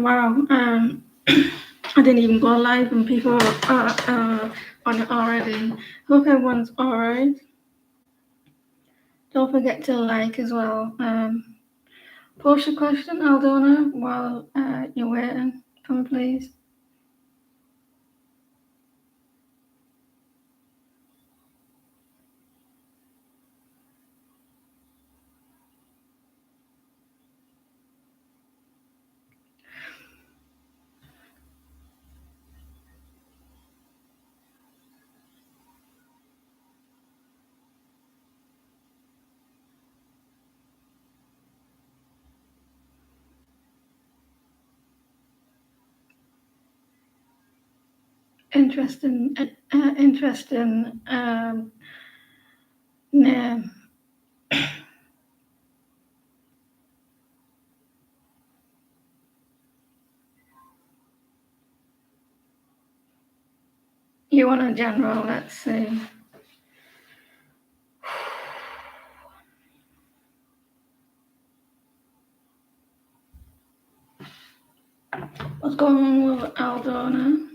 wow. I didn't even go live and people are on it already. Hope everyone's alright. Don't forget to like as well. Post a question, Aldona, while you're waiting for me, please. Interesting name. You want a general? Let's see. What's going on with Aldona?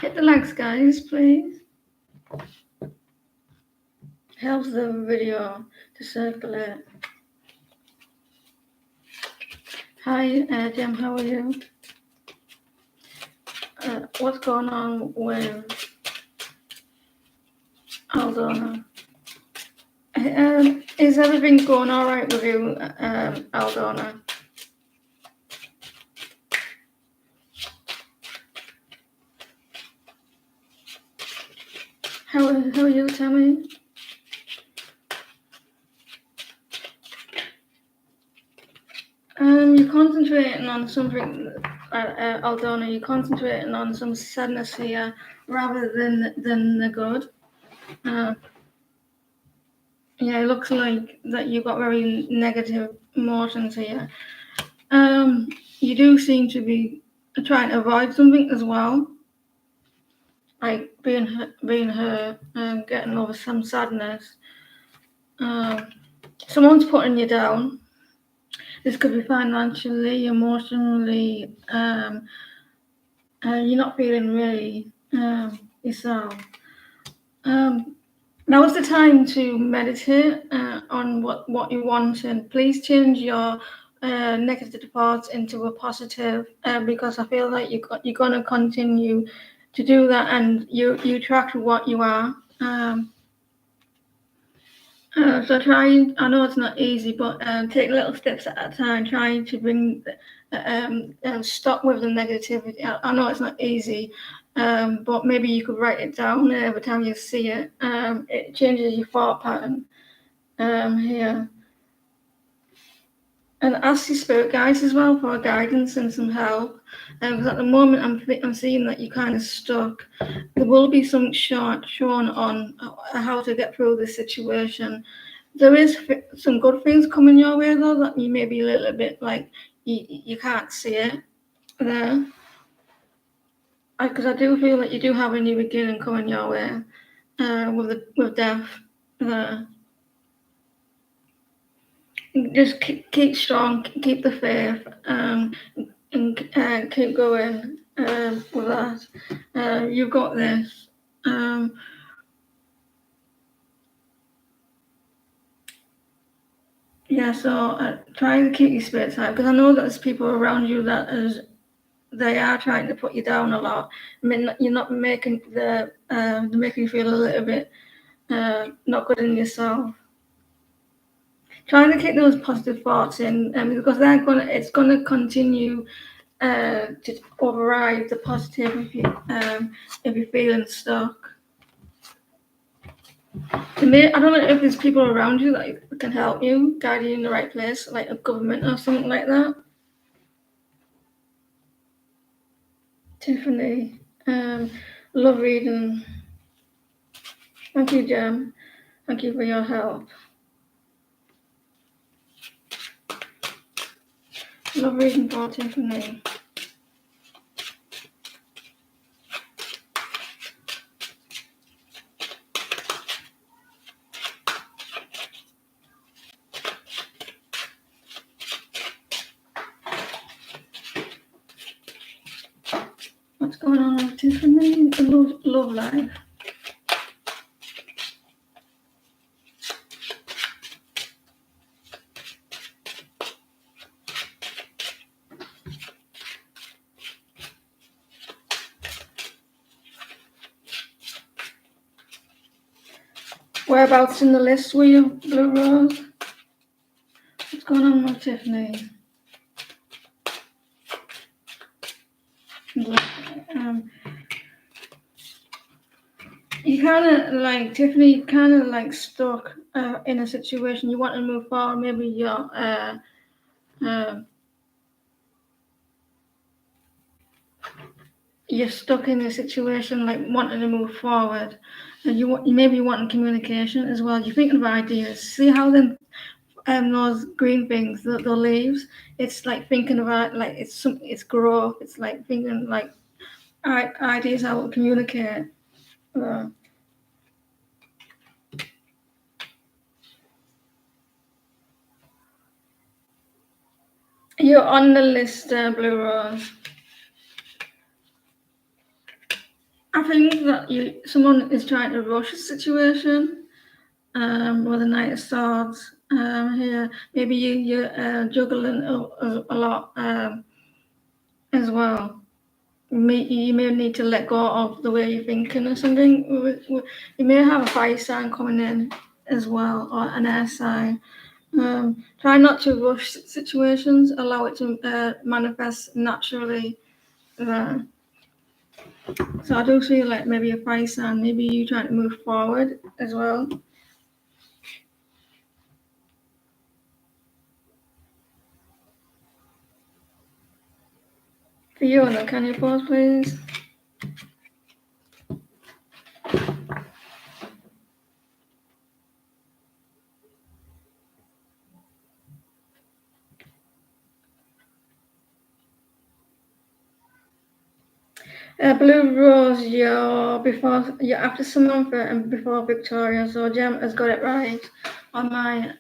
Hit the likes, guys, please. Helps the video to circulate. Hi, Jim, how are you? What's going on with Aldona? Is everything going all right with you, Aldona? How are you, Tammy? You're concentrating on something, Aldona. You're concentrating on some sadness here rather than the good. Yeah, it looks like that you've got very negative emotions here. You do seem to be trying to avoid something as well, like being hurt, getting over some sadness. Someone's putting you down. This could be financially, emotionally. You're not feeling really yourself. Now is the time to meditate on what you want, and please change your negative thoughts into a positive, because I feel like you're going to continue to do that, and you attract what you are. So try. I know it's not easy, but take little steps at a time. Trying to bring stop with the negativity. I know it's not easy, but maybe you could write it down every time you see it. It changes your thought pattern here. And ask your spirit guides as well for guidance and some help. Because at the moment I'm seeing that you're kind of stuck. There will be some shown on how to get through this situation. There is some good things coming your way though, that you may be a little bit like you can't see it there. Because I do feel that you do have a new beginning coming your way with death there. Just keep strong, keep the faith, and keep going with that. You've got this. Yeah, so try to keep your spirits high, because I know that there's people around you they are trying to put you down a lot. I mean, you're not making they're making you feel a little bit not good in yourself. Trying to keep those positive thoughts in, because it's gonna continue to override the positive if you're feeling stuck. I don't know if there's people around you that can help you, guide you in the right place, like a government or something like that. Tiffany, love reading. Thank you, Jem. Thank you for your help. Love reading for Tiffany. Tiffany, love life. Whereabouts in the list were you, Blue Rose? What's going on with Tiffany? You kind of like Tiffany, kind of like stuck in a situation. You want to move forward. Maybe you're stuck in a situation like wanting to move forward, and you wanting communication as well. You're thinking of ideas. See how those green things, the leaves. It's like thinking about like it's growth. It's like thinking like ideas how to communicate. You're on the list, Blue Rose. I think that someone is trying to rush a situation with a Knight of Swords here. Maybe you're juggling a lot as well. You may need to let go of the way you're thinking or something. You may have a fire sign coming in as well, or an air sign. Try not to rush situations. Allow it to manifest naturally. So I do feel like maybe a fire sign. Maybe you trying to move forward as well. Fiona, can you pause, please? Blue Rose, you're after Samantha and before Victoria, so Jem has got it right on my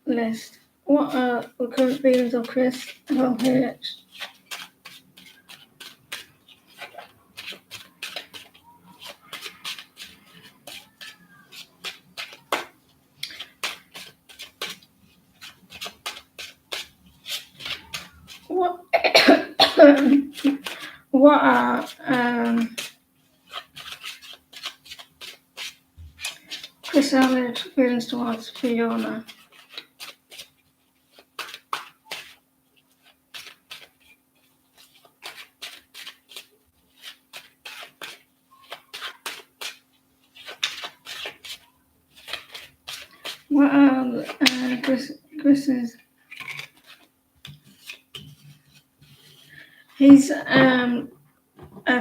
list. What are the current feelings of Chris LH? What are Chris LH feelings towards Fiona? What are Chris's? He's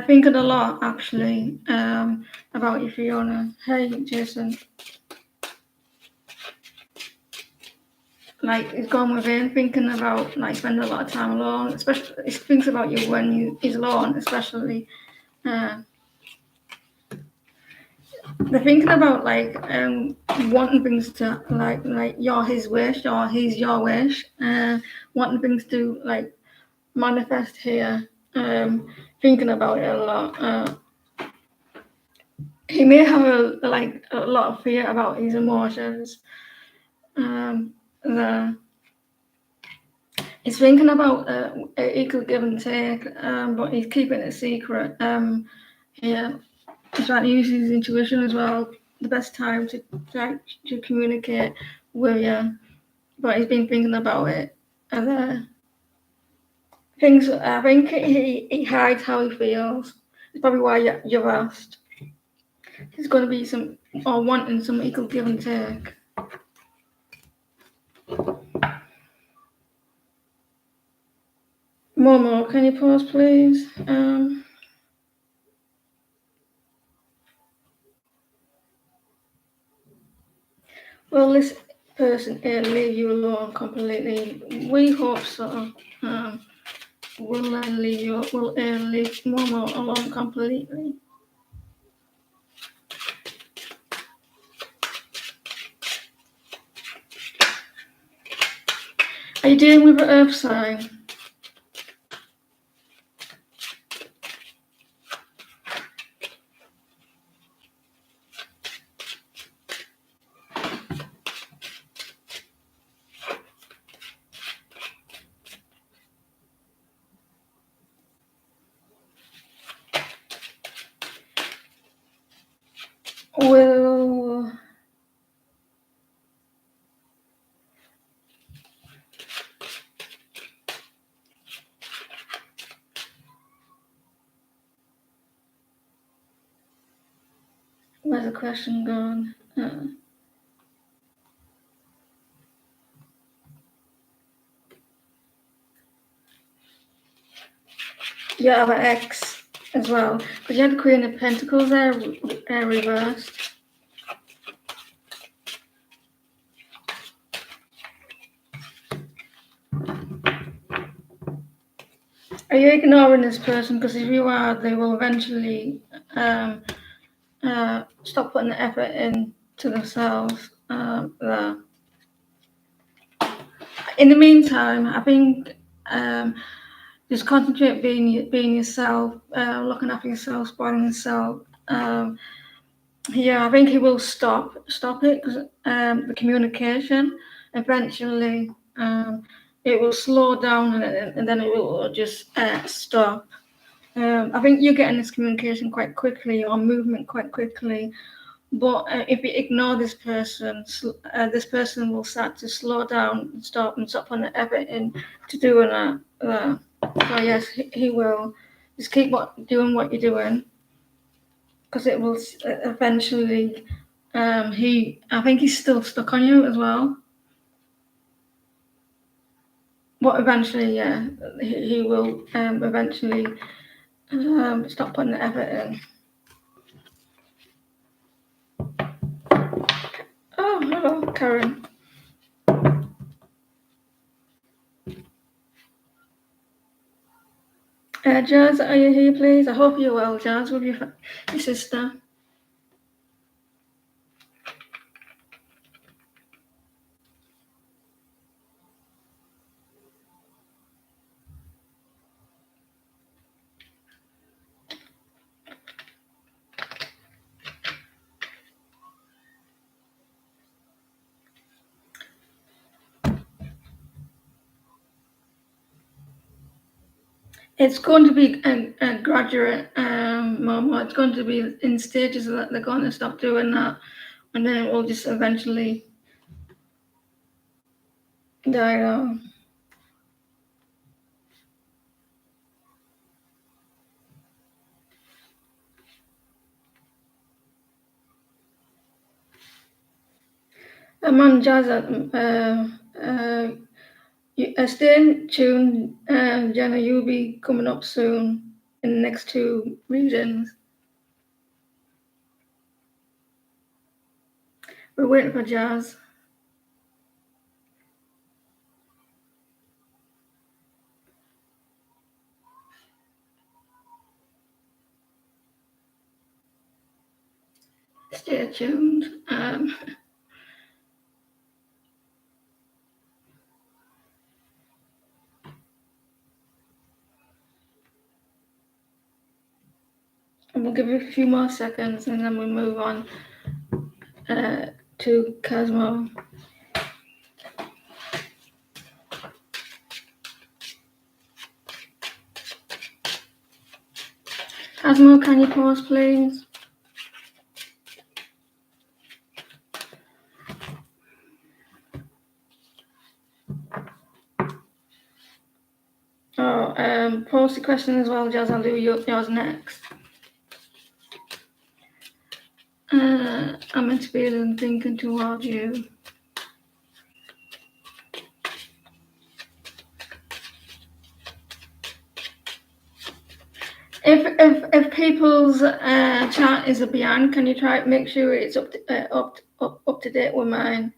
thinking a lot actually about you, Fiona. Hey, Jason. Like he's gone within, thinking about like spending a lot of time alone. Especially, he thinks about you when he's alone. Especially, they're thinking about like wanting things to like you're his wish or he's your wish. Wanting things to like manifest here. Thinking about it a lot. He may have a lot of fear about his emotions. He's thinking about equal give and take, but he's keeping it secret. Yeah, he's trying to use his intuition as well. The best time to try to communicate with you, but he's been thinking about it. And things, I think he hides how he feels. It's probably why you've asked. There's going to be some, or wanting some equal give and take. Momo, can you pause, please? Will this person leave you alone completely? We hope so. Will they leave you? Will leave Momo alone completely? Are you dealing with an earth sign? will. Where's the question gone? You have an X as well, because you had the Queen of Pentacles there, reversed. Are you ignoring this person? Because if you are, they will eventually stop putting the effort into themselves. There. In the meantime, I think just concentrate being yourself, looking after yourself, spoiling yourself. Yeah, I think he will stop it because the communication eventually it will slow down and then it will just stop. I think you're getting this communication quite quickly or movement quite quickly, but if you ignore this person will start to slow down and stop putting the effort into doing that. So yes, he will. Just keep doing what you're doing, because it will eventually. I think he's still stuck on you as well. But eventually, yeah, he will eventually stop putting the effort in. Oh, hello, Karen. Jazz, are you here, please? I hope you're well, Jazz, with your sister. It's going to be a graduate moment. It's going to be in stages that they're going to stop doing that, and then it will just eventually die out. Man, Jazz, stay tuned, Jenna. You'll be coming up soon in the next 2 readings. We're waiting for Jazz. Stay tuned. And we'll give it a few more seconds and then we'll move on to Cosmo. Cosmo, can you pause, please? Pause the question as well, Jazz. I'll do yours next. I'm inspired and thinking towards you. If people's chart is a behind, can you try to make sure it's up to date with mine?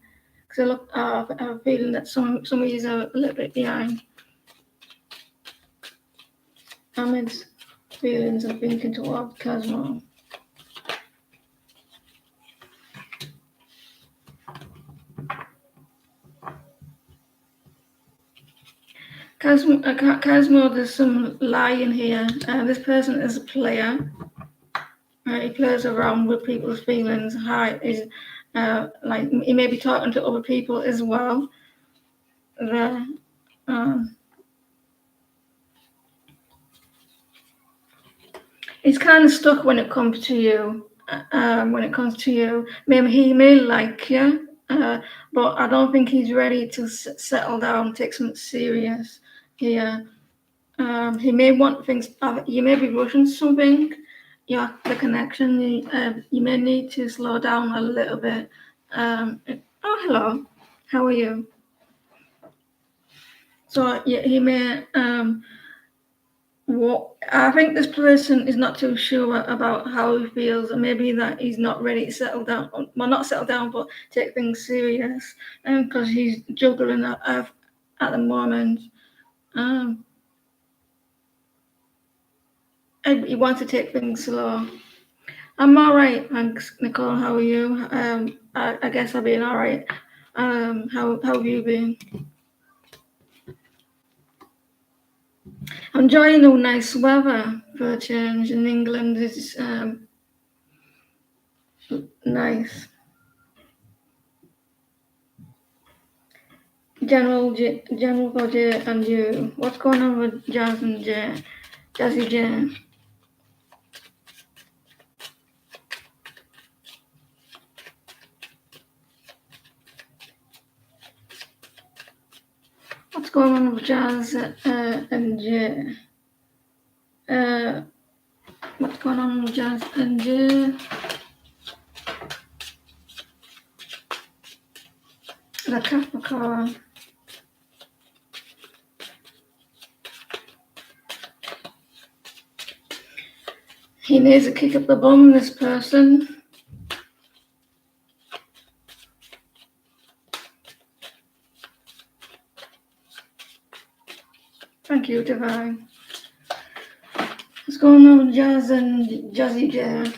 Because I have a feeling that some of these are a little bit behind. Ahmed's feelings and thinking towards Cosmo. Cosmo, there's some lying here. This person is a player. He plays around with people's feelings. Like he may be talking to other people as well. There. He's kind of stuck when it comes to you. when it comes to you. Maybe he may like you, but I don't think he's ready to settle down, take something serious here. He may want things. You may be rushing something. Yeah, the connection. You may need to slow down a little bit. Oh, hello. How are you? So yeah, he may. What I think this person is not too sure about how he feels, and maybe that he's not ready to settle down. Well, not settle down, but take things serious, because he's juggling at the moment. Um, and he wants to take things slow. I'm all right, thanks, Nicole. How are you? I guess I've been all right. How have you been? I'm enjoying the nice weather for a change in England. It's nice. General for J and you. What's going on with Jazz and J? Jazzy J. What's going on with Jazz and J? Uh, what's going on with Jazz and J? The Capricorn. He needs a kick up the bum, this person. Thank you, Divine. What's going on with Jazz and Jazzy J?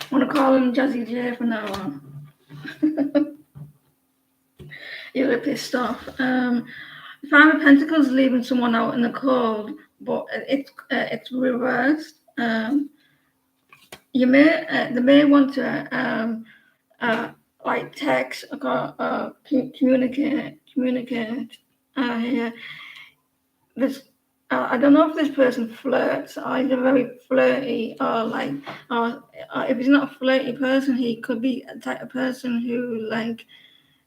I want to call him Jazzy J from now on. You're pissed off. Five of Pentacles leaving someone out in the cold, but it's reversed. They may want to like text or communicate. Here. This I don't know if this person flirts, either very flirty or like, or if he's not a flirty person, he could be a type of person who like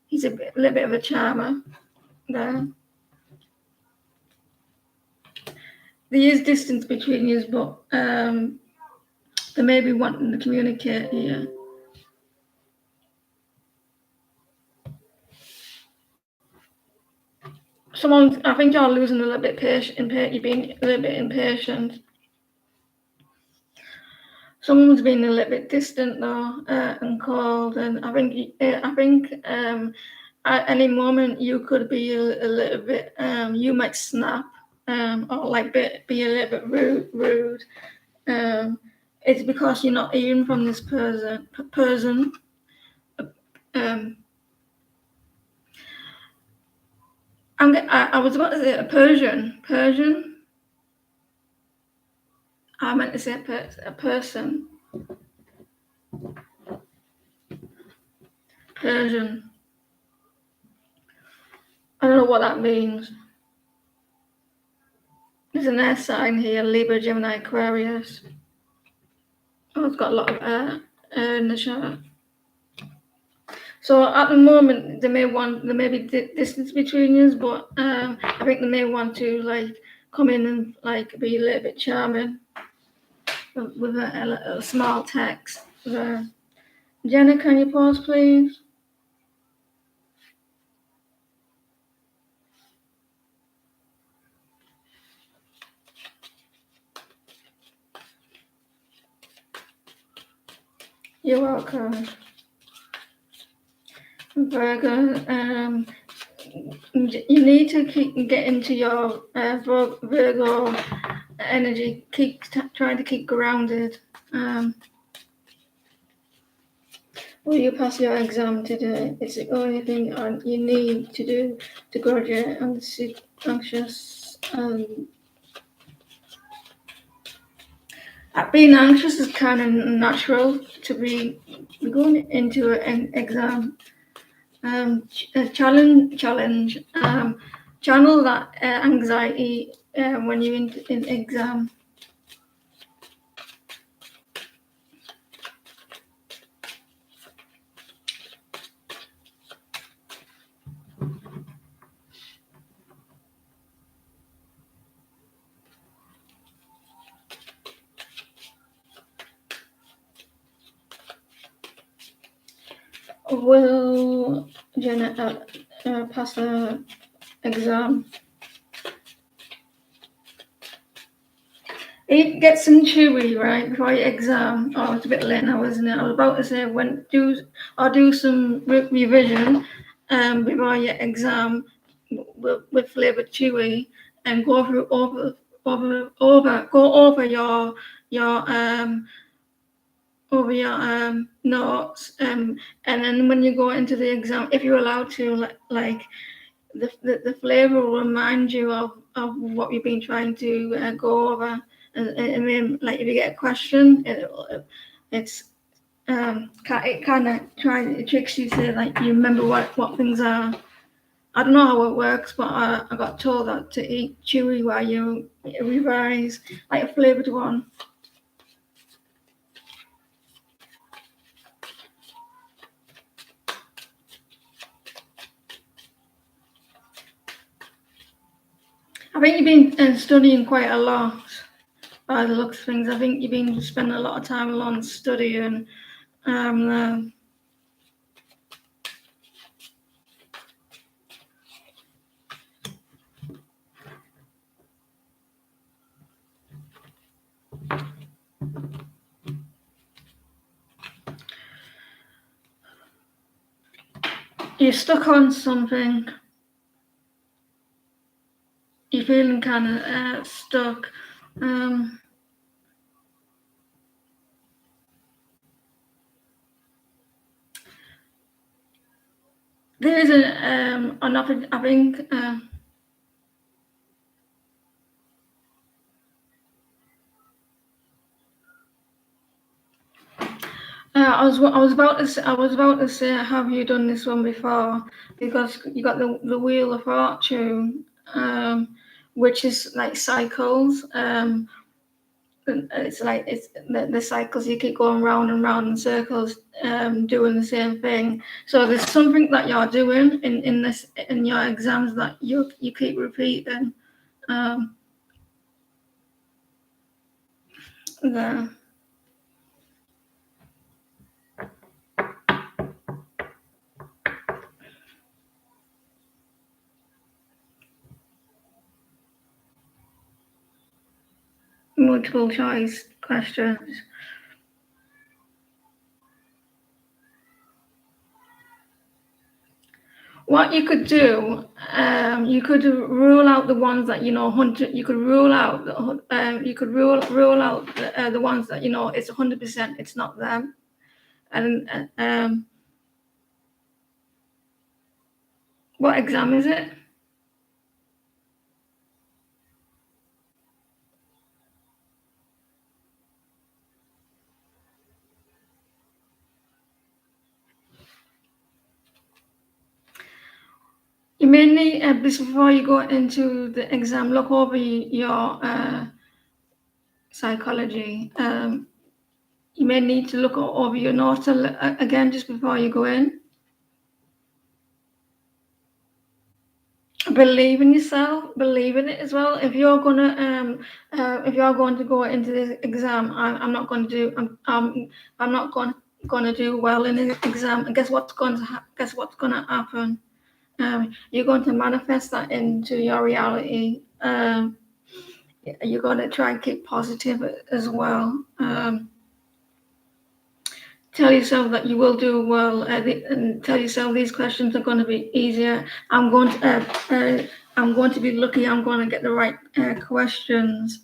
he's a little bit of a charmer. There is distance between you, but they may be wanting to communicate here. I think you're losing a little bit patient. You're being a little bit impatient. Someone's been a little bit distant though, and cold, and I think at any moment you could be a little bit. You might snap, or like be a little bit rude. It's because you're not hearing from this person. I was about to say a Persian. I meant to say a person. Persian. I don't know what that means. There's an air sign here: Libra, Gemini, Aquarius. Oh, it's got a lot of air in the chart. So at the moment, there may be distance between us, but I think they may want to like come in and like be a little bit charming with a small text. Jenna, can you pause, please? You're welcome. Virgo, you need to get into your Virgo energy. Keep trying to keep grounded. Will you pass your exam today? It's the only thing you need to do to graduate and sit anxious. Being anxious is kind of natural to be going into an exam. Challenge. Channel that anxiety when you're in exam. Will Janet pass the exam? It gets some chewy, right, before your exam. Oh, it's a bit late now, isn't it? I was about to say when do some revision before your exam with flavoured chewy and go through go over your notes and then when you go into the exam, if you're allowed to, like the flavour will remind you of what you've been trying to go over. And then, like, if you get a question, it kind of it tricks you to, like, you remember what things are. I don't know how it works, but I got told that to eat chewy while you revise, like a flavoured one. I think you've been studying quite a lot by the looks of things. I think you've been spending a lot of time alone studying. You're stuck on something. You're feeling kind of stuck. There is another, I think. I was about to say, have you done this one before? Because you got the Wheel of Fortune, which is like cycles. It's like it's the cycles, you keep going round and round in circles, doing the same thing. So there's something that you're doing in your exams that you keep repeating. The multiple choice questions. What you could do, you could rule out the ones that you know. You could rule out rule out the ones that you know it's 100%. It's not them, and what exam is it? You may need before you go into the exam, look over your psychology. You may need to look over your notes again just before you go in. Believe in yourself, believe in it as well. If you're going to go into this exam, I'm not going to do I'm not going to do well in the exam. And guess what's going to happen? You're going to manifest that into your reality. You're going to try and keep positive as well. Tell yourself that you will do well, and tell yourself these questions are going to be easier. I'm going to be lucky. I'm going to get the right questions,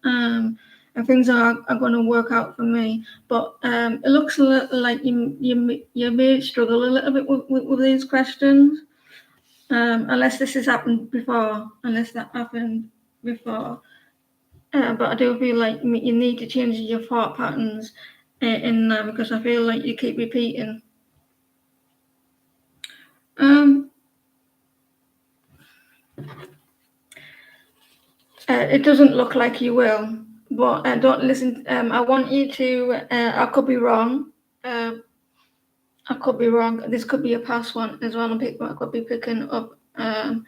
and things are going to work out for me. But it looks a little like you may struggle a little bit with these questions, unless this has happened before. Unless that happened before. But I do feel like you need to change your thought patterns in there because I feel like you keep repeating. It doesn't look like you will, but don't listen. I want you to. I could be wrong. I could be wrong. This could be a past one as well. I could be picking up a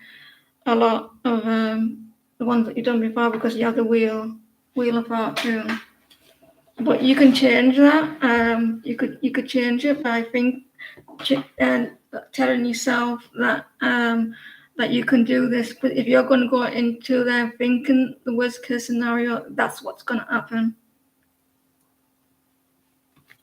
lot of the ones that you've done before because you have the wheel of fortune. But you can change that. You could change it, but I think and telling yourself that that you can do this. But if you're going to go into there thinking the worst case scenario, that's what's going to happen.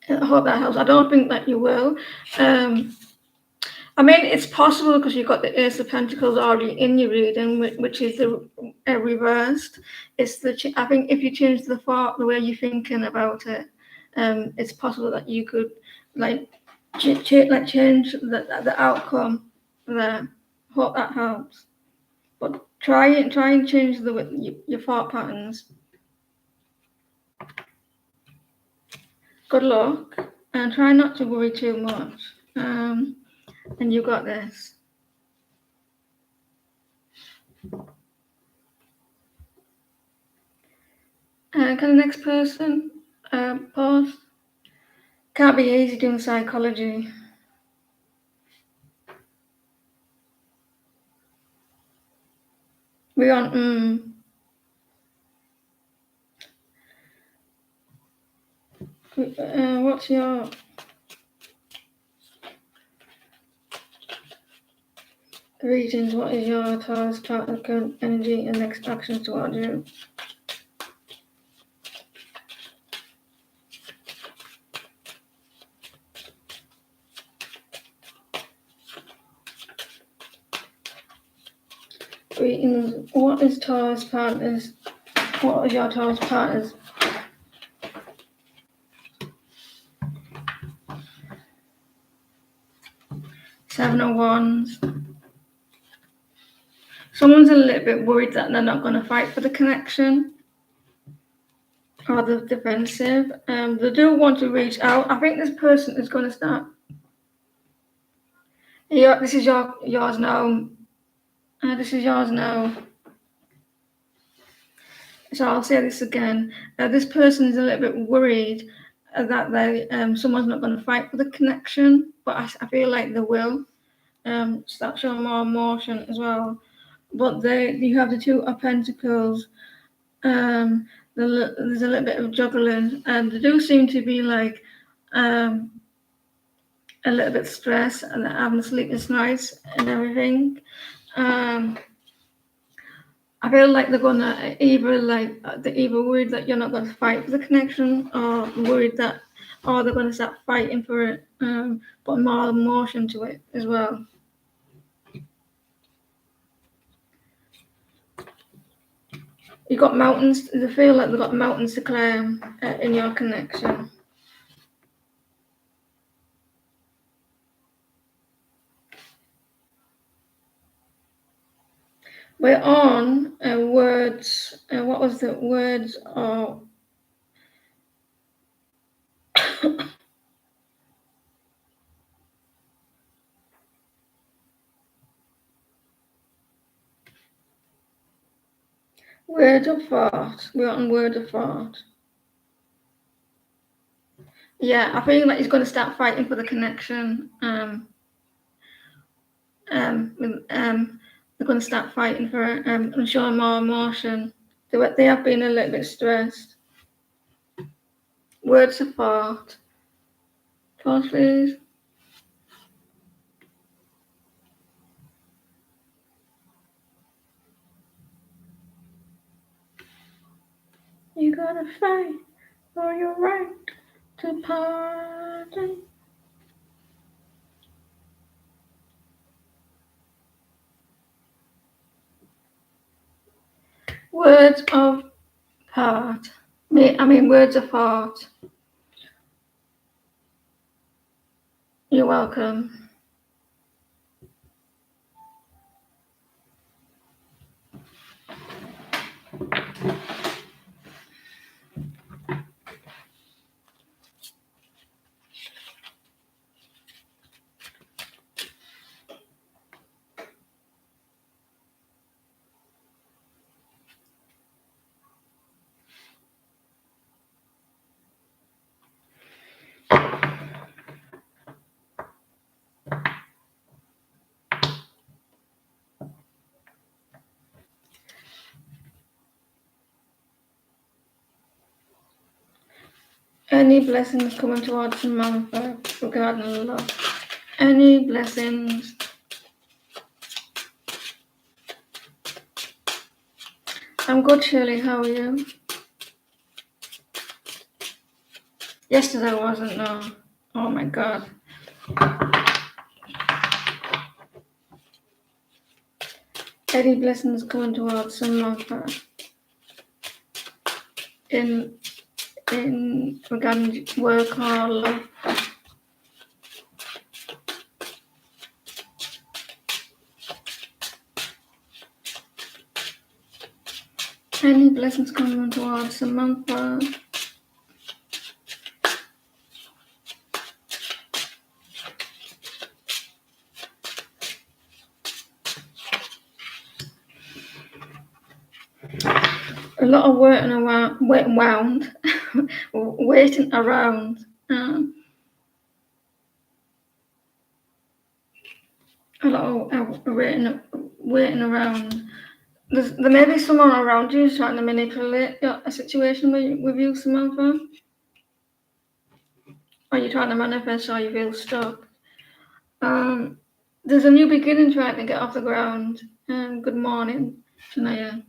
I hope that helps. I don't think that you will. I mean, it's possible because you've got the Ace of Pentacles already in your reading, which is the reversed. It's I think if you change the way you're thinking about it, it's possible that you could like change the outcome there. Hope that helps. But try and change your thought patterns. Good luck, and try not to worry too much. And you got this. Can the next person pause? Can't be easy doing psychology. We're on. What's your reasons? What is your Taurus chart of current energy and next actions towards you? Reasons. What is Taurus partners? What is your Taurus partners? Seven of Wands. Someone's a little bit worried that they're not going to fight for the connection, or the defensive. They do want to reach out. I think this person is going to start. Yeah, this is yours now. This is yours now. So I'll say this again. This person is a little bit worried that someone's not going to fight for the connection, but I feel like they will. Start showing more emotion as well. But you have the Two of Pentacles. There's a little bit of juggling, and they do seem to be like a little bit stressed and having sleepless nights and everything. I feel like they're gonna they're either worried that you're not going to fight for the connection, or worried that, or they're going to start fighting for it, but more emotion to it as well. You got mountains. They feel like they've got mountains to climb in your connection. We're on words. What was the words of? Word of thought. We're on word of thought. Yeah, I feel like he's going to start fighting for the connection. They're going to start fighting for it and showing more emotion. They have been a little bit stressed. Words of thought. Pause, please. You gotta fight for your right to pardon. Words of heart. Words of heart. You're welcome. Any blessings coming towards the man regarding love? Any blessings? I'm good, Shirley. How are you? Yesterday I wasn't, no. Oh my God. Any blessings coming towards some of her in regarding work or love? Any blessings coming towards Samantha? A lot of waiting around. Waiting around. A lot of waiting around. There may be someone around you trying to manipulate a situation with you, Samantha. Or you're trying to manifest, or you feel stuck. There's a new beginning trying to get off the ground. Good morning, Shania.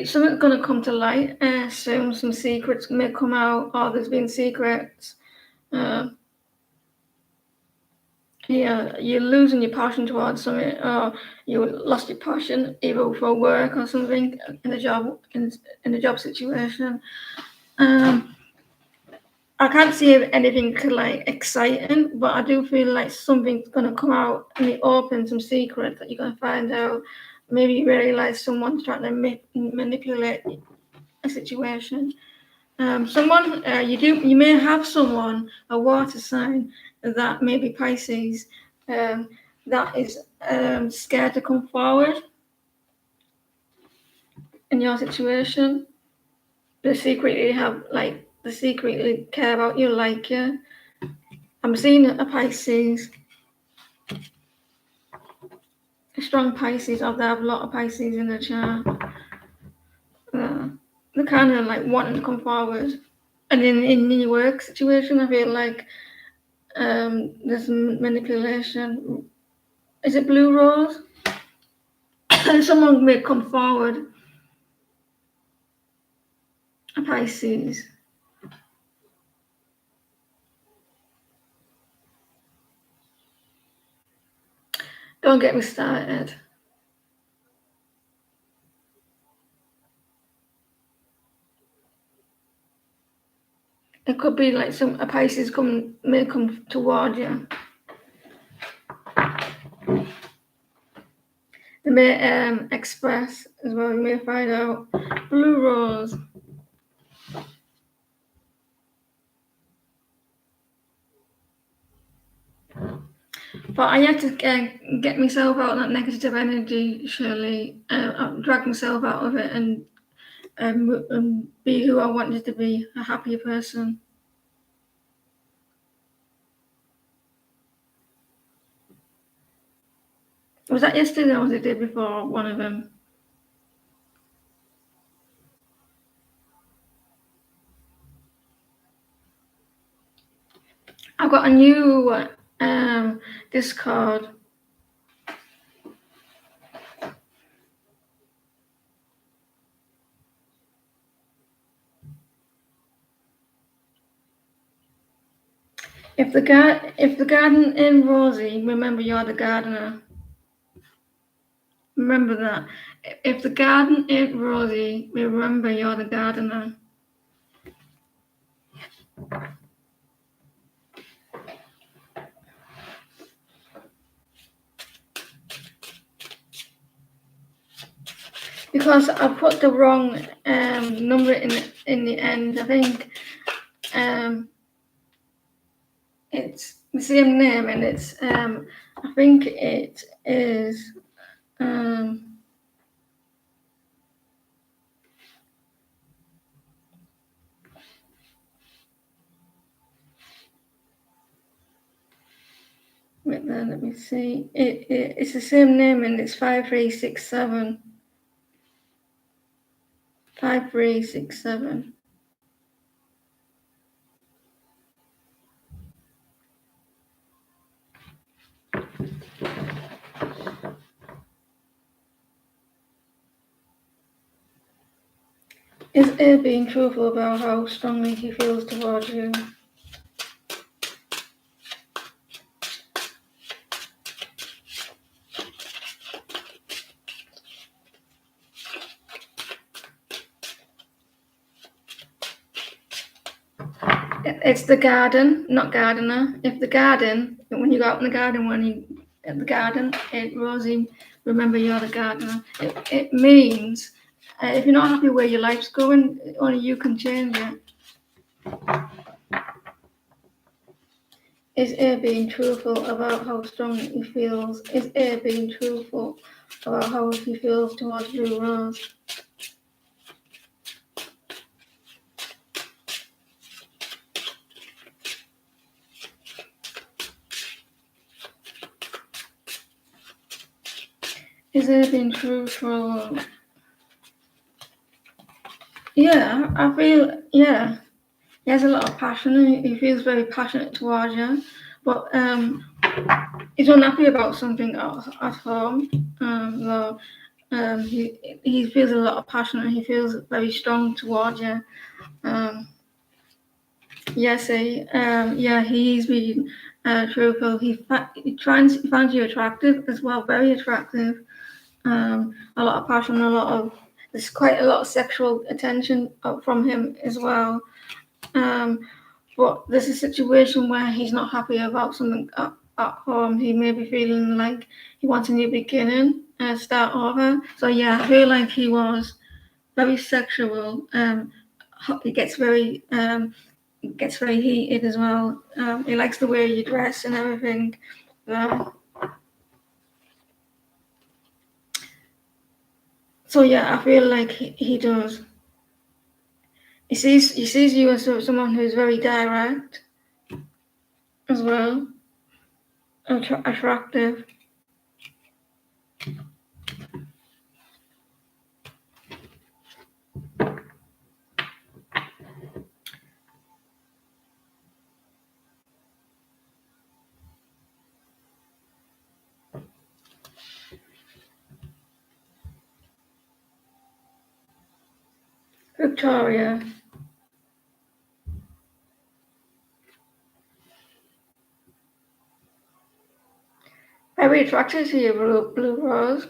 Something's going to come to light soon. Some secrets may come out, or there's been secrets. Yeah, you're losing your passion towards something, or you lost your passion either for work or something in a job situation. I can't see anything like exciting, but I do feel like something's gonna come out and it opens some secrets that you're gonna find out. Maybe you realize someone's trying to manipulate a situation. You may have someone, a water sign that may be Pisces, that is scared to come forward in your situation. They secretly care about you, like you. I'm seeing a Pisces, a strong Pisces. I've have a lot of Pisces in the chart. They're kind of like wanting to come forward, and in your work situation, I feel like there's manipulation. Is it blue rose? And someone may come forward, a Pisces. Don't get me started. It could be like a Pisces may come toward you. They may express as well. You may find out blue rose. But I have to get myself out of that negative energy, Shirley. Drag myself out of it and be who I wanted to be, a happier person. Was that yesterday or was it the day before? One of them. I've got a new discard. If the garden ain't rosy, remember you're the gardener. Remember that. If the garden ain't rosy, remember you're the gardener. Because I put the wrong number in the end. I think it's the same name, and it's I think it is wait there, let me see. It's the same name, and it's 5367. 5367. Is A being truthful about how strongly he feels towards you? It's the garden, not gardener. If the garden, when you go out in the garden, when you at the garden, Rosie, remember you're the gardener. It means if you're not happy where your life's going, only you can change it. Is A being truthful about how strong he feels? Is A being truthful about how he feels towards you, Rose? Is A being truthful? Yeah, I feel, yeah. He has a lot of passion and he feels very passionate towards you. But he's unhappy about something at home. Though he feels a lot of passion and he feels very strong towards you. Yes, he's been truthful. He finds you attractive as well, very attractive. A lot of passion, there's quite a lot of sexual attention from him as well. But there's a situation where he's not happy about something at home. He may be feeling like he wants a new beginning, start over. So yeah, I feel like he was very sexual. He gets very heated as well. He likes the way you dress and everything. So yeah, I feel like he does. He sees you as someone who's very direct as well, attractive. Victoria. Very attracted to you, Blue Rose.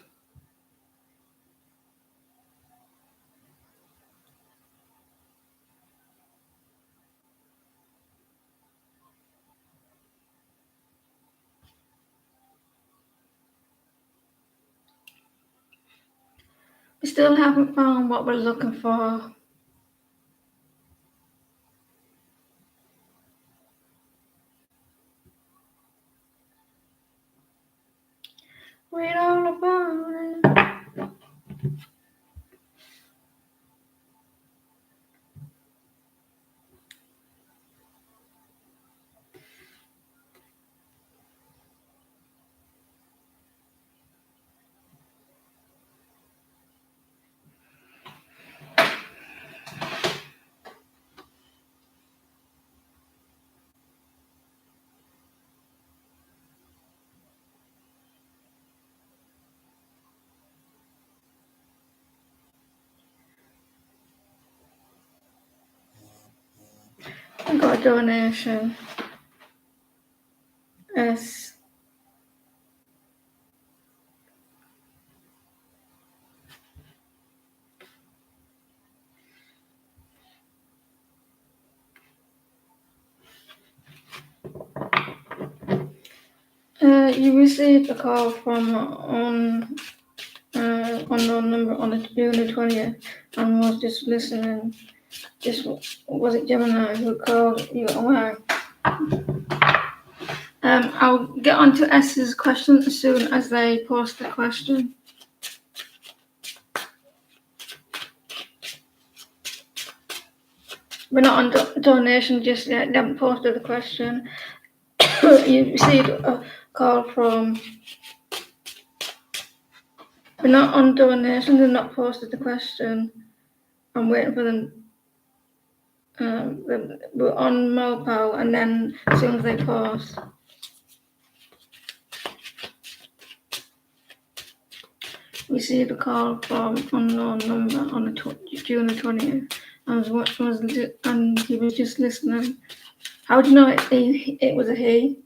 We still haven't found what we're looking for. Read all about it. I got a donation. S. You received a call from unknown number on June the 20th and was just listening. Just was it Gemini who called you away? I'll get on to S's question as soon as they post the question. We're not on donation just yet. They haven't posted the question. You received a call from. We're not on donation. They've not posted the question. I'm waiting for them. We're on Mopal, and then as soon as they post. received a call from unknown number on June the 20th. And he was just listening. How do you know it was a he?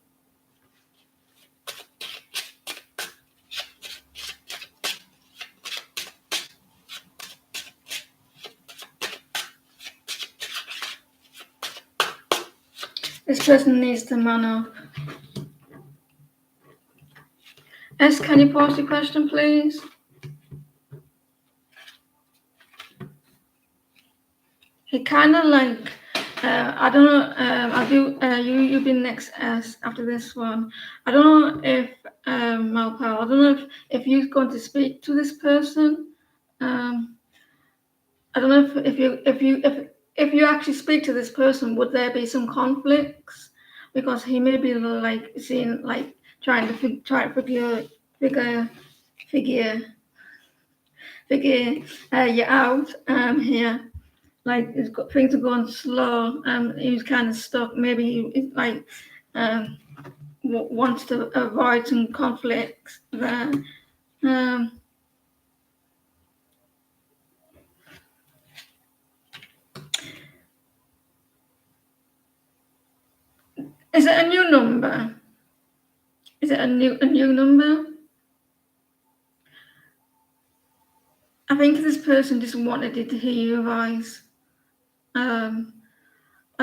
This person needs to man up. S, can you pause the question, please? He kind of like, I don't know, I'll do, you've been next S after this one. I don't know if, Malpal, I don't know if you're going to speak to this person. I don't know if you actually speak to this person, would there be some conflicts? Because he may be like seeing, like trying to figure you out here. Like things are going slow. He was kind of stuck. Maybe he like wants to avoid some conflicts there. Is it a new number? Is it a new number? I think this person just wanted to hear your voice. I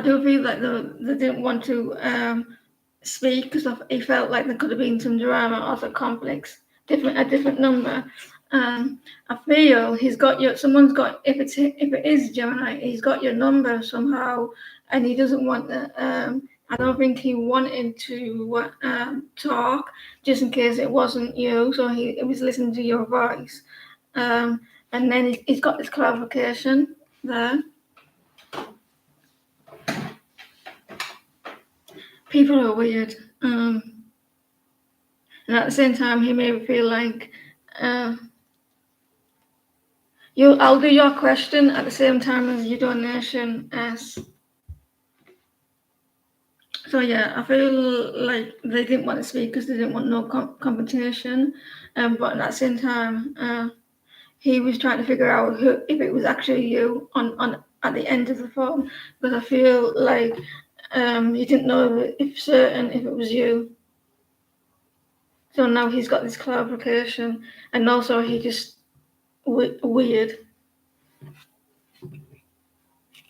do feel like they didn't want to speak because he felt like there could have been some drama or some conflicts. A different number. I feel he's got your. Someone's got. If it is Gemini, he's got your number somehow, and he doesn't want the. I don't think he wanted to talk just in case it wasn't you. So he was listening to your voice, and then he's got this clarification there. People are weird, and at the same time, he may feel like I'll do your question at the same time as your donation. So yeah, I feel like they didn't want to speak because they didn't want no competition, but at the same time, he was trying to figure out if it was actually you on at the end of the phone, because I feel like he didn't know if it was you. So now he's got this clarification, and also he just weird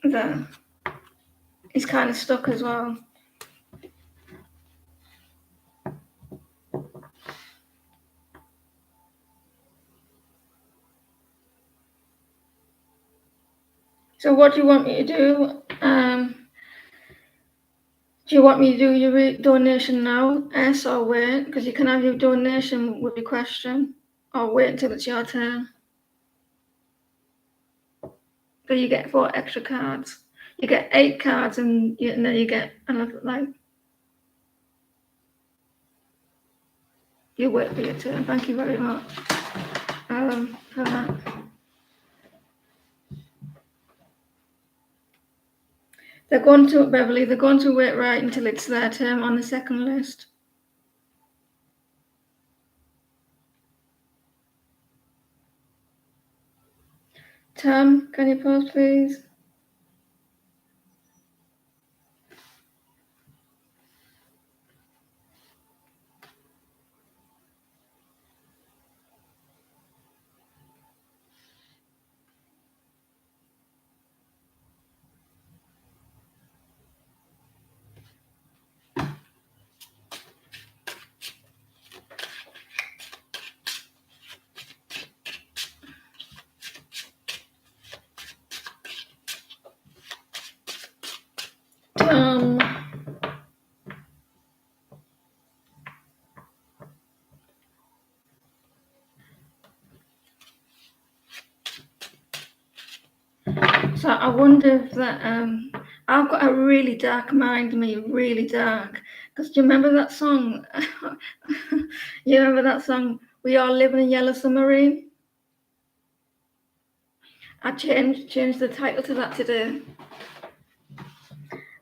that he's kind of stuck as well. So what do you want me to do? Do you want me to do your donation now, S, or wait? Because you can have your donation with your question, or wait until it's your turn. So you get 4 extra cards. You get 8 cards, and then you get another, like, you wait for your turn. Thank you very much for that. They're going to, Beverly, they're going to wait right until it's their turn on the second list. Tom, can you pause, please? So I wonder if that I've got a really dark mind, really dark. Because do you remember that song? You remember that song? We all live in a yellow submarine. I changed the title to that today.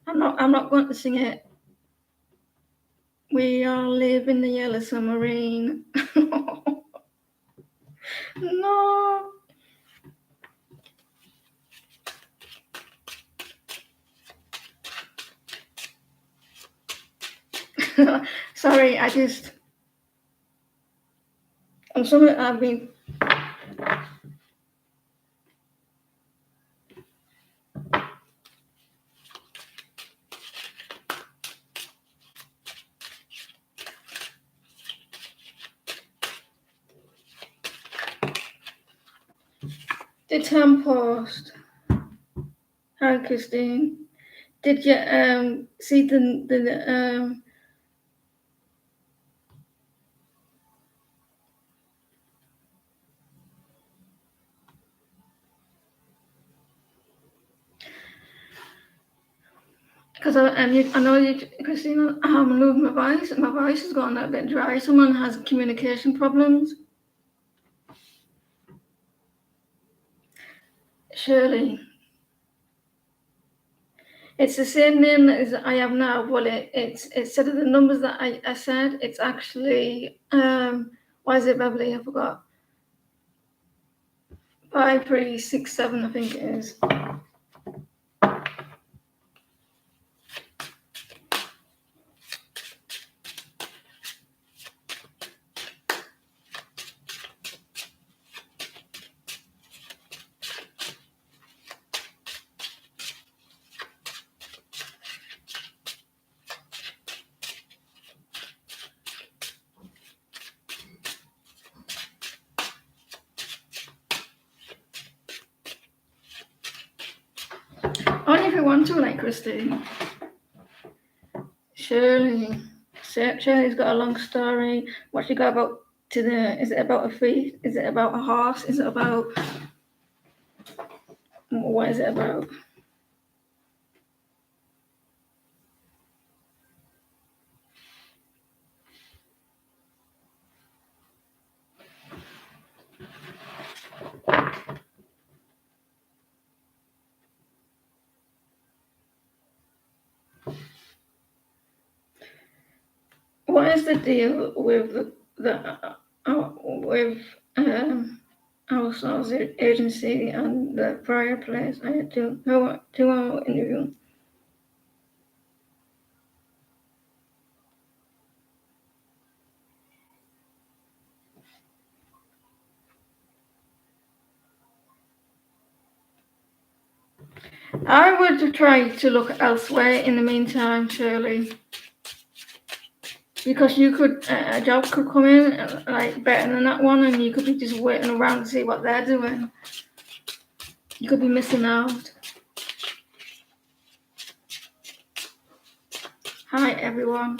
I'm not going to sing it. We all live in the yellow submarine. No. Sorry, I'm sorry, I've been. The Time Post. Hi, Christine. Did you see the because I know you, Christina, I'm losing my voice. My voice has gone a bit dry. Someone has communication problems. Shirley. It's the same name as I have now. Well, it's instead of the numbers that I said, it's actually why is it Beverly? I forgot. 5367, I think it is. Only if you want to, like Christine. Shirley. Shirley's got a long story. What she got about today? Is it about a feet? Is it about a horse? Is it about what is it about? What is the deal with with our sales agency and the prior place? I had 2 hour interview. I would try to look elsewhere in the meantime, Shirley, because you could a job could come in like better than that one, and you could be just waiting around to see what they're doing. You could be missing out. Hi everyone.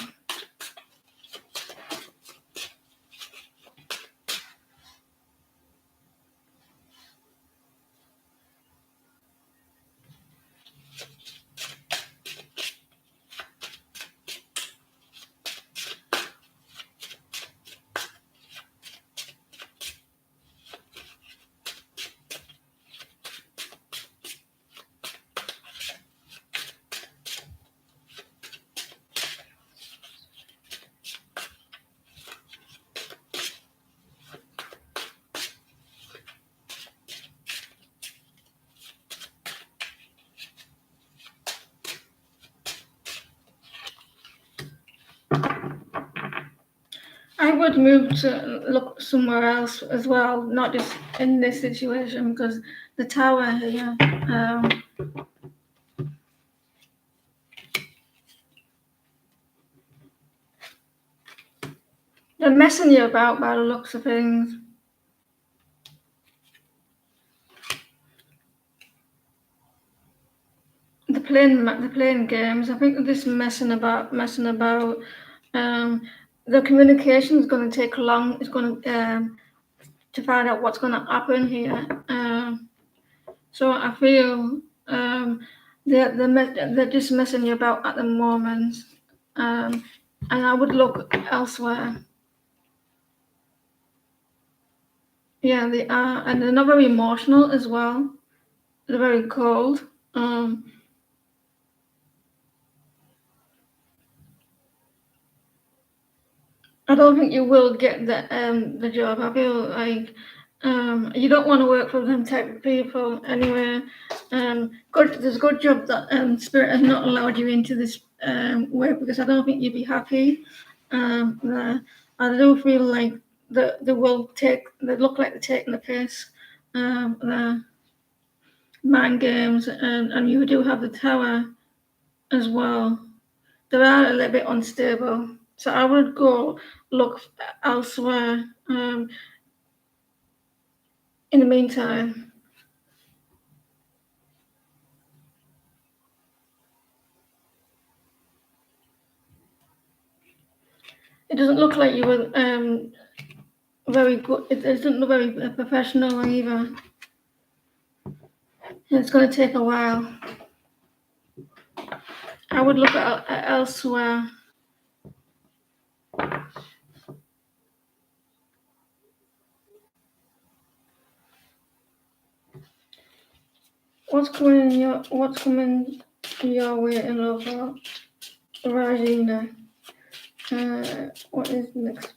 I would move to look somewhere else as well, not just in this situation, because the tower here, they're messing you about by the looks of things. They're playing games. I think they're just messing about. The communication is going to take long. It's going to find out what's going to happen here. So I feel they're just messing you about at the moment, and I would look elsewhere. Yeah, they are, and they're not very emotional as well. They're very cold. I don't think you will get the job. I feel like You don't want to work for them type of people anyway. There's a good job that Spirit has not allowed you into this work, because I don't think you'd be happy. I do feel like they look like they're taking the piss. The mind games, and you do have the tower as well. They are a little bit unstable, so I would go look elsewhere. In the meantime, it doesn't look like you were very good. It doesn't look very professional either. It's going to take a while. I would look at elsewhere. What's coming your way in love, Rajina? What is next?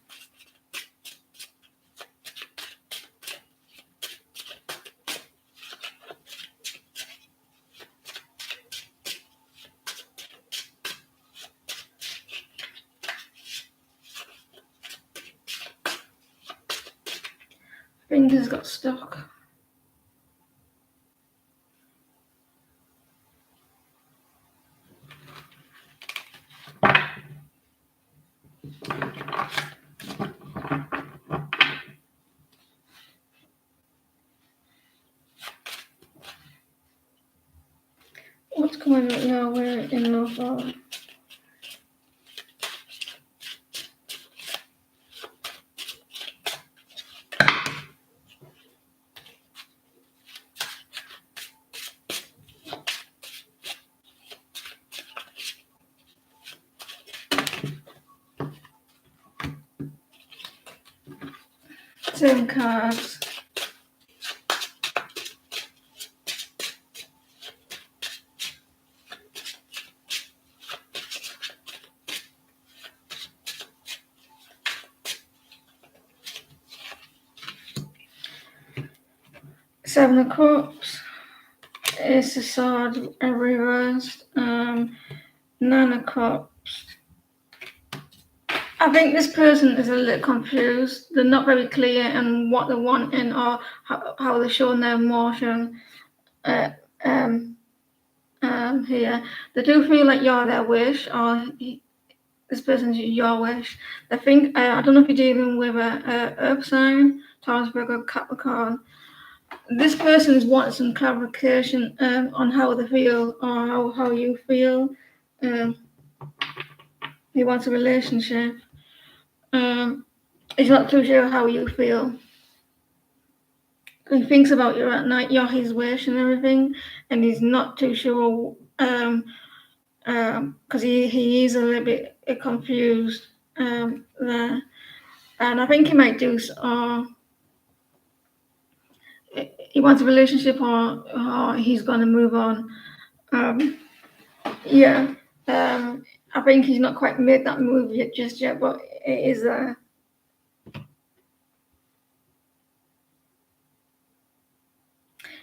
Fingers got stuck. What's coming your way in love? Seven cards. Seven of Cups. Ace of Swords reversed. Nine of Cups. I think this person is a little confused. They're not very clear on what they're wanting or how they're showing their emotion. Here, they do feel like you're their wish, or this person's your wish. They think I don't know if you're dealing with a Earth sign, Taurus, Virgo, Capricorn. This person is wanting some clarification on how they feel or how you feel. He wants a relationship. He's not too sure how you feel. He thinks about you at night. You're his wish and everything, and he's not too sure because he is a little bit confused there, and I think he might do. He wants a relationship, or he's going to move on. Yeah, I think he's not quite made that move just yet, but it is there.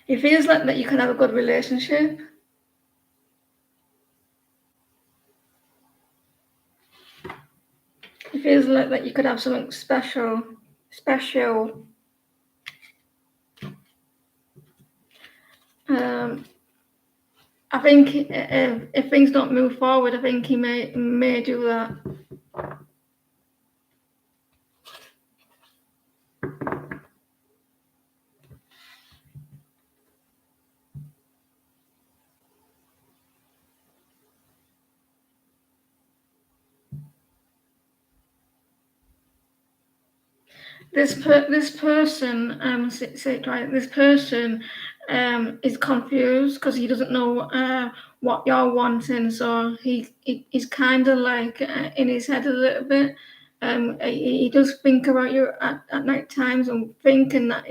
He feels like that you can have a good relationship. It feels like that you could have something special. I think if things don't move forward, I think he may do that. This person is confused because he doesn't know what you're wanting, so he's kind of like in his head a little bit. He does think about you at night times and thinking that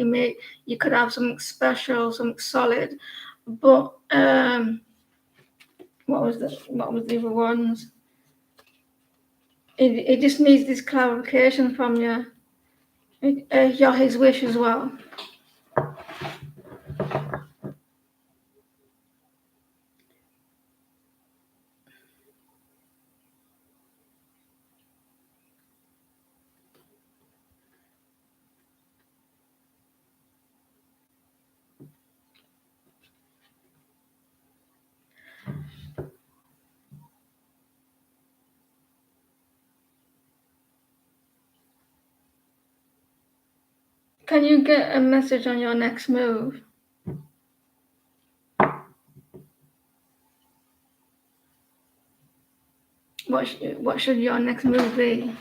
you could have something special, something solid, but what was the other ones? It just needs this clarification from you. You're his wish as well. Can you get a message on your next move? What should your next move be?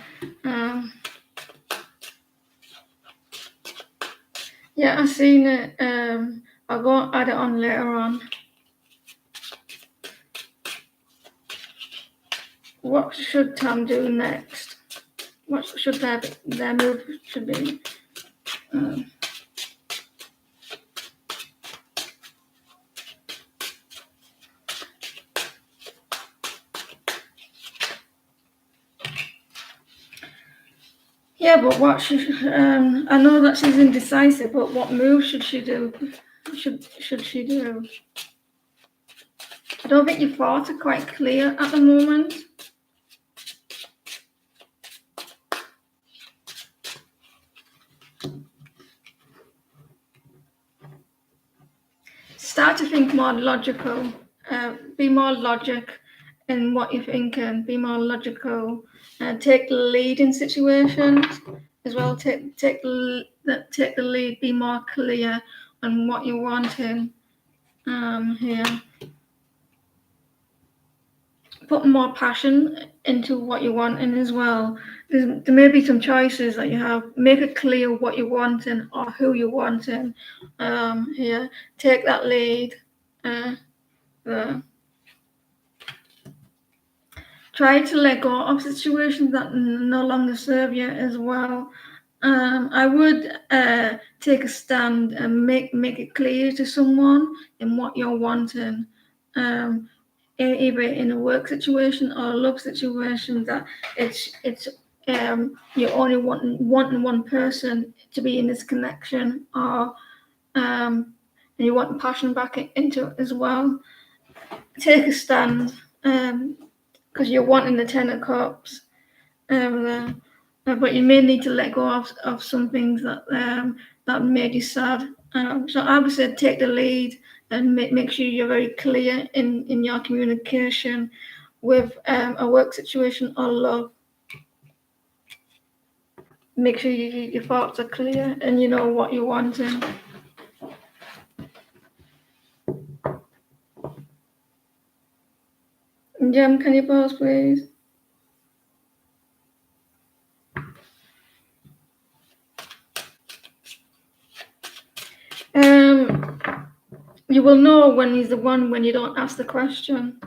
Yeah, I've seen it. I'll go add it on later on. What should Tom do next? What should their move should be? Yeah, but what should I know that she's indecisive, but what move should she do? Should she do? I don't think your thoughts are quite clear at the moment. Start to think more logical. Be more logic in what you're thinking. Be more logical. Take the lead in situations as well. Take the lead. Be more clear on what you're wanting. Here, put more passion into what you're wanting as well. There may be some choices that you have. Make it clear what you're wanting or who you're wanting. Here, take that lead. There. Try to let go of situations that no longer serve you as well. I would take a stand and make it clear to someone in what you're wanting, either in a work situation or a love situation, that it's you only wanting one person to be in this connection, or and you want passion back into it as well. Take a stand. Because you're wanting the Ten of Cups, but you may need to let go of some things that made you sad. So I would say take the lead and make sure you're very clear in your communication with a work situation or love. Make sure your thoughts are clear and you know what you're wanting. Jem, can you pause, please? You will know when he's the one when you don't ask the question.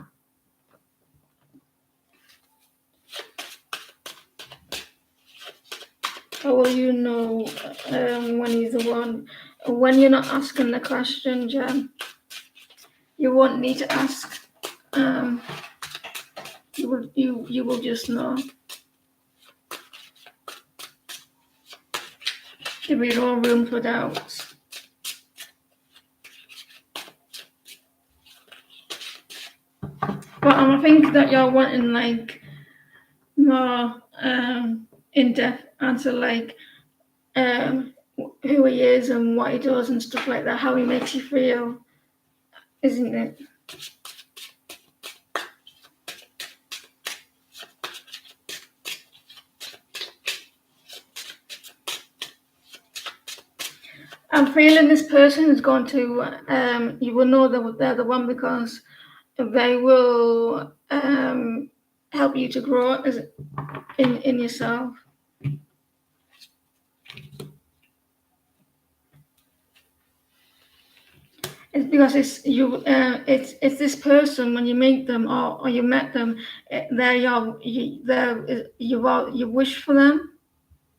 How will you know when he's the one? When you're not asking the question, Jen, you won't need to ask. You will just know. There'll be no room for doubts. But I think that you're wanting like more in-depth answer, like who he is and what he does and stuff like that, how he makes you feel, isn't it? I'm feeling this person is going to, you will know that they're the one because they will help you to grow in yourself. It's because it's you. It's this person when you meet them or you met them. You wished for them.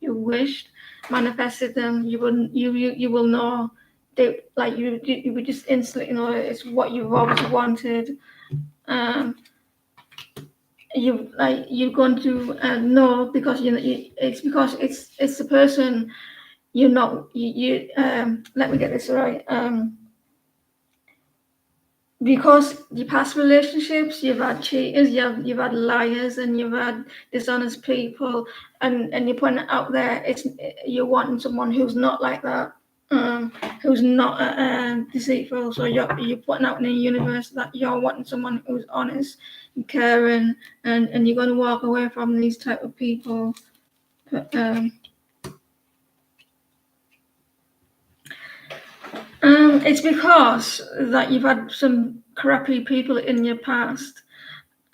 You wished, manifested them. You will know. They like you would just instantly know it's what you've always wanted. You're going to know because it's because it's the person you're not you let me get this right. Because your past relationships, you've had cheaters, you've had liars, and you've had dishonest people, and you're putting it out there. You're wanting someone who's not like that, who's not deceitful. So you're putting out in the universe that you're wanting someone who's honest and caring, and you're going to walk away from these type of people. But, it's because that you've had some crappy people in your past,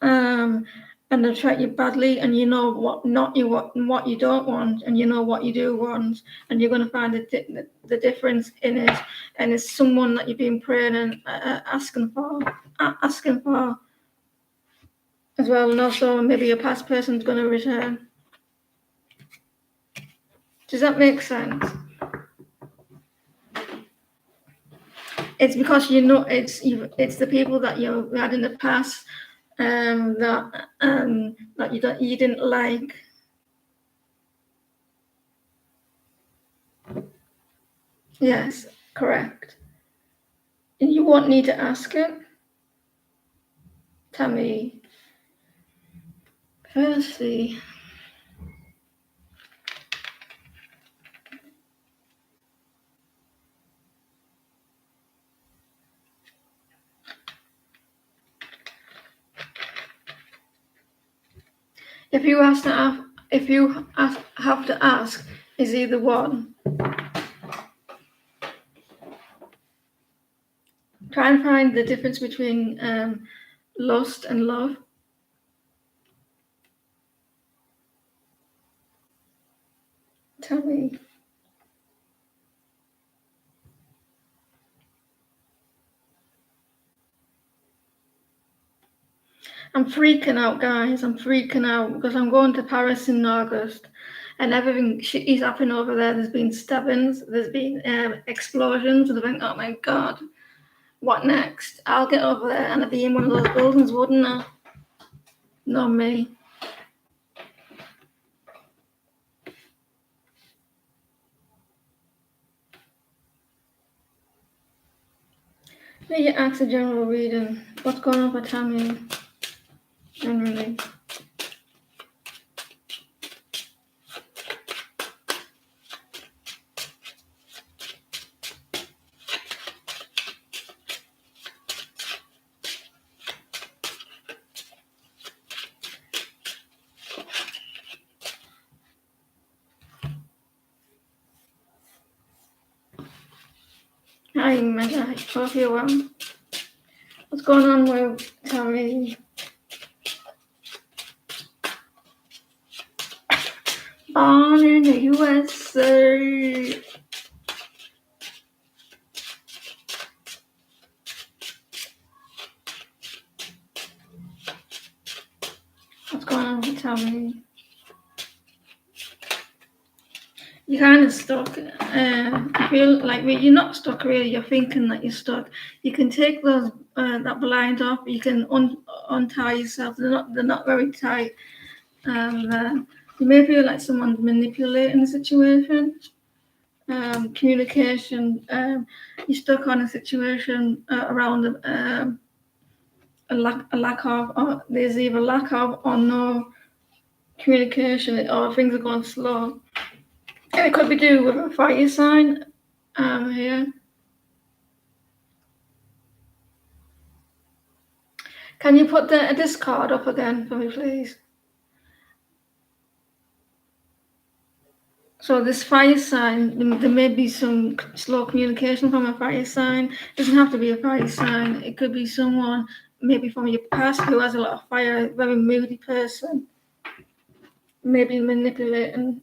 and they treat you badly, and you know what not you what you don't want, and you know what you do want, and you're going to find the difference in it, and it's someone that you've been praying and asking for as well, and also maybe a past person's going to return. Does that make sense? It's because it's the people that you had in the past, that you didn't like. Yes, correct. And you won't need to ask it. Tell me, firstly, if you have to ask, is either one. Try and find the difference between lust and love. Tell me. I'm freaking out, guys. I'm freaking out because I'm going to Paris in August, and everything is happening over there. There's been stabbings, there's been explosions, and I think, oh my god, what next? I'll get over there and I'll be in one of those buildings, wouldn't I? Not me. Maybe you ask a general reading. What's going on for Tammy? Generally. Hi, Mega. Hope you're well. What's going on with Tammy? Born in the USA. What's going on with Tammy? You're kind of stuck. You feel like you're not stuck really. You're thinking that you're stuck. You can take those that blind off. You can untie yourself. They're not very tight. You may feel like someone's manipulating the situation. Communication. You're stuck on a situation around a lack of. Or there's either lack of or no communication, or things are going slow. And it could be due with a fire sign here. Can you put the discard up again for me, please? So this fire sign, there may be some slow communication from a fire sign. It doesn't have to be a fire sign. It could be someone maybe from your past who has a lot of fire, a very moody person, maybe manipulating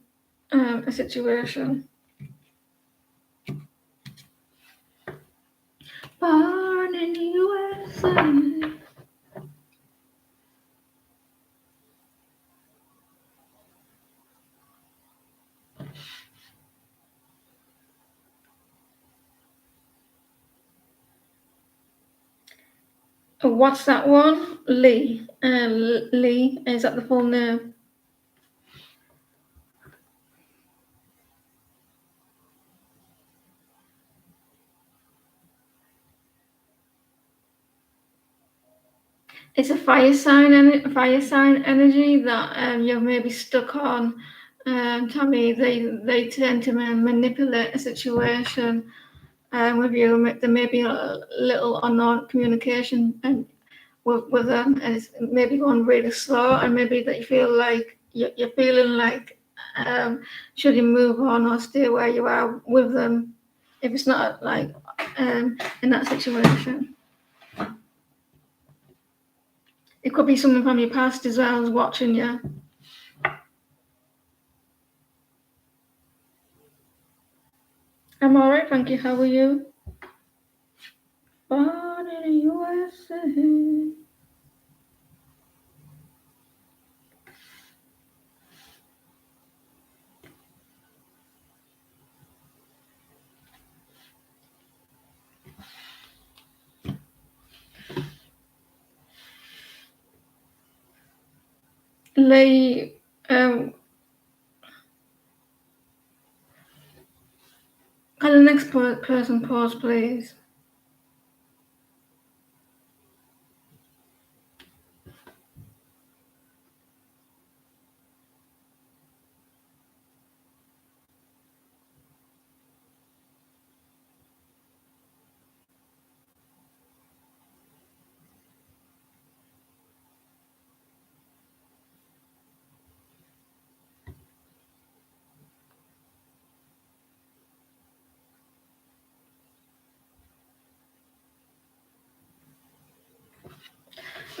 a situation. Born in the USA. What's that one? Lee. Lee, is that the full name? It's a fire sign energy that you're maybe stuck on. Tommy, they tend to manipulate a situation with you. There may be a little or no communication and with them, and it's maybe going really slow, and maybe that you feel like you're feeling like should you move on or stay where you are with them if it's not like in that situation. It could be someone from your past as well who's watching you. I'm all right, thank you. How are you? Born in the USA. Lay, can the next person pause, please?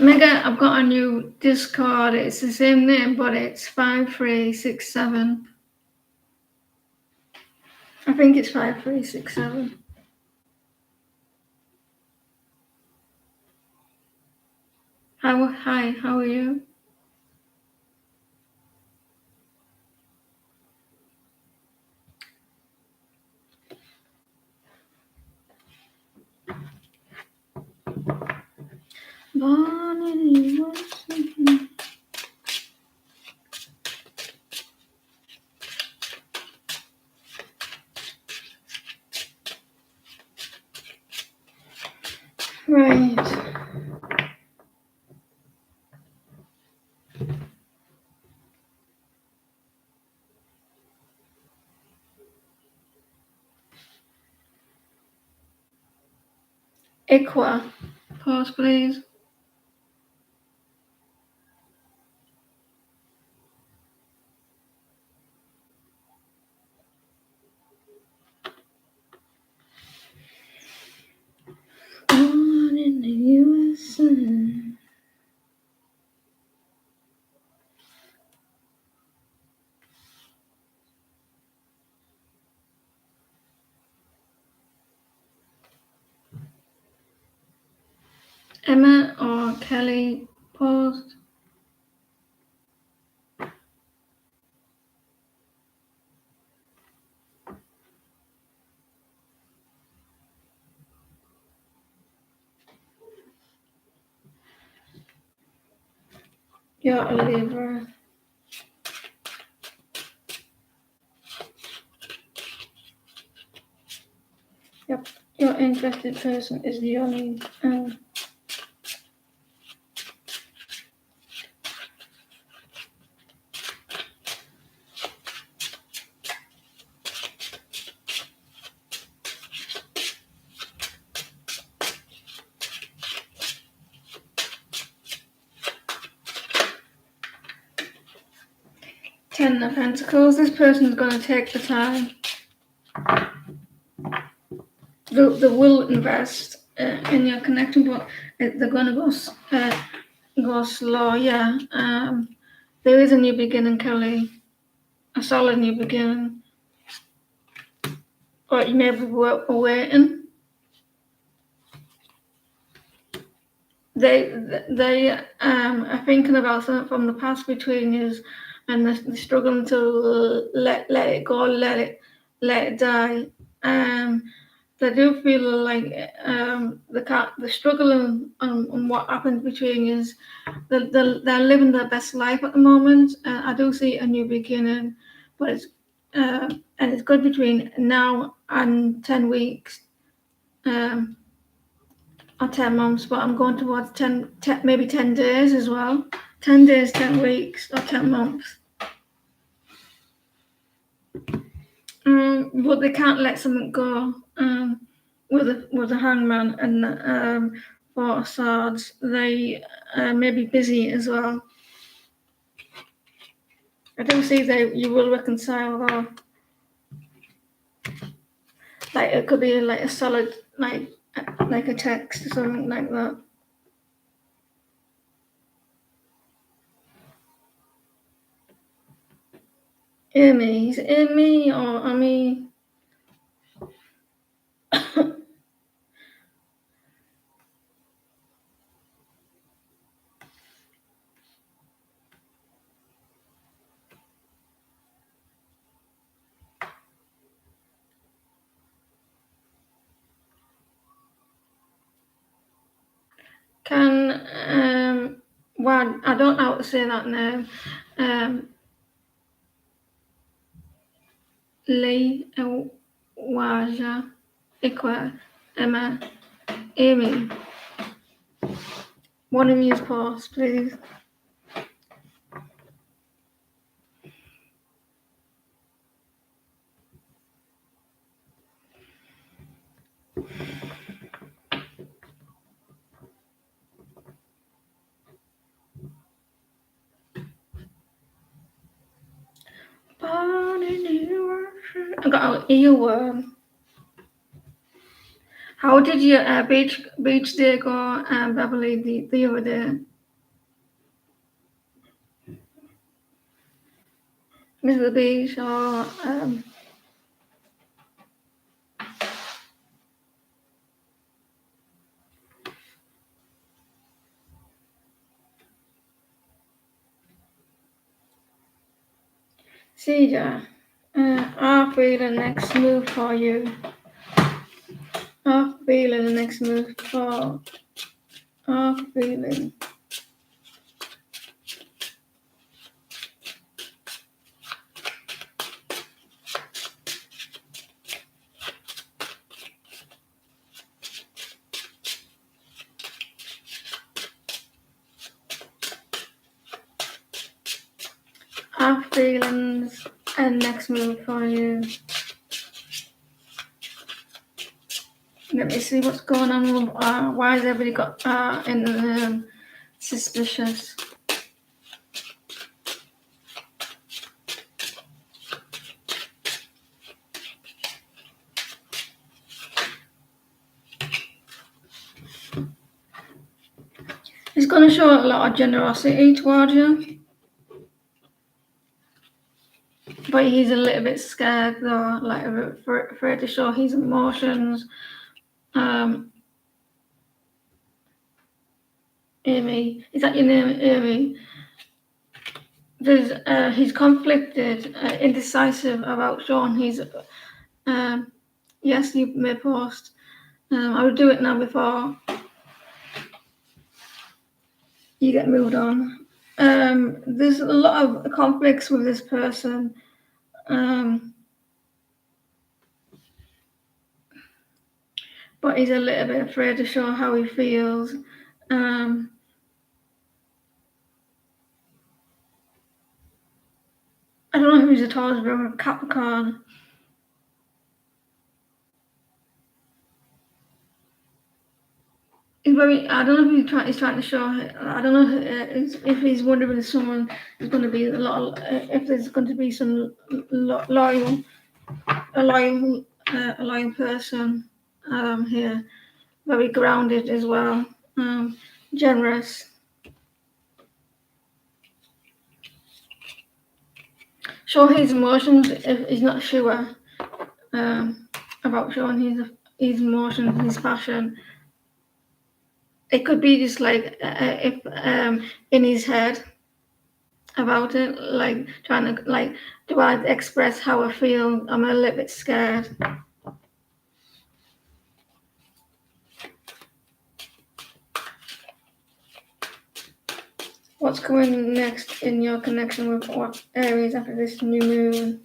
Mega, I've got a new Discord. It's the same name, but it's 5367. I think it's 5367. Hi, how are you? Born in the USA. Right. Equa. Pause, please. Born in the USA. Emma or Kelly, paused. You're a Libra. Yep. Your interested person is Yoni. 10 of Pentacles. This person's going to take the time. They will invest in your connection, but they're going to go slow. Yeah. There is a new beginning, Kelly. A solid new beginning. But you may be waiting. They are thinking about something from the past between you, and they're struggling to let it go, let it die. They do feel like they're struggling on what happened between you. They're living their best life at the moment. I do see a new beginning, but it's good between now and 10 weeks. or 10 months, but I'm going towards 10 maybe 10 days as well. 10 days, 10 weeks, or 10 months. But they can't let something go. With a hangman and four swords, they may be busy as well. I don't see that you will reconcile, though. Like it could be like a solid, like a text or something like that. Amy, is it Amy or Amy? Well, I don't know how to say that name. Lee Waja Ikwa Emma Amy. One of you's post, please. I got an earworm. How did your beach day go, Beverly, the other day? Is the beach or Cedar? I'll feel the next move for you. I'll feel the next move for. I'll feeling. Our feelings and next move for you. Let me see what's going on with why has everybody got in the suspicious. He's going to show a lot of generosity towards you, but he's a little bit scared though, like afraid to show his emotions. Amy, is that your name, Amy? He's conflicted, indecisive about showing his. Yes, you may post. I will do it now before you get moved on. There's a lot of conflicts with this person. But he's a little bit afraid to show how he feels. I don't know who's the tallest brother, Capricorn. I don't know if he's trying to show. I don't know if he's wondering if someone is going to be if there's going to be some loyal person here. Very grounded as well. Generous. Show his emotions if he's not sure about showing his emotions, his passion. It could be just like if in his head about it, like trying to like, do I express how I feel? I'm a little bit scared. What's going next in your connection with what Aries after this new moon?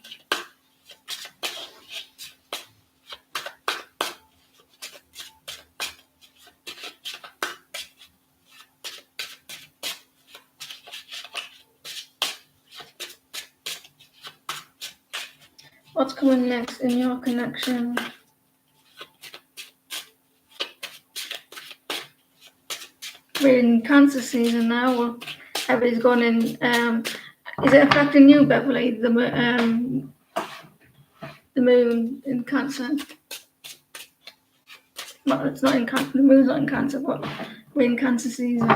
What's coming next in your connection? We're in Cancer season now. Well, everybody's gone in. Is it affecting you, Beverly? The moon in Cancer. Well, it's not in Cancer. The moon's not in Cancer, but we're in Cancer season.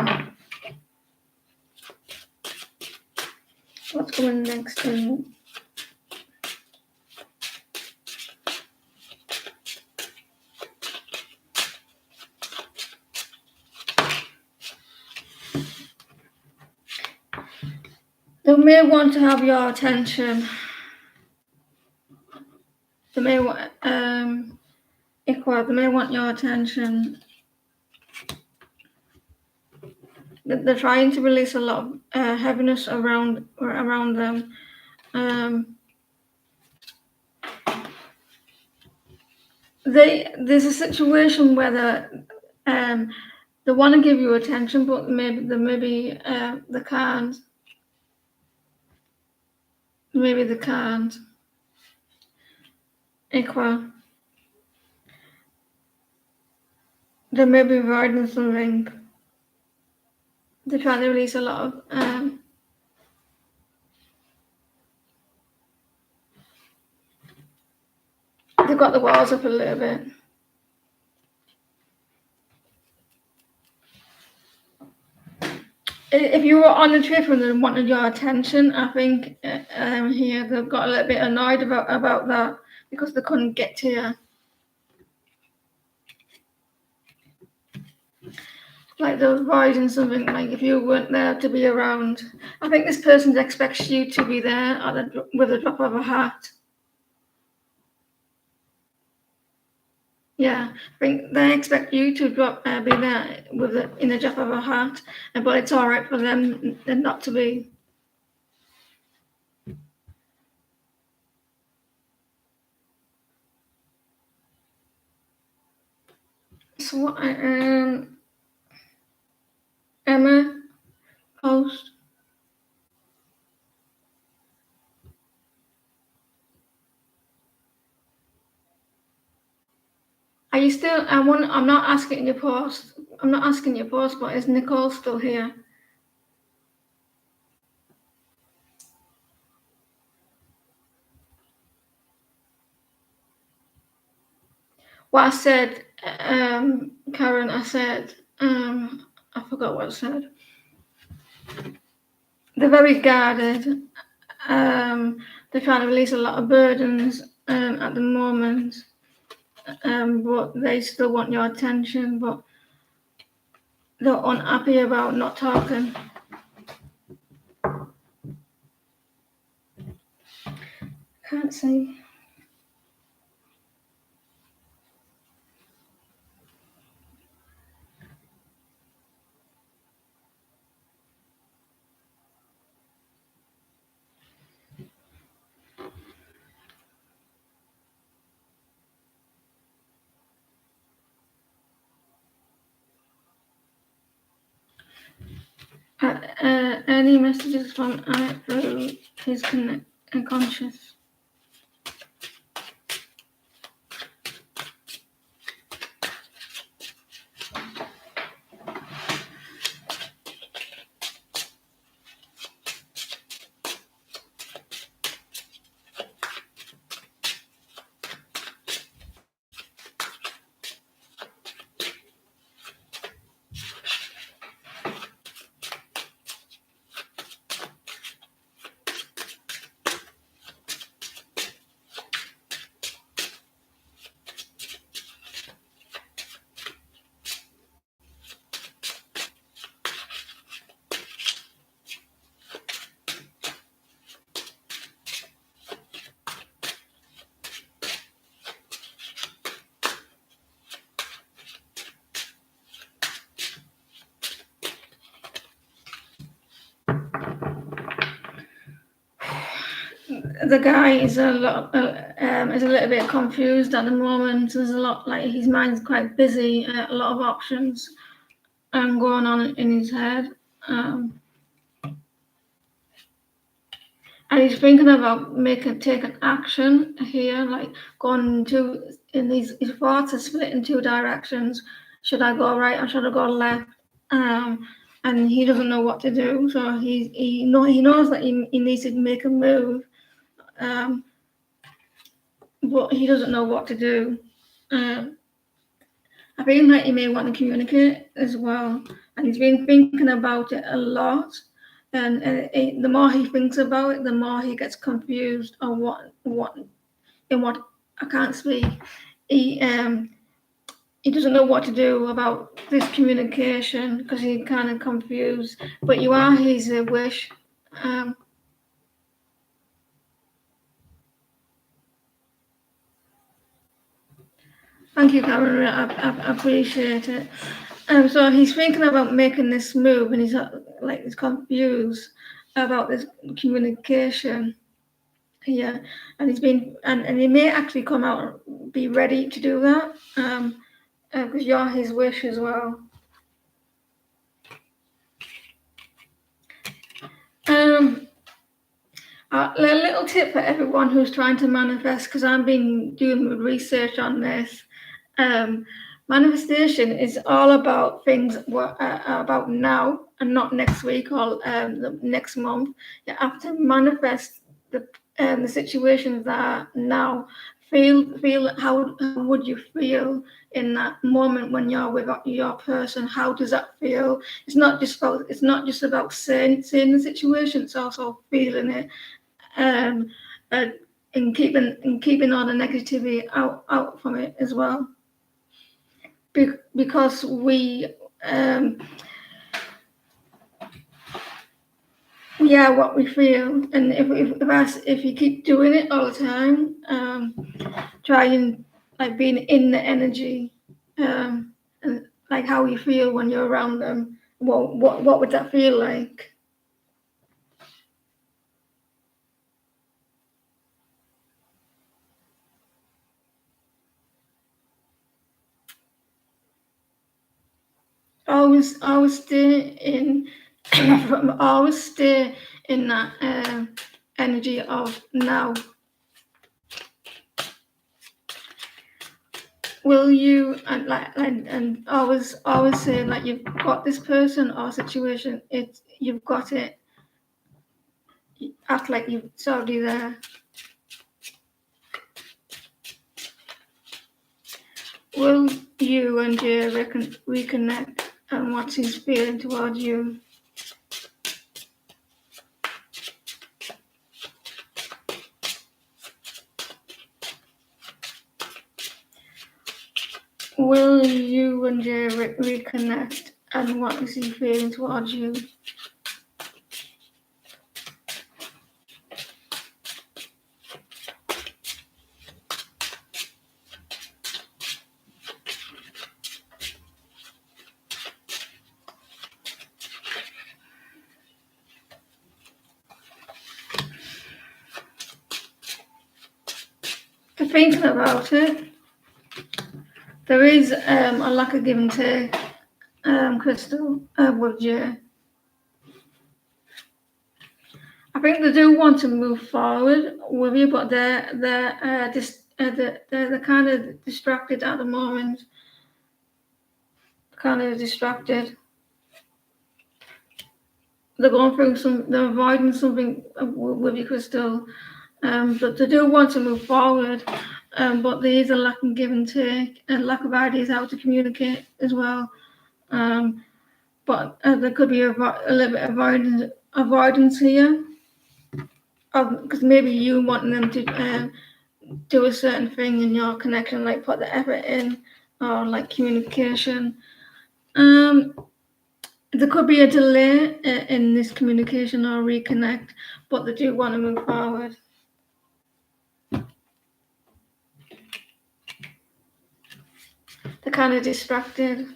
What's coming next in? They may want to have your attention. They may want they may want your attention. They're trying to release a lot of heaviness around them. There's a situation where they want to give you attention, but maybe they can't. Maybe they can't. Equal. They may be avoiding something. They're trying to release a lot of they've got the walls up a little bit. If you were on a trip and they wanted your attention, I think here they've got a little bit annoyed about that because they couldn't get to you. Like they're avoiding something, like if you weren't there to be around. I think this person expects you to be there with a drop of a hat. Yeah, I think they expect you to be there in a drop of a hat, but it's all right for them not to be. So Emma post. Are you still? I'm not asking your post. I'm not asking your post, but is Nicole still here? What I said, Karen. I said, I forgot what I said. They're very guarded. They're trying to release a lot of burdens at the moment, but they still want your attention. But they're unhappy about not talking. Can't see. Any messages from Alex through his conscious. The guy is a little bit confused at the moment. There's a lot, like his mind's quite busy. A lot of options going on in his head. And And he's thinking about taking action here, like going in his thoughts are split in two directions. Should I go right or should I go left? And he doesn't know what to do. So he knows that he needs to make a move, but he doesn't know what to do. I think that he may want to communicate as well, and he's been thinking about it a lot. And the more he thinks about it, the more he gets confused on what I can't speak. He he doesn't know what to do about this communication because he's kind of confused. But you are his wish. Um, Thank you, Cameron. I appreciate it. So he's thinking about making this move, and he's confused about this communication here, and and he may actually come out and be ready to do that, because you're his wish as well. A little tip for everyone who's trying to manifest, because I've been doing research on this. Manifestation is all about things about now and not next week or the next month. You have to manifest the situations that are now. Feel how would you feel in that moment when you're with your person? How does that feel? It's not just about saying the situation. It's also feeling it, um, and keeping all the negativity out from it as well. Because we are what we feel, and if you keep doing it all the time, try and like being in the energy, and like how you feel when you're around them. What would that feel like? Always stay in always stay in that energy of now. Will you and always say like you've got this person or situation, you've got it. Act like it's already there. Will you and Jay reconnect, and what's his feeling towards you? Will you and Jay reconnect, and what is he feeling towards you? Thinking about it, there is a lack of give and take, Crystal, with Jay. I think they do want to move forward with you, but they're kind of distracted at the moment. Kind of distracted. They're going through they're avoiding something with you, Crystal. But they do want to move forward, but there is a lack of give and take, and lack of ideas how to communicate as well. But there could be a little bit of avoidance here, because maybe you want them to do a certain thing in your connection, like put the effort in, or like communication. There could be a delay in this communication or reconnect, but they do want to move forward. They're kind of distracted.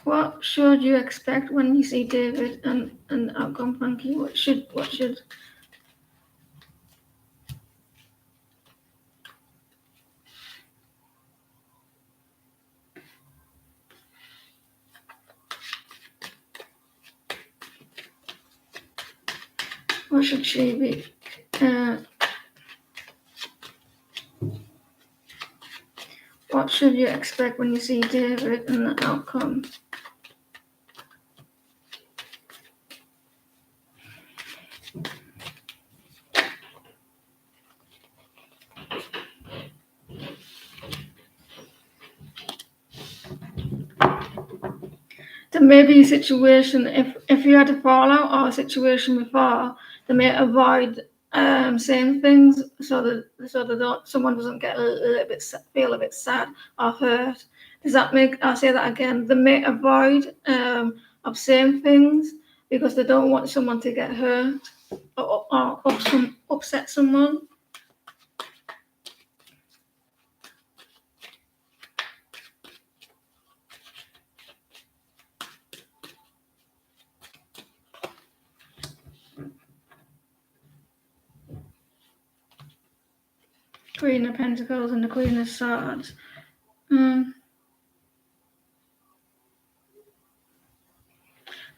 What should you expect when you see David and outcome Frankie? What should What should she be? What should you expect when you see David and the outcome? There may be a situation, if you had a fallout or a situation before, they may avoid saying things so that someone doesn't get a little bit feel a bit sad or hurt. Does that make? I'll say that again. They may avoid of saying things because they don't want someone to get hurt or upset someone. Queen of Pentacles and the Queen of Swords.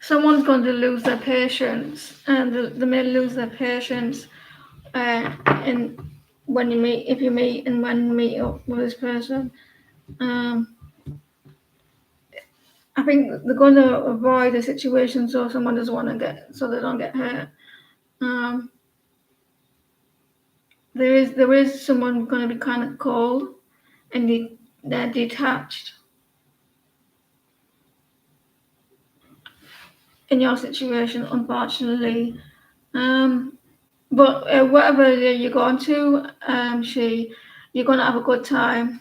Someone's going to lose their patience, and they may lose their patience in when you meet, if you meet, and when you meet up with this person. I think they're going to avoid a situation so someone doesn't want to so they don't get hurt. There is someone going to be kind of cold, and they're detached in your situation, unfortunately. But whatever you're going to, you're going to have a good time.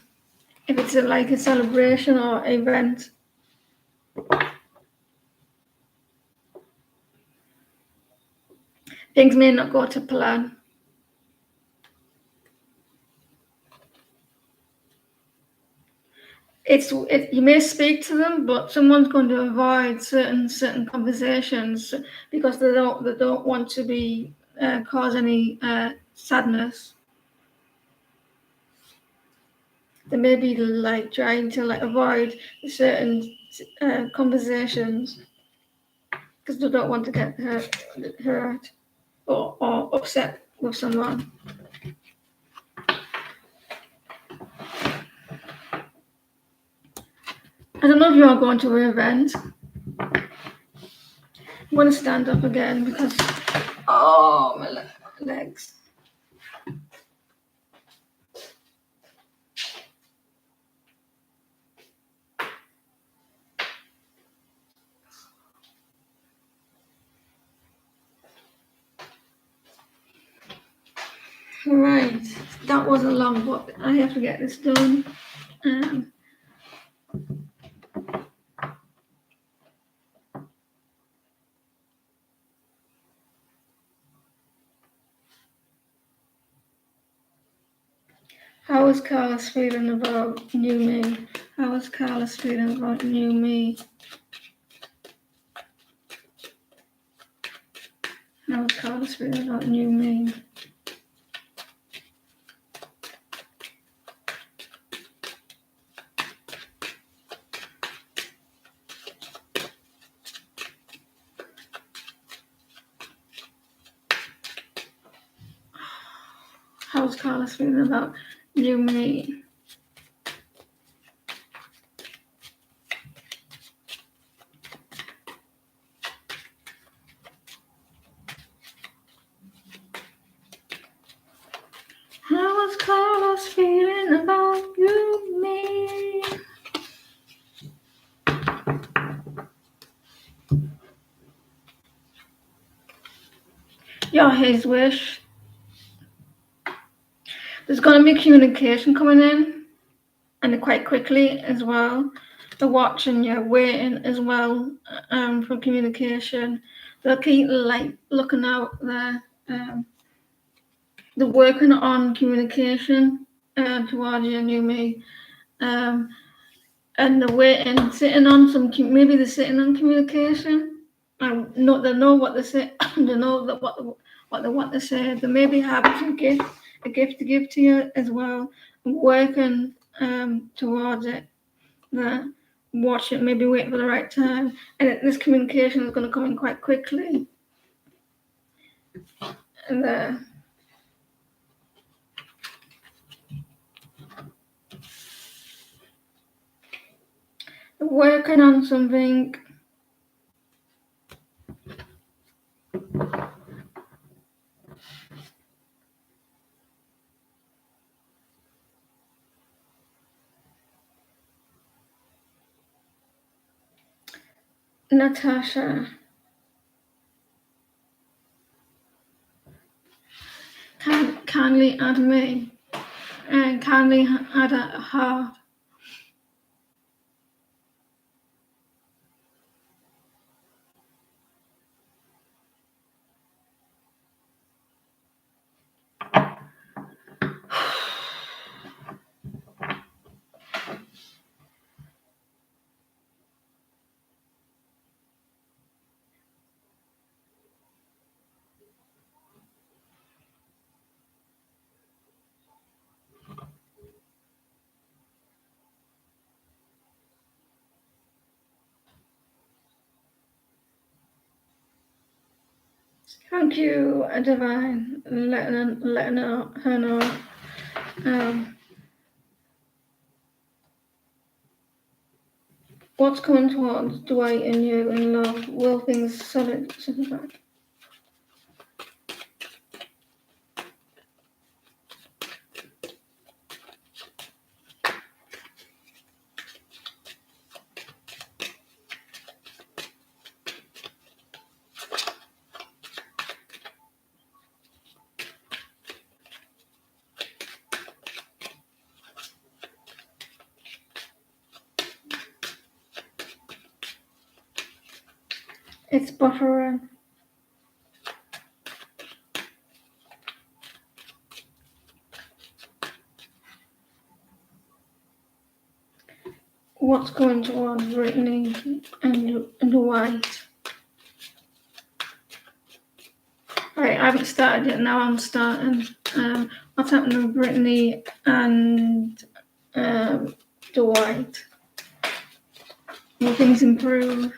If it's like a celebration or event. Things may not go to plan. You may speak to them, but someone's going to avoid certain conversations because they don't want to be cause any sadness. They may be like trying to avoid certain conversations because they don't want to get hurt or upset with someone. I don't know if you're going to an event. I'm going to stand up again because, my legs. Right, that wasn't long, but I have to get this done. How is Carlos feeling about new me? How is Carlos feeling about new me? How is Carlos feeling about new me? How's Carlos feeling about new me? How is Carlos feeling about you, me? You're his wish. There's going to be communication coming in, and quite quickly as well. They're watching you, waiting as well for communication. They'll keep looking out there. They're working on communication towards you, new me. And they're waiting, sitting on maybe they're sitting on communication. And they know what they say. They know that what they want to say. They maybe have a gift to give to you as well. Working towards it. Watch it, maybe wait for the right time. And this communication is going to come in quite quickly. there. Working on something. Natasha, kindly add me, and kindly add a heart. Thank you, Divine, letting her know. What's coming towards Dwight and you in love? Will things solidify? It's buffering. What's going towards Brittany and Dwight? Right, I haven't started yet. Now I'm starting. What's happening with Brittany and Dwight? Will things improve?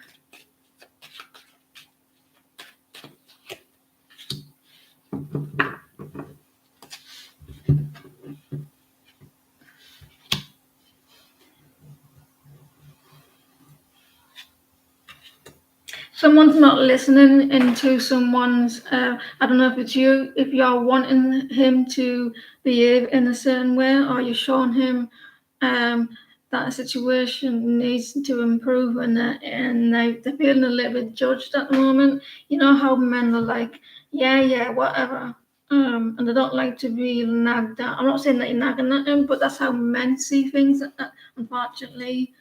Someone's not listening into someone's. I don't know if it's you. If you're wanting him to behave in a certain way, or you're showing him that a situation needs to improve, and they're feeling a little bit judged at the moment. You know how men are like, yeah, whatever. And they don't like to be nagged at. I'm not saying that you're nagging at them, but that's how men see things, unfortunately.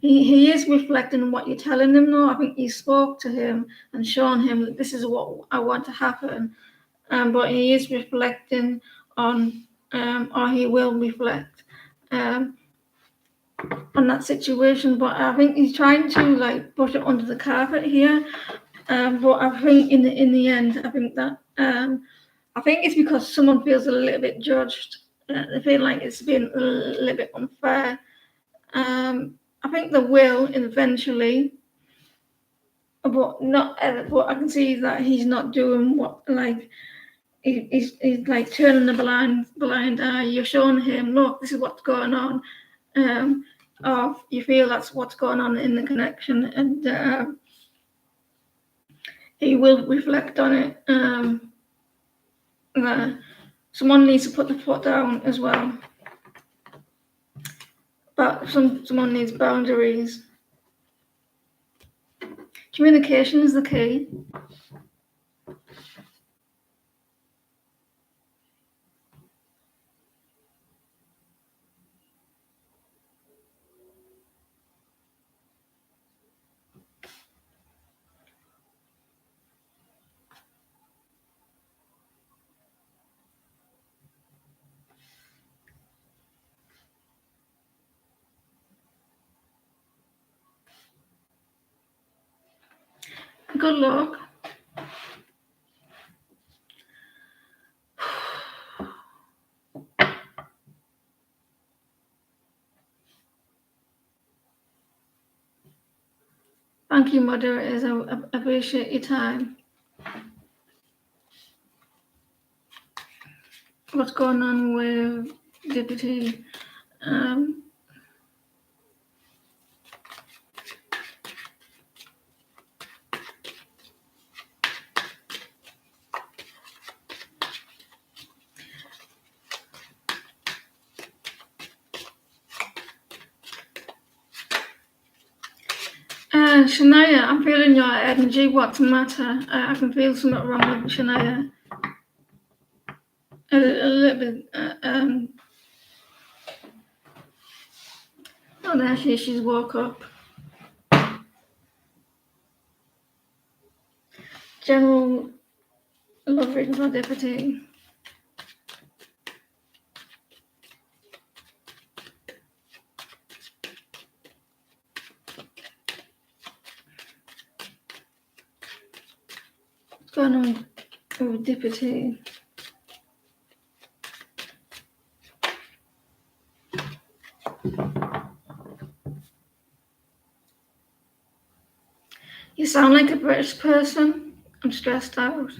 He is reflecting on what you're telling him though. I think you spoke to him and shown him that this is what I want to happen. But he is reflecting on, or he will reflect um, on that situation. But I think he's trying to like push it under the carpet here. But I think in the end, I think that I think it's because someone feels a little bit judged. They feel like it's been a little bit unfair. I think there will eventually, but not. But I can see that he's not doing what like he's like turning a blind eye. You're showing him, look, this is what's going on, or you feel that's what's going on in the connection, and he will reflect on it. Someone needs to put the foot down as well. But someone needs boundaries. Communication is the key. Good luck. Thank you, moderators. I appreciate your time. what's going on with Deputy. Shania, I'm feeling your energy. What's the matter? I can feel something wrong with Shania. A little bit. Oh, there she is. She's woke up. General love reading for Deputy. What's going on with Deputy? You sound like a British person. I'm stressed out.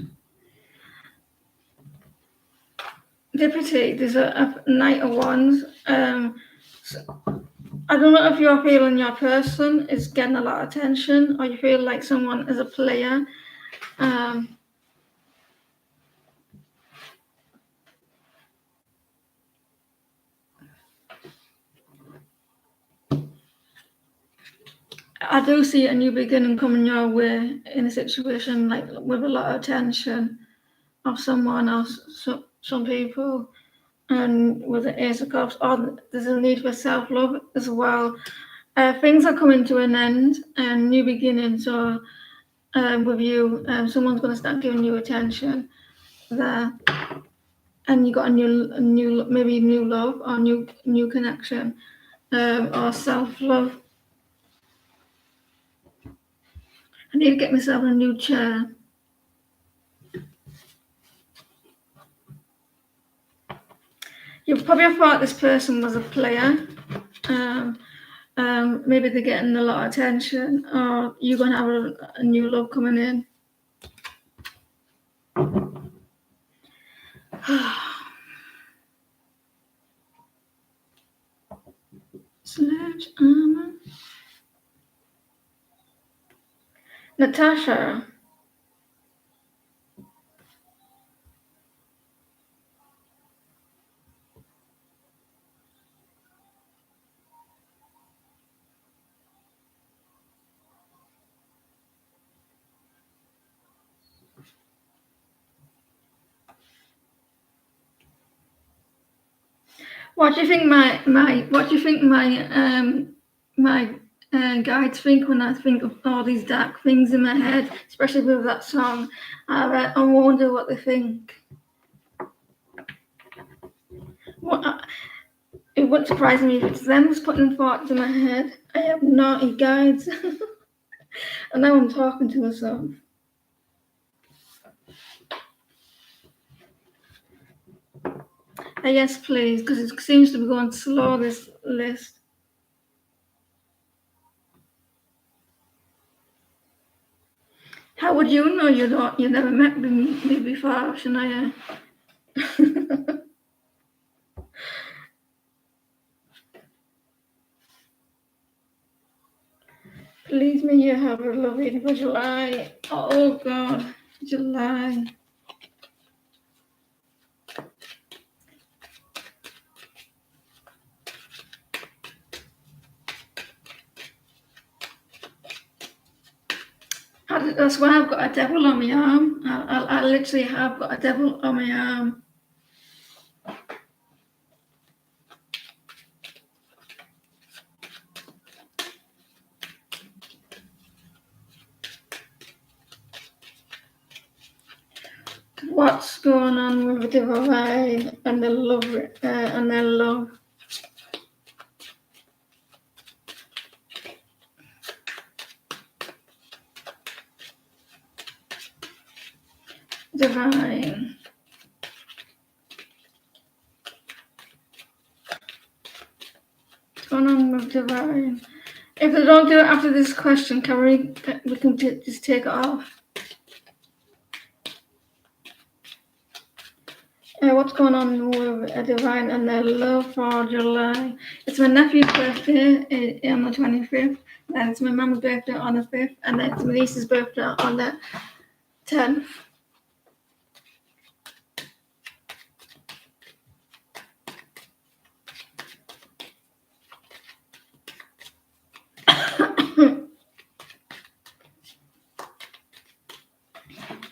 Deputy, there's a Knight of Wands. I don't know if you're feeling your person is getting a lot of attention, or you feel like someone is a player. I do see a new beginning coming your way in a situation like with a lot of attention of someone else, some people, and with the Ace of Cups, or there's a need for self-love as well. Things are coming to an end and new beginnings. So with you, someone's going to start giving you attention there, and you got a new, maybe new love or new connection, or self-love. I need to get myself a new chair. You probably thought this person was a player. Maybe they're getting a lot of attention, or you're going to have a new love coming in. Sledgehammer. Natasha. What do you think my guides think when I think of all these dark things in my head, especially with that song? I wonder what they think. It wouldn't surprise me if it's them who's putting thoughts in my head. I have naughty guides. And now I'm talking to myself. Yes, please, because it seems to be going slow, this list. How would you know you never met me before, Shania? Please may you have a lovely for July. Oh God, July. That's why I've got a devil on my arm. I literally have got a devil on my arm. What's going on with the divine and the love and their love? Divine. What's going on with divine? If they don't do it after this question, can we can just take it off? What's going on with Divine and their love for July? It's my nephew's birthday on the 25th, then it's my mum's birthday on the 5th, and then it's my niece's birthday on the 10th.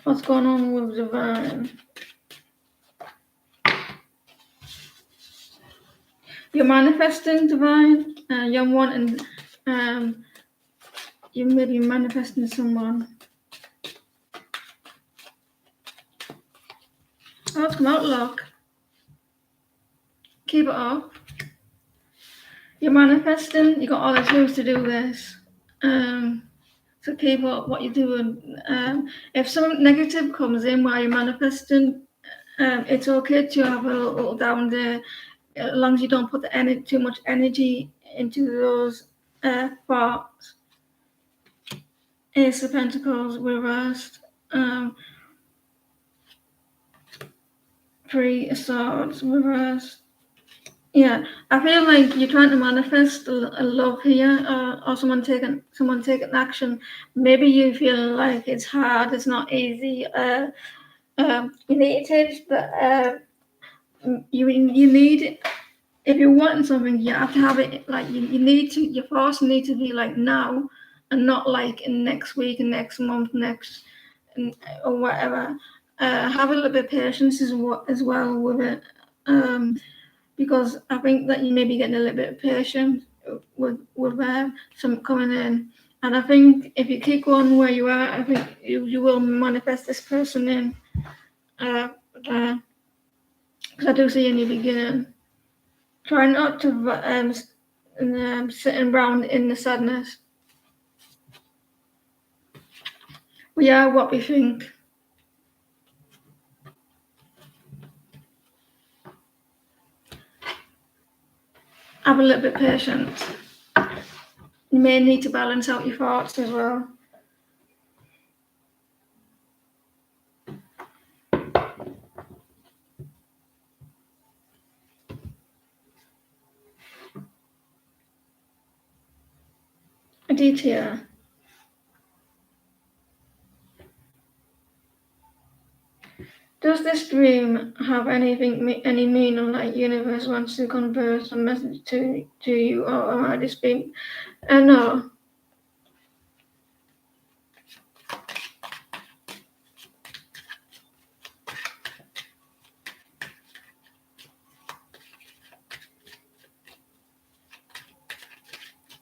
What's going on with Divine? You're manifesting, Divine. You're wanting, you may be manifesting someone. Oh, it's come out, look. Keep it up. You're manifesting. You got all the tools to do this. So keep up what you're doing. If something negative comes in while you're manifesting, it's okay to have a little down day, as long as you don't put too much energy into those thoughts. Ace of Pentacles reversed. 3 of Swords reversed. Yeah, I feel like you're trying to manifest a love here, or someone taking action. Maybe you feel like it's hard, it's not easy. You need it, but you need it. If you're wanting something, you have to have it. Like you need to. Your force need to be like now, and not like in next week and next month, or whatever. Have a little bit of patience as well with it. Because I think that you may be getting a little bit patient with some coming in, and I think if you keep going where you are, I think you will manifest this person in. Because I do see in the beginning. Try not to sitting around in the sadness. We are what we think. Have a little bit of patience. You may need to balance out your thoughts as well. Aditya. Does this dream have any meaning, like universe wants to convey some message to you, or am I just being... No.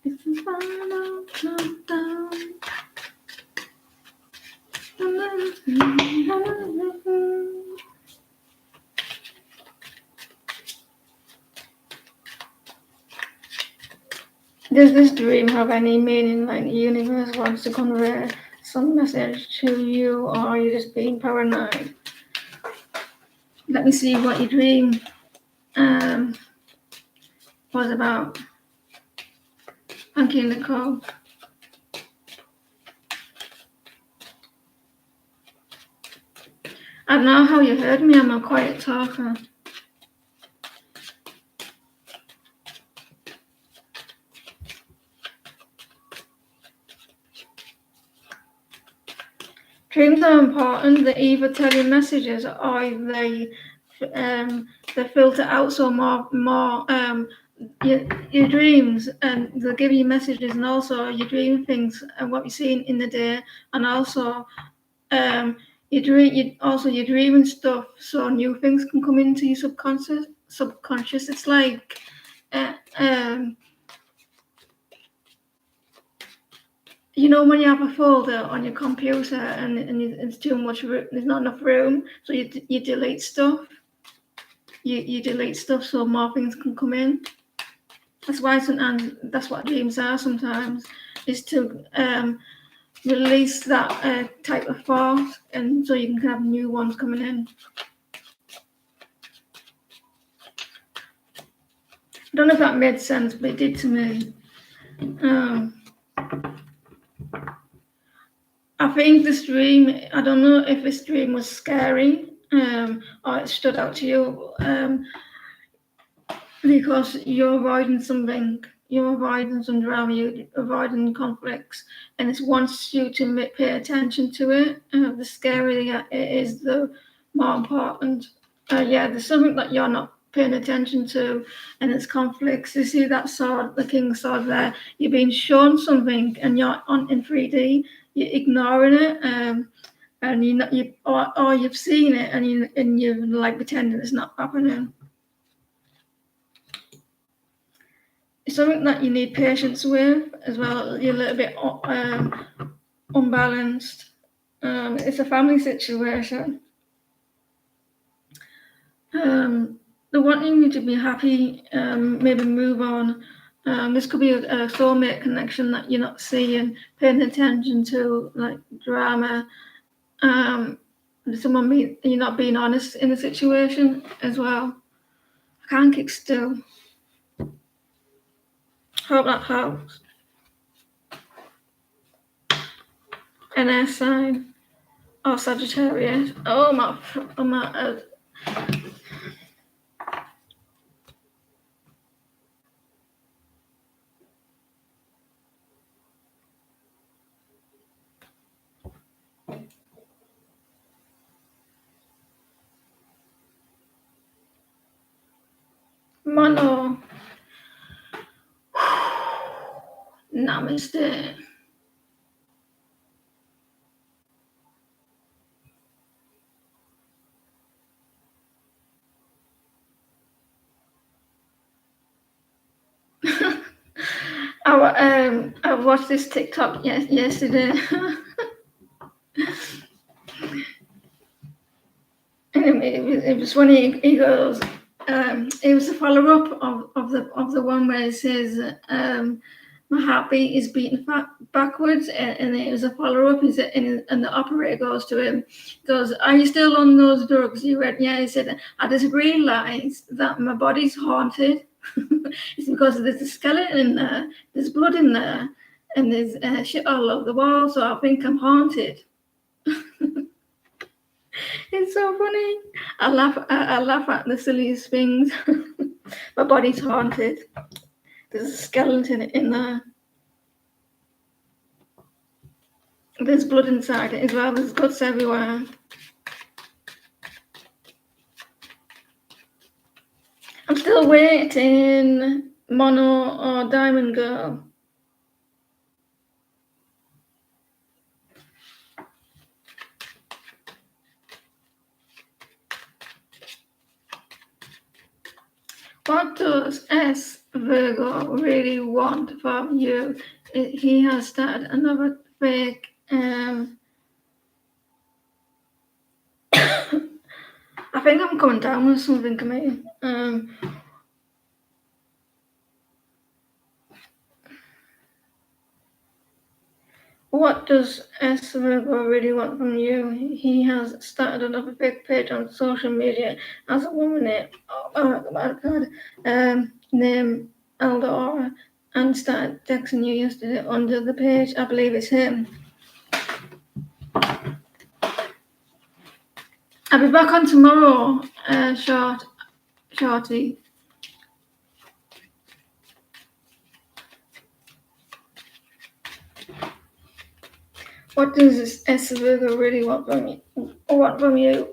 It's the final countdown. Does this dream have any meaning, like the universe wants to convey some message to you, or are you just being paranoid? Let me see what your dream was about. Thank you, Nicole. I don't know how you heard me, I'm a quiet talker. Dreams are important. They either tell you messages or they filter out so more your dreams, and they'll give you messages, and also you dream things and what you're seeing in the day, and also you're dreaming stuff, so new things can come into your subconscious. It's like you know, when you have a folder on your computer and it's too much room, there's not enough room, so you delete stuff. You delete stuff so more things can come in. That's why sometimes that's what dreams are. Sometimes is to release that type of thought, and so you can have new ones coming in. I don't know if that made sense, but it did to me. I think this dream, I don't know if this dream was scary, or it stood out to you, because you're avoiding something, you're avoiding some drama, you're avoiding conflicts, and it wants you to pay attention to it. The scarier it is, the more important. Yeah, there's something that you're not paying attention to, and it's conflicts. You see that sword, the king's sword there. You're being shown something, and you're on in 3D. You're ignoring it, and or you've seen it, and you're like pretending it's not happening. It's something that you need patience with as well. You're a little bit unbalanced. It's a family situation. They're wanting you to be happy, maybe move on. This could be a soulmate connection that you're not seeing, paying attention to, like drama. You're not being honest in the situation as well. I can't keep still. Hope that helps. An air sign. Oh, Sagittarius. Oh, my Mono. Namaste. I watched this TikTok yesterday. And it was funny. He goes, it was a follow up of the one where it says, my heartbeat is beating backwards, and it was a follow up. And the operator goes to him, goes, "Are you still on those drugs?" He went, "Yeah." He said, "I just realised that my body's haunted." It's because there's a skeleton in there, there's blood in there, and there's shit all over the wall. So I think I'm haunted. It's so funny. I laugh at the silliest things. My body's haunted. There's a skeleton in there. There's blood inside it as well. There's guts everywhere. I'm still waiting. Mono or Diamond Girl. What does S Virgo really want from you? He has started another fake. I think I'm coming down with something, Camille. What does S Virgo really want from you? He has started another big page on social media as a woman named named Eldora, and started texting you yesterday under the page. I believe it's him. I'll be back on tomorrow, Shorty. What does this S Virgo really want from you? Want from you?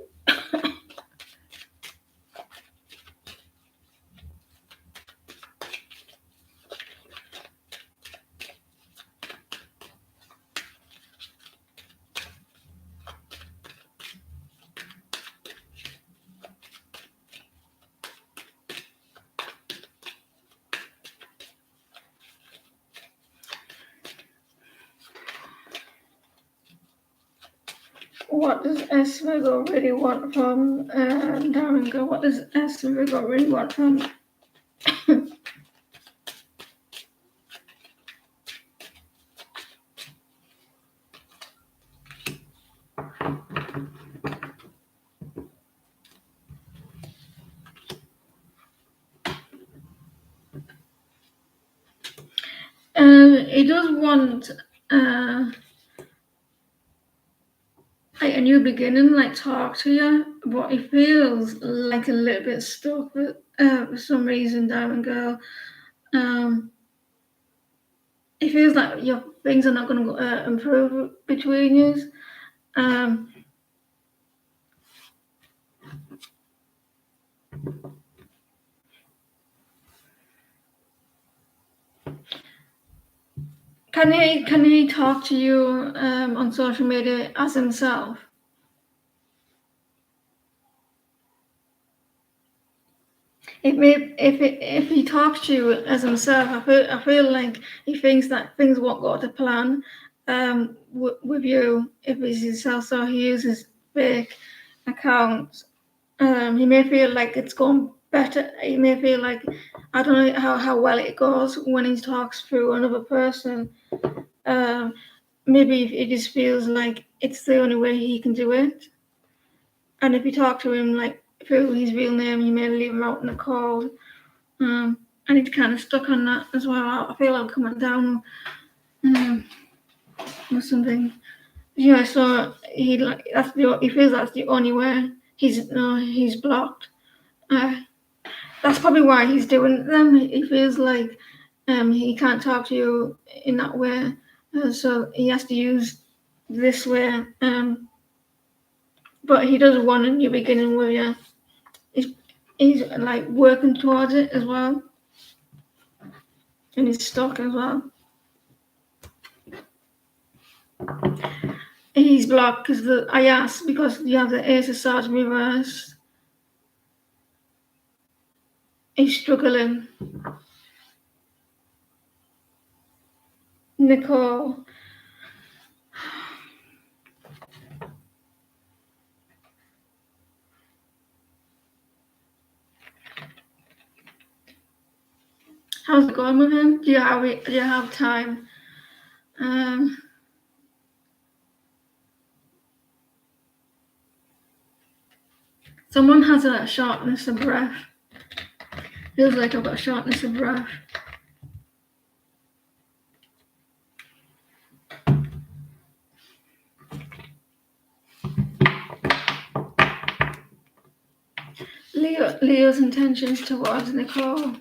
What does S Virgo really want from Darren Girl? What does S Virgo really want from he does want like a new beginning, like talk to you, but he feels like a little bit stuck for some reason, Diamond Girl. It feels like your things are not going to improve between you. Um, can he talk to you on social media as himself? If he talks to you as himself, I feel like he thinks that things won't go to plan with you if he's himself. So he uses fake accounts. He may feel like it's going better. He may feel like I don't know how well it goes when he talks through another person. Um, Maybe he just feels like it's the only way he can do it. And if you talk to him like through his real name, you may leave him out in the cold. And he's kind of stuck on that as well. I feel like coming down um, or something. Yeah, so he feels that's the only way. He's blocked. Uh, that's probably why he's doing them. He feels like he can't talk to you in that way, so he has to use this way. But he does want a new beginning with you. He's, he's like working towards it as well, and he's stuck as well. He's blocked because I asked because you have the Ace of Swords reversed. He's struggling. Nicole. How's it going with him? Do you have time? Someone has a shortness of breath. Feels like I've got a shortness of breath. Leo's intentions towards Nicole.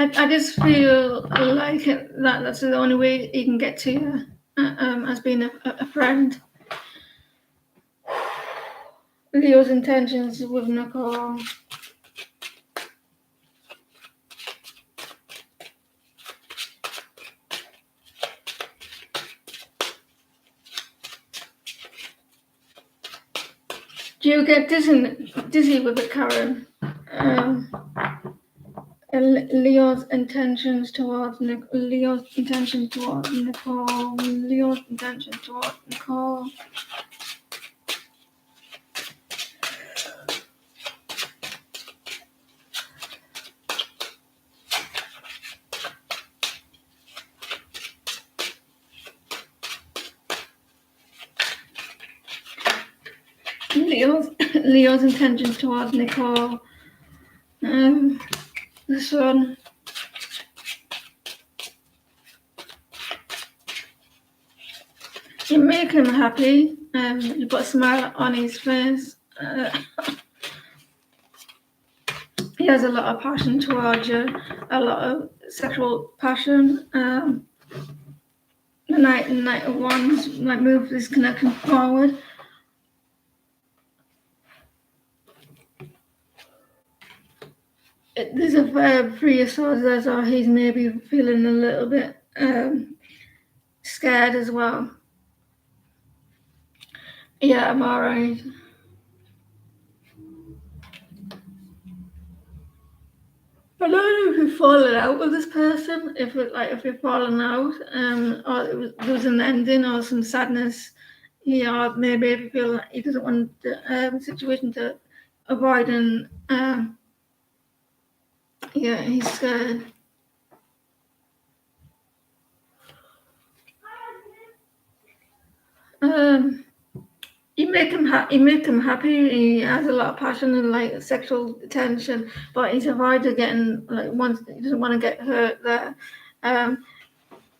I just feel like that's the only way he can get to you, as being a friend. Leo's intentions with Nicole. Do you get dizzy with it, Karen? Leo's intentions towards Nicole. Leo's intentions towards Nicole. Leo's intentions towards Nicole. Leo's intentions towards Nicole. This one. You make him happy. You put a smile on his face. He has a lot of passion towards you, a lot of sexual passion. The Knight of Wands might move this connection forward. There's a verb 3 of Swords there, so he's maybe feeling a little bit scared as well. Yeah, I'm alright. I don't know if you're falling out with this person, if you're falling out, or there was an ending or some sadness. Yeah, or maybe if you feel like he doesn't want the situation to avoid, and yeah, he's scared. You you make him happy. He has a lot of passion and like sexual tension, but he's avoided getting like once he doesn't want to get hurt there. Um,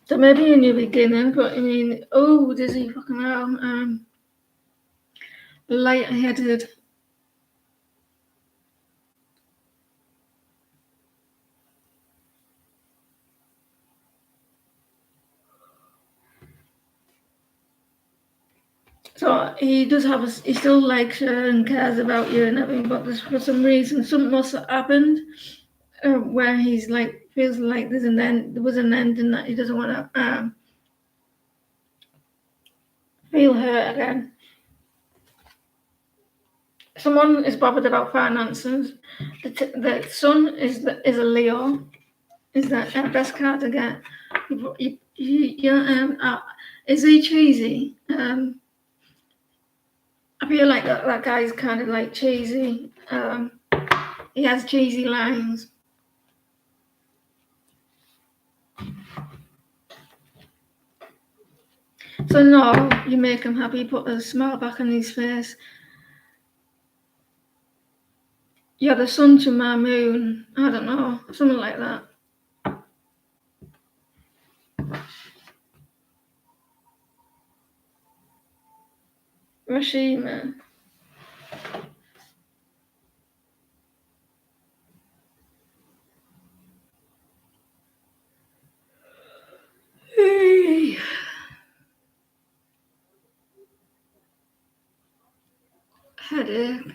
so maybe in your beginning, but I mean, oh, does he fucking hell? Light-headed. So he does have he still likes you and cares about you and everything, but there's, for some reason, something must have happened where he's like feels like there's an end. There was an ending that he doesn't want to feel hurt again. Someone is bothered about finances. The sun is a Leo. Is that best card to get? Is he cheesy? I feel like that guy's kind of like cheesy. He has cheesy lines. So no, you make him happy, put a smile back on his face. You're the sun to my moon. I don't know, something like that. Rashima. Hey. Headache.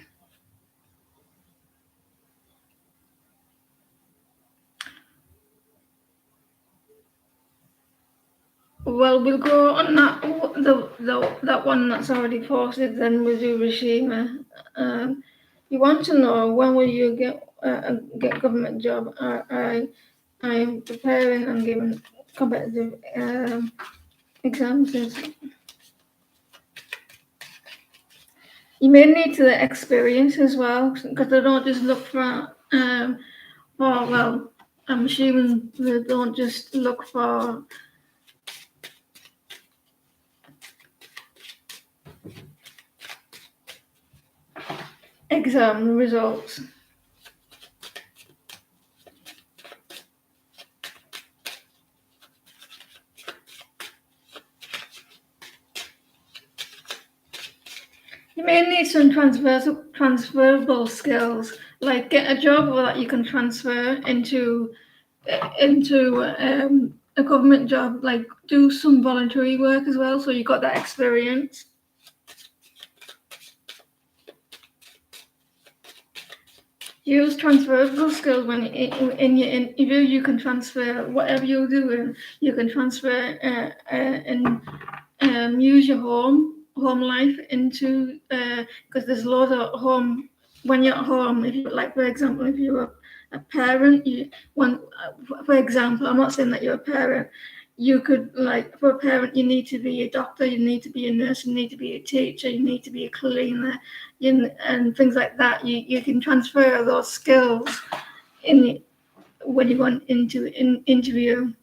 Well, we'll go on that one that's already posted. Then we'll do Rashima. You want to know when will you get government job? I am preparing and giving competitive exams. You may need the experience as well because they don't just look for well, I'm assuming they don't just look for exam results. You may need some transferable skills, like get a job that you can transfer into a government job, like do some voluntary work as well, so you got that experience. Use transferable skills when in your interview. You can transfer whatever you're doing. You can transfer and use your home life into because there's loads of home when you're at home. If you like, for example, if you're a parent, for example, I'm not saying that you're a parent. You could like for a parent, you need to be a doctor, you need to be a nurse, you need to be a teacher, you need to be a cleaner, and things like that. You can transfer those skills in when you go into an interview.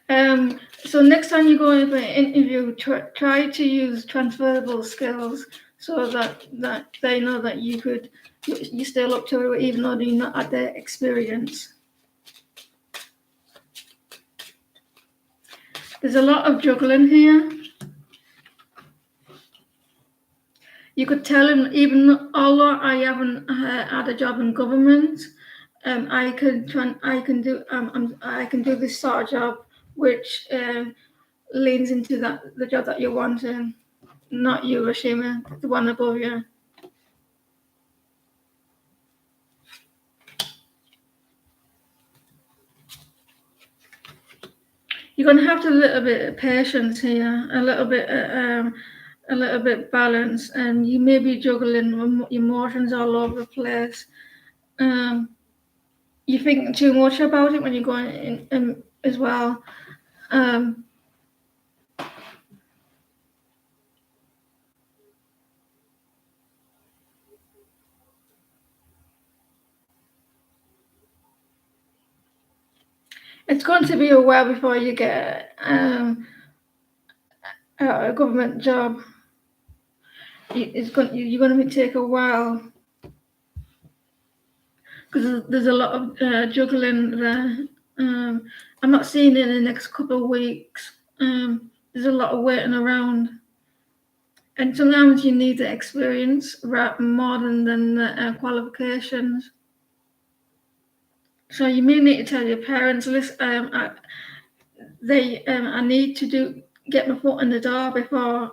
So next time you go in for an interview, try to use transferable skills so that they know that you still up to it even though you're not at their experience. There's a lot of juggling here. You could tell him, even although I haven't had a job in government, I can do this sort of job which leans into the job that you're wanting, not you, Rashima, the one above you. You're gonna have to a little bit of patience here, a little bit balance, and you may be juggling emotions all over the place. You think too much about it when you're going in as well. It's going to be a while before you get a government job. You're going to take a while because there's a lot of juggling there. I'm not seeing it in the next couple of weeks. There's a lot of waiting around, and sometimes you need the experience more than the qualifications. So you may need to tell your parents, listen, I need to get my foot in the door before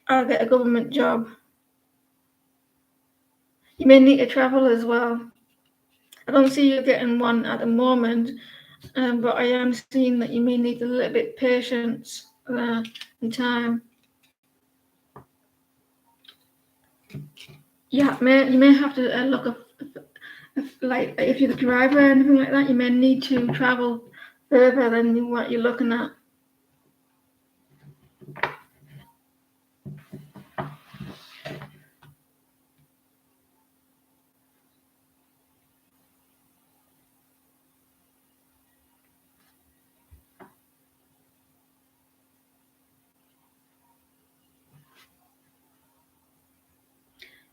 I'll get a government job. You may need to travel as well. I don't see you getting one at the moment, but I am seeing that you may need a little bit of patience and time. Yeah, you may have to look up, like if you're the driver or anything like that, you may need to travel further than what you're looking at.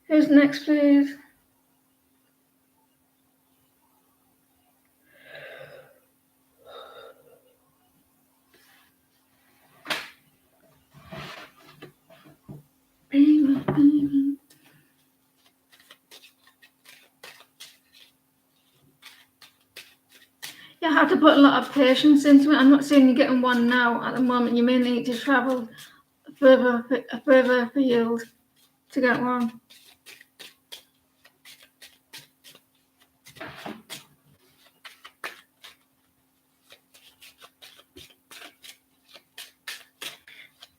Who's next, please? You have to put a lot of patience into it. I'm not saying you're getting one now at the moment. You may need to travel further afield to get one.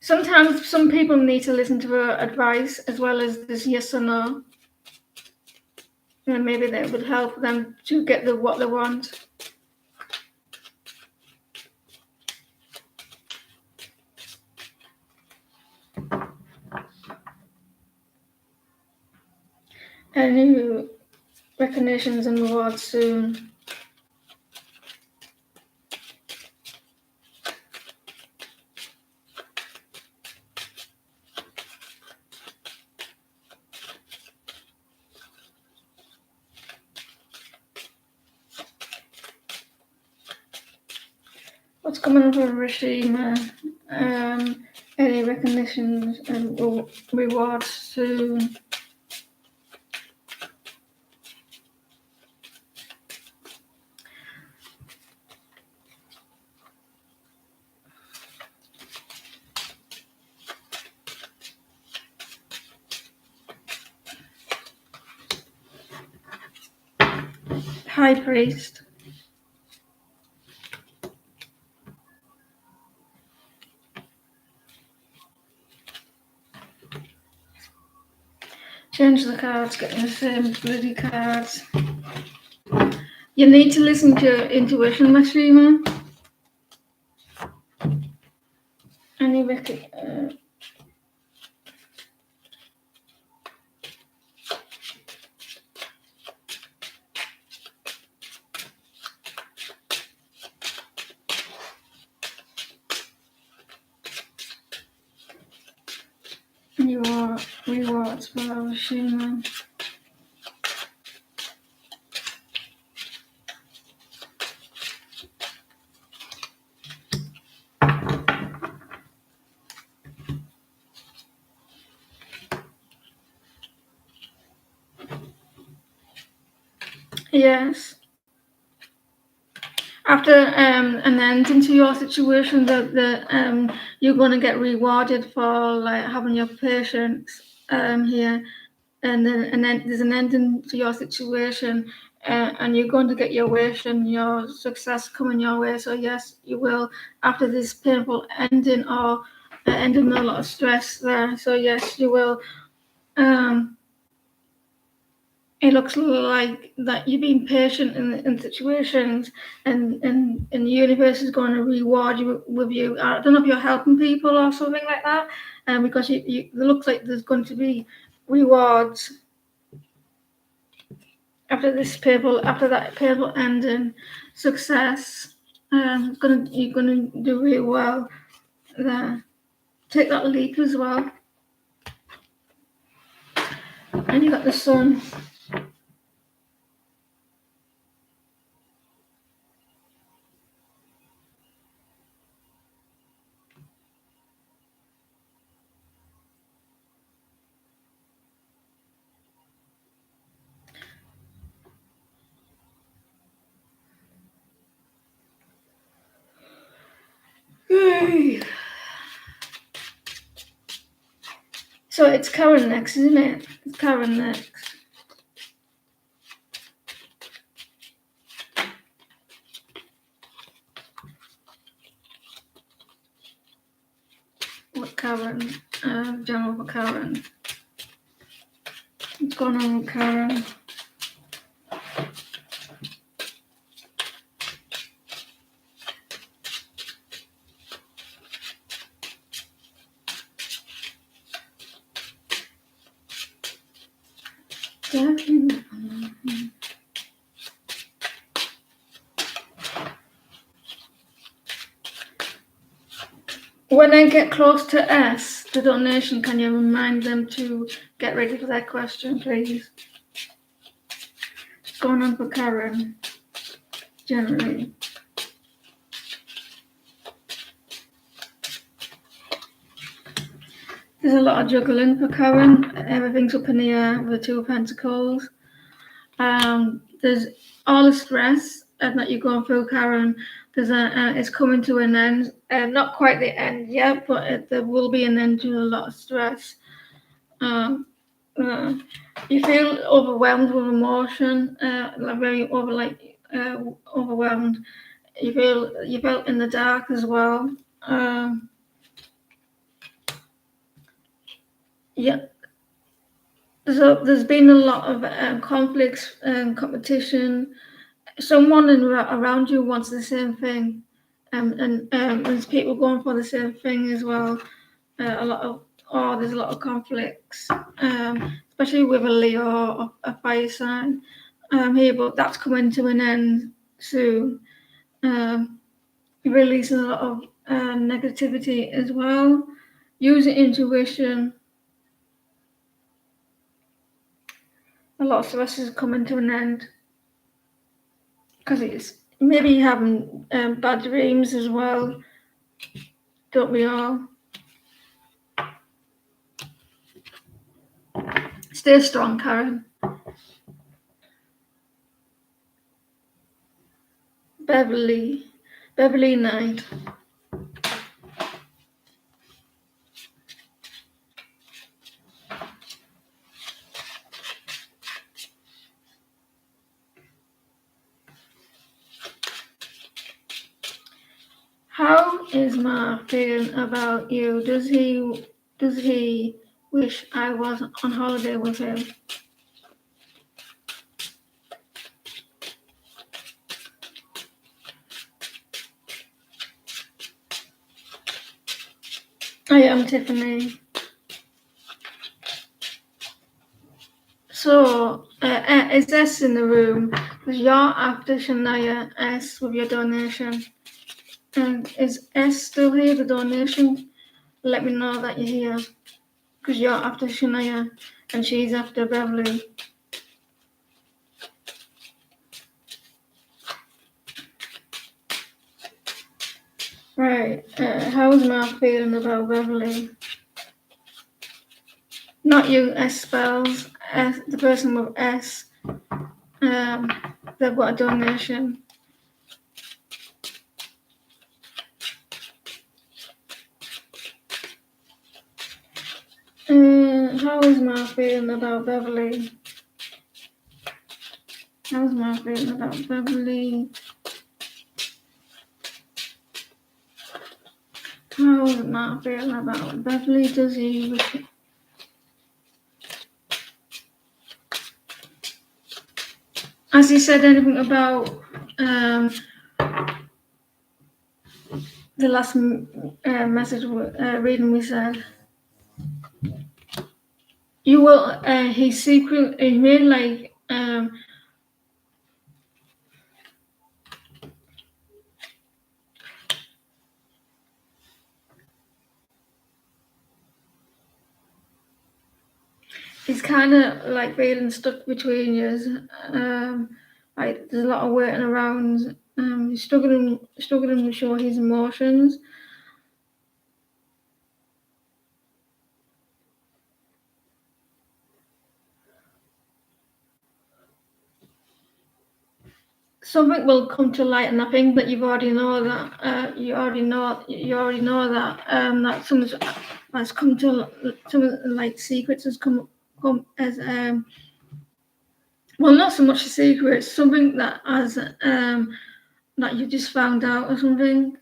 Sometimes some people need to listen to her advice as well as this yes or no. And maybe that would help them to get what they want. Any recognitions and rewards soon. What's coming for Rashima? Any recognitions and rewards soon? High Priest. Change the cards, getting the same bloody cards. You need to listen to your intuition, Rashima. Any rewards for Rashima. Yes. After an ending to your situation, that you're going to get rewarded for like having your patience here, and then there's an ending to your situation, and you're going to get your wish and your success coming your way. So yes, you will after this painful ending or ending a lot of stress there. So yes, you will. It looks like that you're being patient in situations, and the universe is going to reward you with you. I don't know if you're helping people or something like that, because it looks like there's going to be rewards. after that painful ending, success. You're gonna do really well there. Take that leap as well. And you got the sun. Yay. So it's Karen next, isn't it? It's Karen next. What Karen? General for Karen. What's going on with Karen? When I get close to S, the donation, can you remind them to get ready for that question, please? What's going on for Karen, generally? There's a lot of juggling for Karen. Everything's up in the air with the Two of Pentacles. There's all the stress that you're going through, Karen. It's coming to an end. Not quite the end yet, but there will be an end to a lot of stress. You feel overwhelmed with emotion, overwhelmed. You felt in the dark as well. Yeah. There's been a lot of conflicts and competition. Someone around you wants the same thing, and there's people going for the same thing as well. There's a lot of conflicts, especially with a Leo or a fire sign here, but that's coming to an end soon. Releasing a lot of negativity as well. Using intuition. A lot of stress is coming to an end because it's maybe having bad dreams as well. Don't we all? Stay strong, Karen. Beverly Knight. How is Mark feeling about you? Does he wish I was on holiday with him? I am Tiffany. So, is S in the room? Because you're after Shania S with your donation. And is S still here, the donation? Let me know that you're here. Because you're after Shania and she's after Beverly. Right, how's Mark feeling about Beverly? Not you, S spells. S, the person with S. They've got a donation. How is Mark feeling about Beverly? How's Mark feeling about Beverly? How's Mark feeling about Beverly? Does he... Has he said anything about the last message reading we said? You will. He made like he's kind of like feeling stuck between you. Like there's a lot of waiting around. He's struggling to show his emotions. Something will come to light, and I think that you already know that. You already know that that something has come to some like secrets has come as well, not so much a secret, it's something that has that you just found out or something.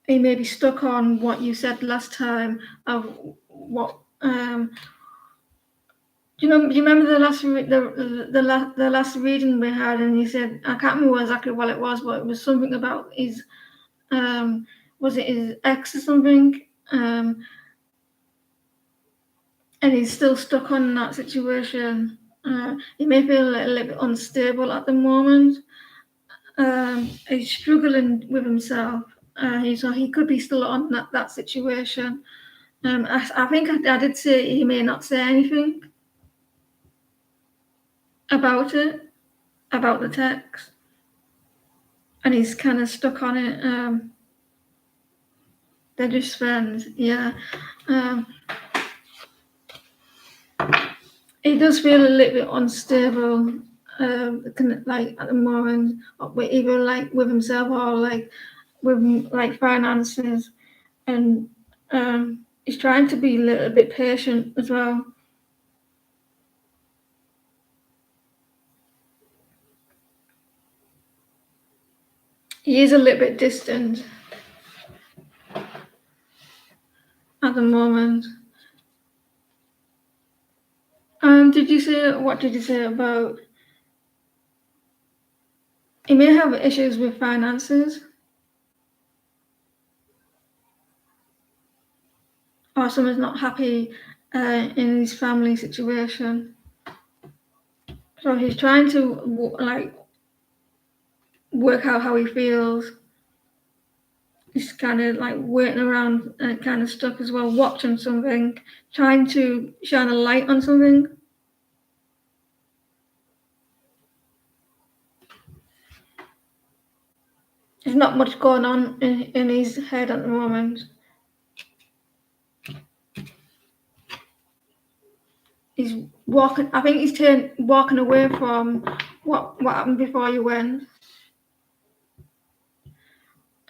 He may be stuck on what you said last time of what do you remember the last reading we had, and you said, I can't remember exactly what it was, but it was something about his was it his ex or something, and he's still stuck on that situation. He may feel a little bit unstable at the moment. He's struggling with himself. So he could be still on that situation. I think I did say he may not say anything about it, about the text, and he's kind of stuck on it. They're just friends, yeah. He does feel a little bit unstable, like at the moment, either like with himself or like with like finances, and he's trying to be a little bit patient as well. He is a little bit distant at the moment. What did you say about he may have issues with finances or someone's not happy in his family situation. So he's trying to like work out how he feels. He's kind of like waiting around and kind of stuck as well, watching something, trying to shine a light on something. There's not much going on in his head at the moment. He's walking. I think he's walking away from what happened before you went.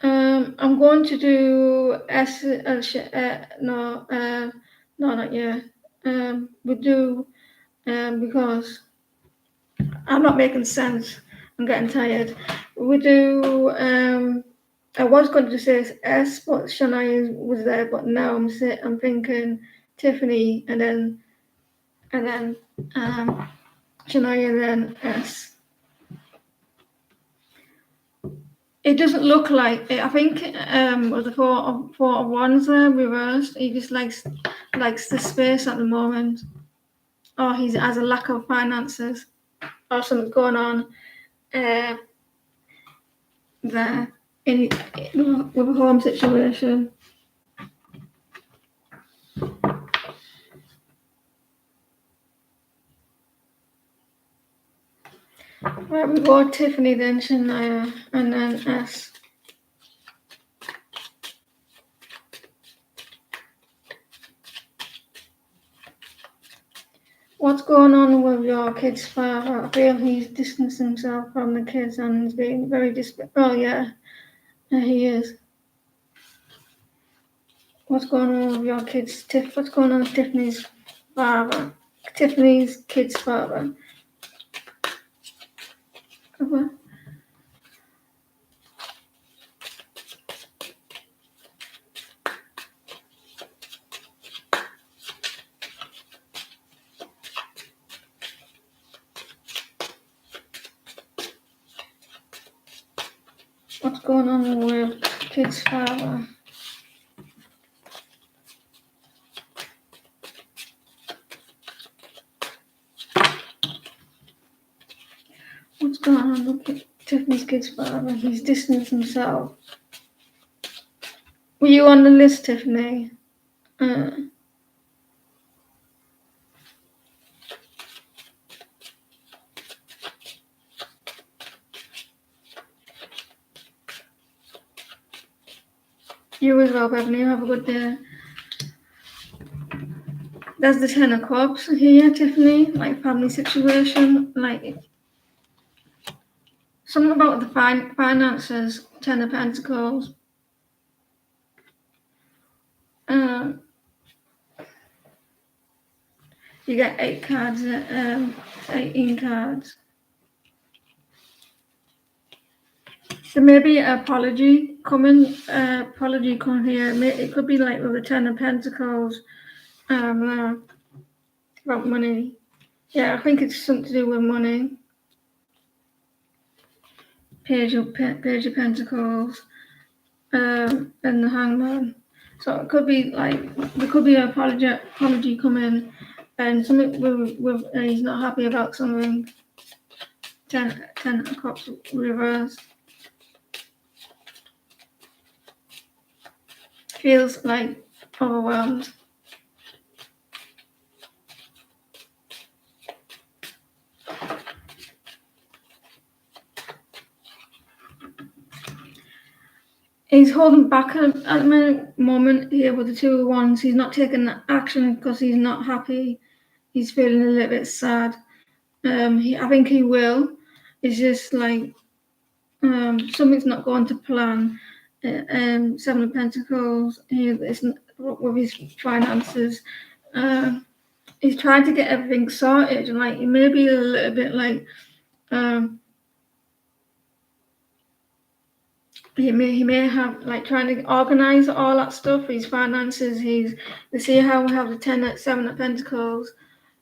I'm going to do no, no, not yet. We do because I'm not making sense. I'm getting tired. We do. I was going to say S, but Shania was there, but now I'm thinking Tiffany, and then Shania, and then S. It doesn't look like it. I think with the four of wands there reversed. He just likes the space at the moment, or he has a lack of finances, or something going on there in with a home situation. Right, we go Tiffany, then Shania, and then S. What's going on with your kid's father? I feel he's distancing himself from the kids and he's being very distant. Oh yeah, he is. What's going on with your kids? What's going on with Tiffany's father? Tiffany's kid's father. What's going on with kid's father? What's going on with Tiffany's kid's father? He's distanced himself. Were you on the list, Tiffany? You as well, Beverly. Have a good day. There's the Ten of Cups here, Tiffany. Like family situation, like something about the finances. Ten of Pentacles. Um, you get 8 cards. 18 cards. There may be an apology coming. Apology coming here. It could be like with the Ten of Pentacles. About money. Yeah, I think it's something to do with money. Page of Pentacles, and the Hangman. So it could be like there could be an apology coming, and something with he's not happy about something. Ten of Cups reverse. Feels like overwhelmed. He's holding back at the moment here with the Two of Wands. He's not taking action because he's not happy. He's feeling a little bit sad. I think he will. It's just like something's not going to plan. Seven of Pentacles. With his finances. He's trying to get everything sorted, and like he may be a little bit like. He may have like trying to organize all that stuff. His finances. You see how we have the Seven of Pentacles.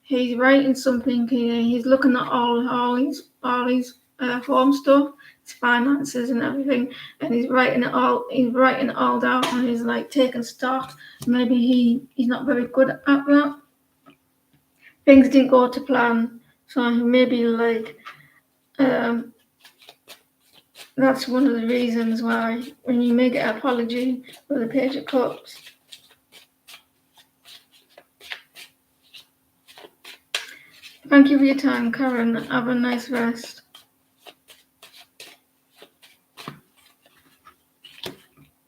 He's writing something here. He's looking at all his home stuff, his finances and everything, and he's writing it all. He's writing it all down, and he's like taking stock. Maybe he's not very good at that. Things didn't go to plan, so maybe like that's one of the reasons why when you make an apology with the Page of Cups. Thank you for your time, Karen. Have a nice rest.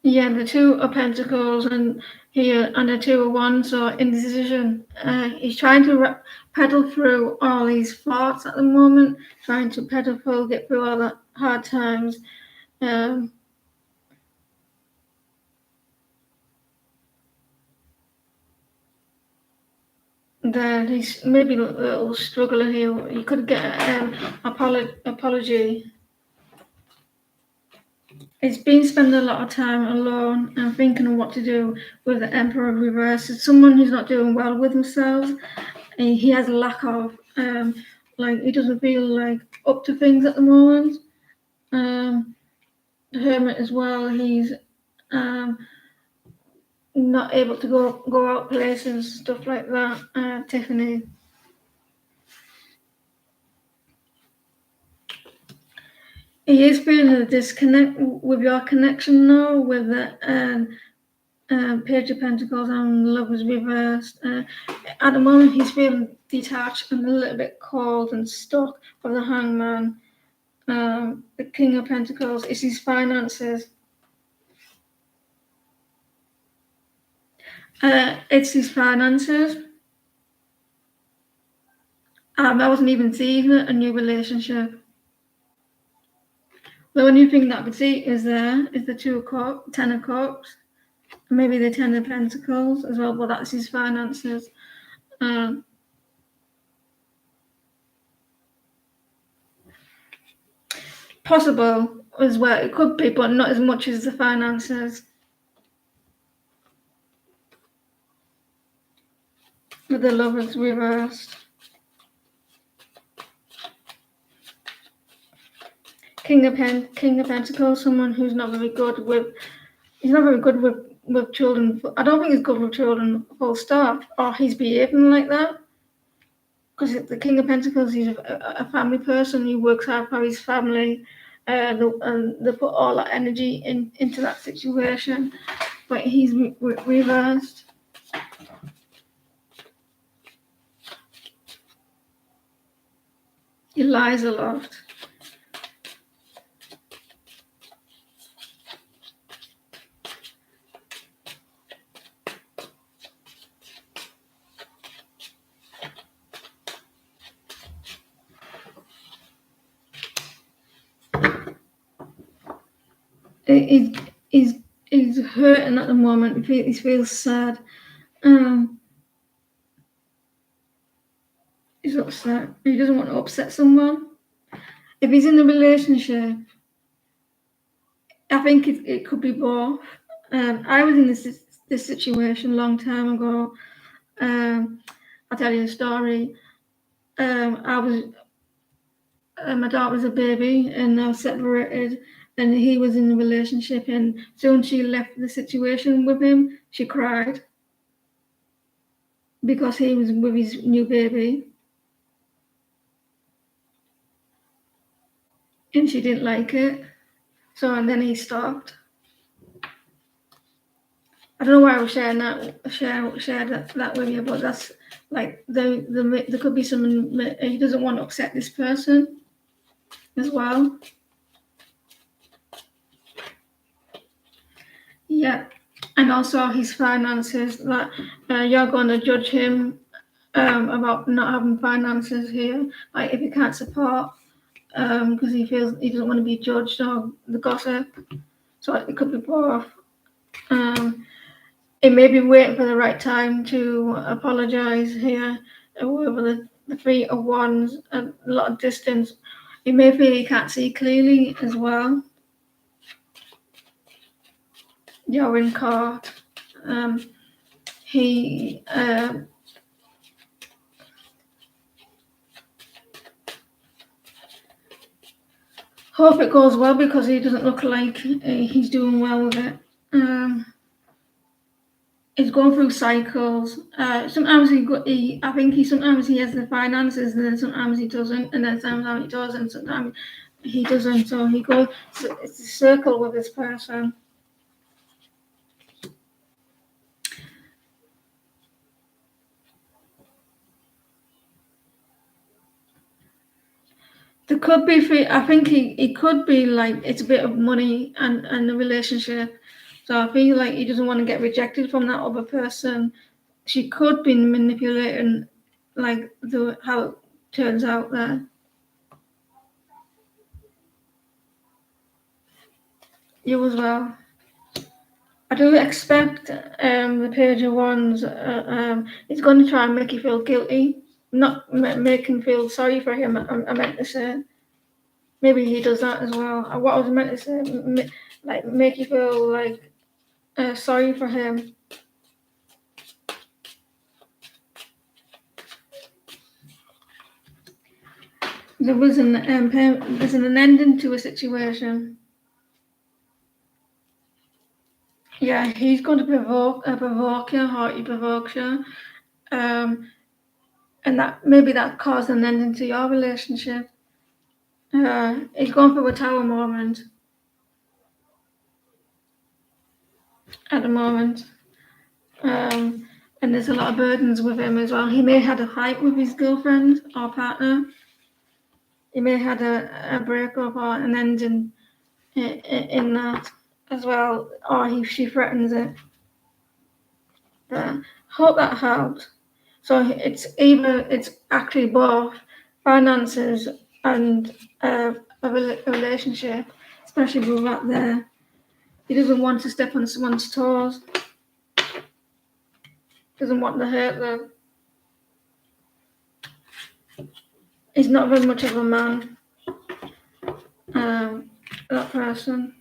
Yeah, the Two of Pentacles and here and the Two of Wands are indecision. He's trying to pedal through all these thoughts at the moment, trying to pedal through, get through all the hard times. That he's maybe a little struggling here. You could get an apology. He's been spending a lot of time alone and thinking of what to do with the Emperor reverse. It's someone who's not doing well with themselves. And he has a lack of, like he doesn't feel like up to things at the moment. The Hermit as well. He's not able to go out places, stuff like that. Tiffany. He is feeling a disconnect with your connection now with the Page of Pentacles and Love is reversed. At the moment, he's feeling detached and a little bit cold and stuck with the Hangman. The King of Pentacles is his finances. It's his finances. I wasn't even seeing a new relationship. The only thing that I could see is the Ten of Cups, maybe the Ten of Pentacles as well, but that's his finances. Possible as well, it could be, but not as much as the finances. With the Lovers reversed. King of Pentacles, someone who's not very good with. He's not very good with children. I don't think he's good with children, full stop. Or he's behaving like that. Because the King of Pentacles, he's a family person. He works hard for his family. And they put all that energy into that situation. But he's reversed. He lies a lot. He, he's he's hurting at the moment. He feels sad. Um, he's upset. He doesn't want to upset someone. If he's in a relationship, I think it could be both. I was in this situation a long time ago. I'll tell you a story. I was my daughter was a baby, and I was separated, and he was in a relationship. And soon she left the situation with him, she cried because he was with his new baby, and she didn't like it. So and then he stopped. I don't know why I was sharing that with you, but that's like there could be someone he doesn't want to upset this person as well. Yeah, and also his finances. That you're going to judge him about not having finances here, like if he can't support, because he feels he doesn't want to be judged or the gossip. So it could be both. Um, it may be waiting for the right time to apologise here. Over the 3 of Wands, a lot of distance. He may feel he can't see clearly as well. You're in court. He hope it goes well because he doesn't look like he's doing well with it. He's going through cycles. Sometimes I think sometimes he has the finances, and then sometimes he doesn't, and then sometimes he does, and sometimes he doesn't. So he goes. It's a circle with this person. There could be. I think he could be like it's a bit of money and the relationship. So I feel like he doesn't want to get rejected from that other person. She could be manipulating, like how it turns out there. You as well. I do expect the Page of Wands. It's going to try and make you feel guilty, not make him feel sorry for him. I meant to say. Maybe he does that as well. What I was meant to say, like make you feel like sorry for him. There's an ending to a situation. Yeah, he's going to provoke you, or he provokes you, and that caused an ending to your relationship. He's going through a tower moment at the moment, and there's a lot of burdens with him as well. He may have had a fight with his girlfriend or partner. He may have had a breakup or an ending in that as well, or she threatens it. Hope that helps. So it's actually both finances and a relationship, especially with that there. He doesn't want to step on someone's toes. Doesn't want to hurt them. He's not very much of a man. That person.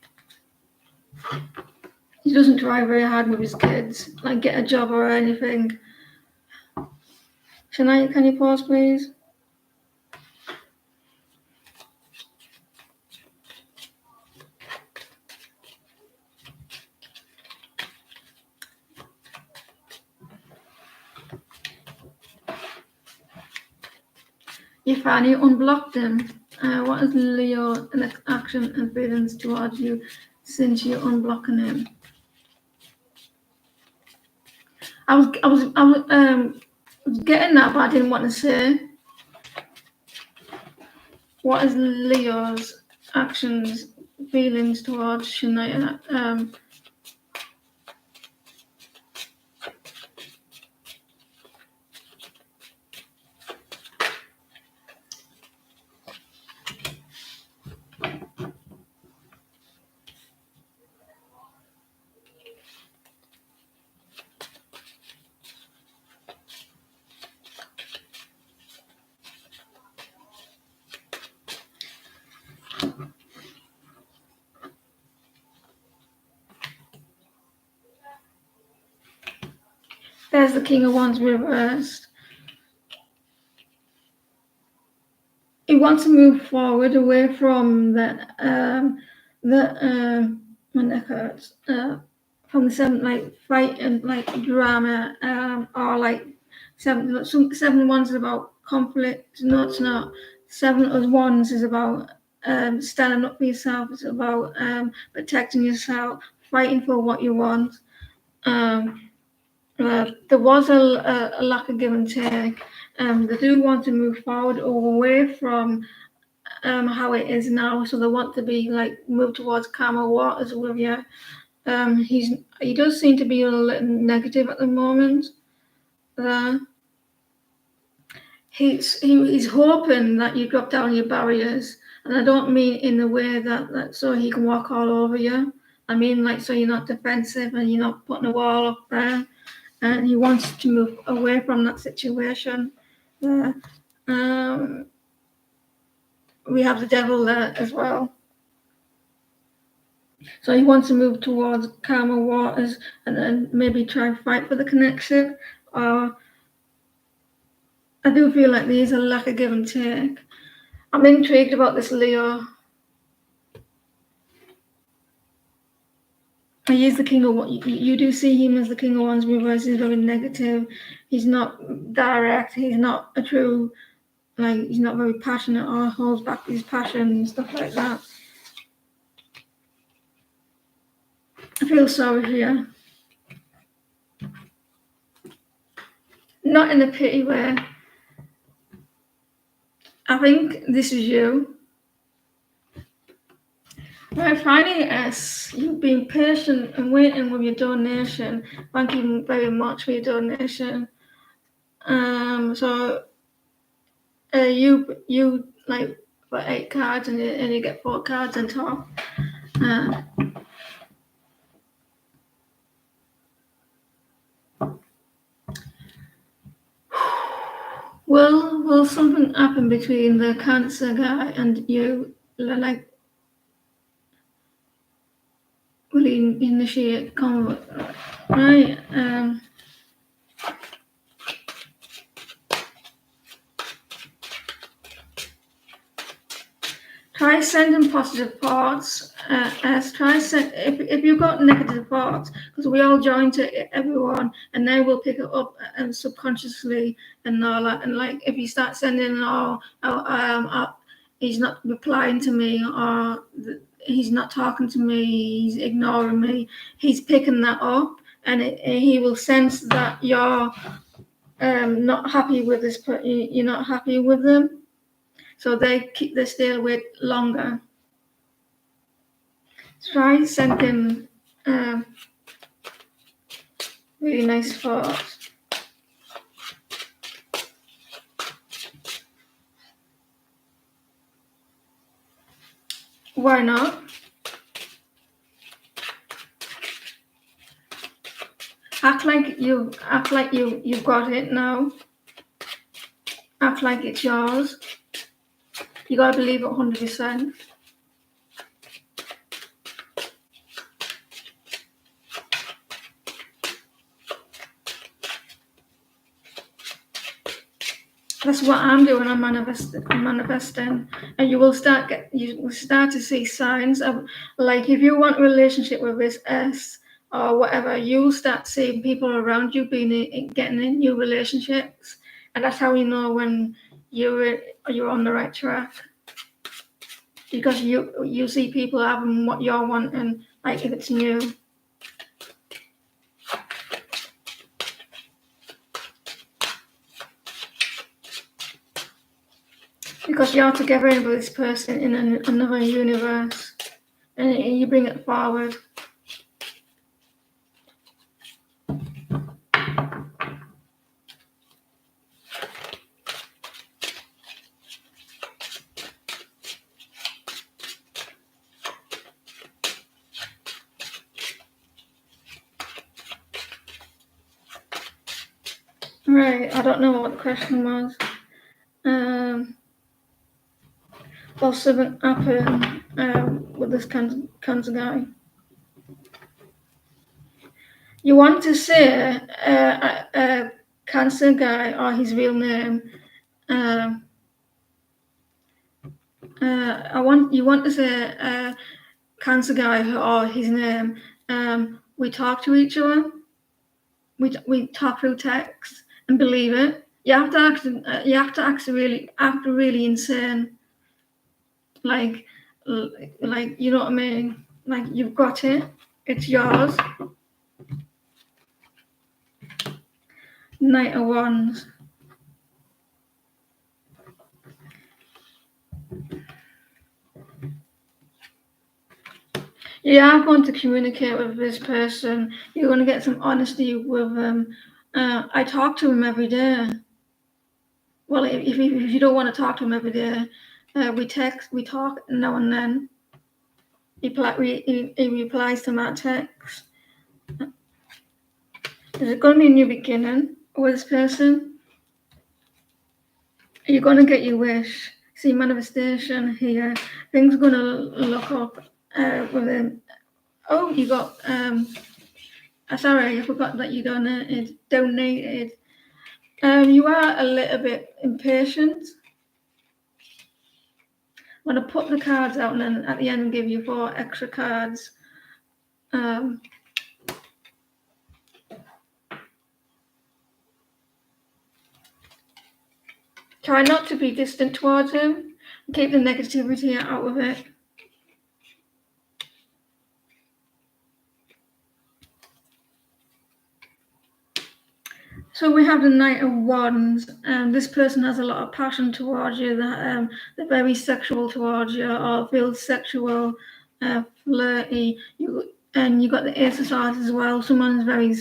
He doesn't try very hard with his kids, like get a job or anything. Shania, can you pause, please? You finally unblocked him. What is Leo action and feelings towards you since you're unblocking him? I was getting that, but I didn't want to say. What is Leo's actions, feelings towards Shania? There's the King of Wands reversed. He wants to move forward away from my neck hurts. From the seven, like fight and like drama, or like seven of wands is about conflict. No, it's not. Seven of wands is about standing up for yourself. It's about protecting yourself, fighting for what you want. There was a lack of give and take. They do want to move forward away from how it is now. So they want to be like move towards calmer waters with you. He does seem to be a little negative at the moment. He's hoping that you drop down your barriers, and I don't mean in the way that so he can walk all over you. I mean like so you're not defensive and you're not putting a wall up there. And he wants to move away from that situation. We have the devil there as well. So he wants to move towards calmer waters and then maybe try and fight for the connection. I do feel like there's a lack of give and take. I'm intrigued about this Leo. He is the king of what you do see him as the king of wands reverse. He's very negative. He's not direct. He's not a true, like he's not very passionate or holds back his passion and stuff like that. I feel sorry for you. Not in a pity way. I think this is you. Right, finally, S, you've been patient and waiting with your donation. Thank you very much for your donation. So you like for 8 cards and you get 4 cards on top. Will something happen between the Cancer guy and you? Like, will he initiate convo? Right. Try sending positive thoughts. If you've got negative thoughts, because we all join to everyone, and they will pick it up and subconsciously and all that. And like if you start sending, he's not replying to me, or he's not talking to me, he's ignoring me. He's picking that up, and he will sense that you're not happy with this. You're not happy with them. So they stay away longer. Try sending really nice thoughts. Why not? Act like you've got it now. Act like it's yours. You gotta believe it 100%. That's what I'm doing. I'm manifesting, and you will start to see signs of, like, if you want a relationship with this S or whatever, you'll start seeing people around you getting in new relationships, and that's how you know when you're on the right track, because you see people having what you're wanting, like if it's new. Because you're together with this person in another universe, and you bring it forward. Right, I don't know what the question was. What's something happen with this cancer guy? You want to say a cancer guy or his real name. You want to say cancer guy or his name. We talk to each other. We talk through text and believe it. You have to act. You have to act really insane. Like, you know what I mean. Like you've got it. It's yours. Knight of Wands. You are going to communicate with this person. You're going to get some honesty with them. I talk to him every day. Well, if you don't want to talk to him every day, we talk now and then. He replies to my text. There's going to be a new beginning with this person. You're going to get your wish. See manifestation here. Things are going to look up with him. Oh, you got sorry, I forgot that you donated. You are a little bit impatient. I'm going to put the cards out and then at the end give you 4 extra cards. Try not to be distant towards him. Keep the negativity out of it. So we have the Knight of Wands, and this person has a lot of passion towards you. That they're very sexual towards you, or feel sexual, flirty. You got the Ace of Swords as well. Someone's very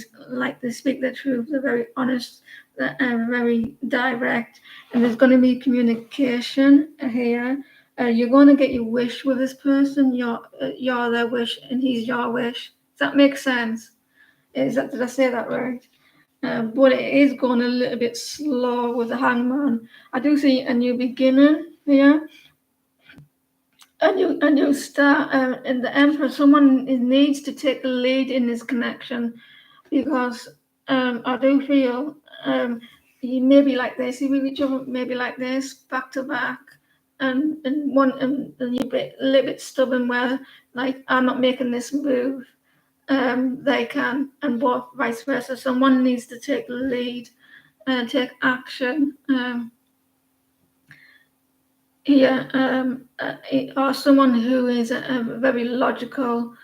they speak their truth. They're very honest. They're very direct, and there's going to be communication here. You're going to get your wish with this person. You're their wish, and he's your wish. Does that make sense? Did I say that right? But it is going a little bit slow with the Hangman. I do see a new beginning here, a new start. And the Emperor, someone needs to take the lead in this connection, because I do feel you may be like this, you with each other, maybe like this, back to back, and you're a little bit stubborn, where like I'm not making this move. They can, and both vice versa. Someone needs to take the lead and take action here, or someone who is very logical,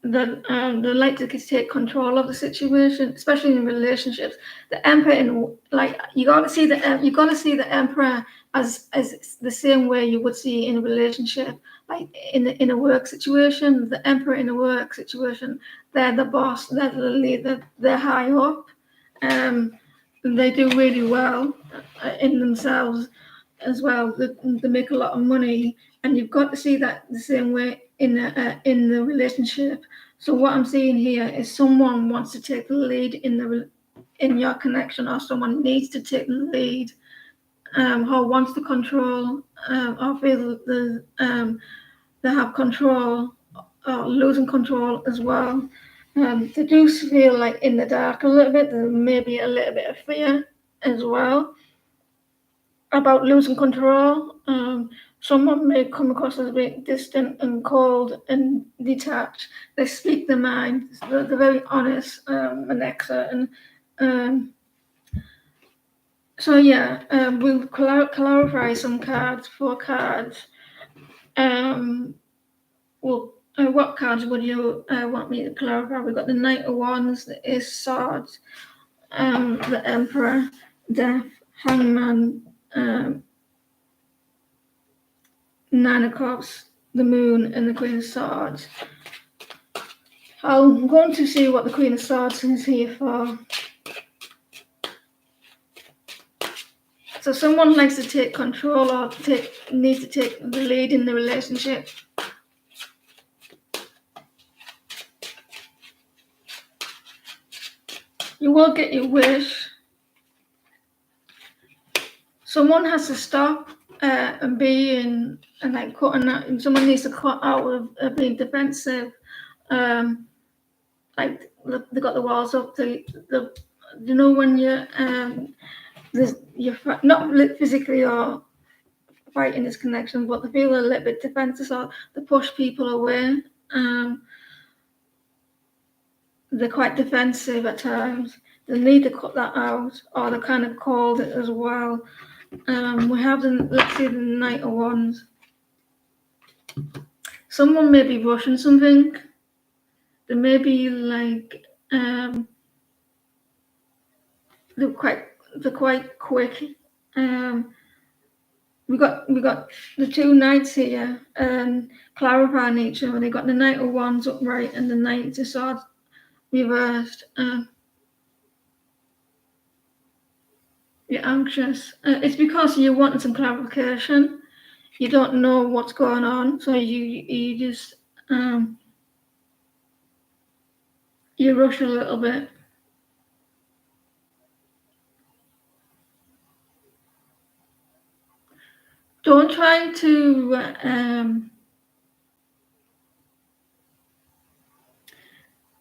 that they like to take control of the situation, especially in relationships. The Emperor, you got to see the Emperor as the same way you would see in a relationship, like in a work situation. The Emperor in a work situation, they're the boss, they're the leader, they're high up. They do really well in themselves as well. They make a lot of money, and you've got to see that the same way in the relationship. So what I'm seeing here is someone wants to take the lead in your connection, or someone needs to take the lead, or wants to control, or feel they have control, or losing control as well. They do feel like in the dark a little bit. There may be a little bit of fear as well about losing control. Someone may come across as a bit distant and cold and detached. They speak their mind. They're very honest, Alexa. And so yeah, we'll clarify some cards. 4 cards. What cards would you want me to clarify? We've got the Knight of Wands, the Ace of Swords, the Emperor, Death, Hangman, 9 of Cups, the Moon, and the Queen of Swords. I'm going to see what the Queen of Swords is here for. So someone likes to take control, or needs to take the lead in the relationship. You will get your wish. Someone has to stop and being and like cutting out. Someone needs to cut out of being defensive. like they got the walls up. The you know when you're not physically or fighting this connection, but they feel a little bit defensive, so they push people away. They're quite defensive at times. They need to cut that out, or they kind of called it as well. We have let's see the Knight of Wands. Someone may be rushing something. They may be like they're quite quick. We got the two knights here clarifying each other. They got the Knight of Wands upright and the Knight of Swords reversed. You're anxious. It's because you wanted some clarification. You don't know what's going on, so you just you rush a little bit. Don't try to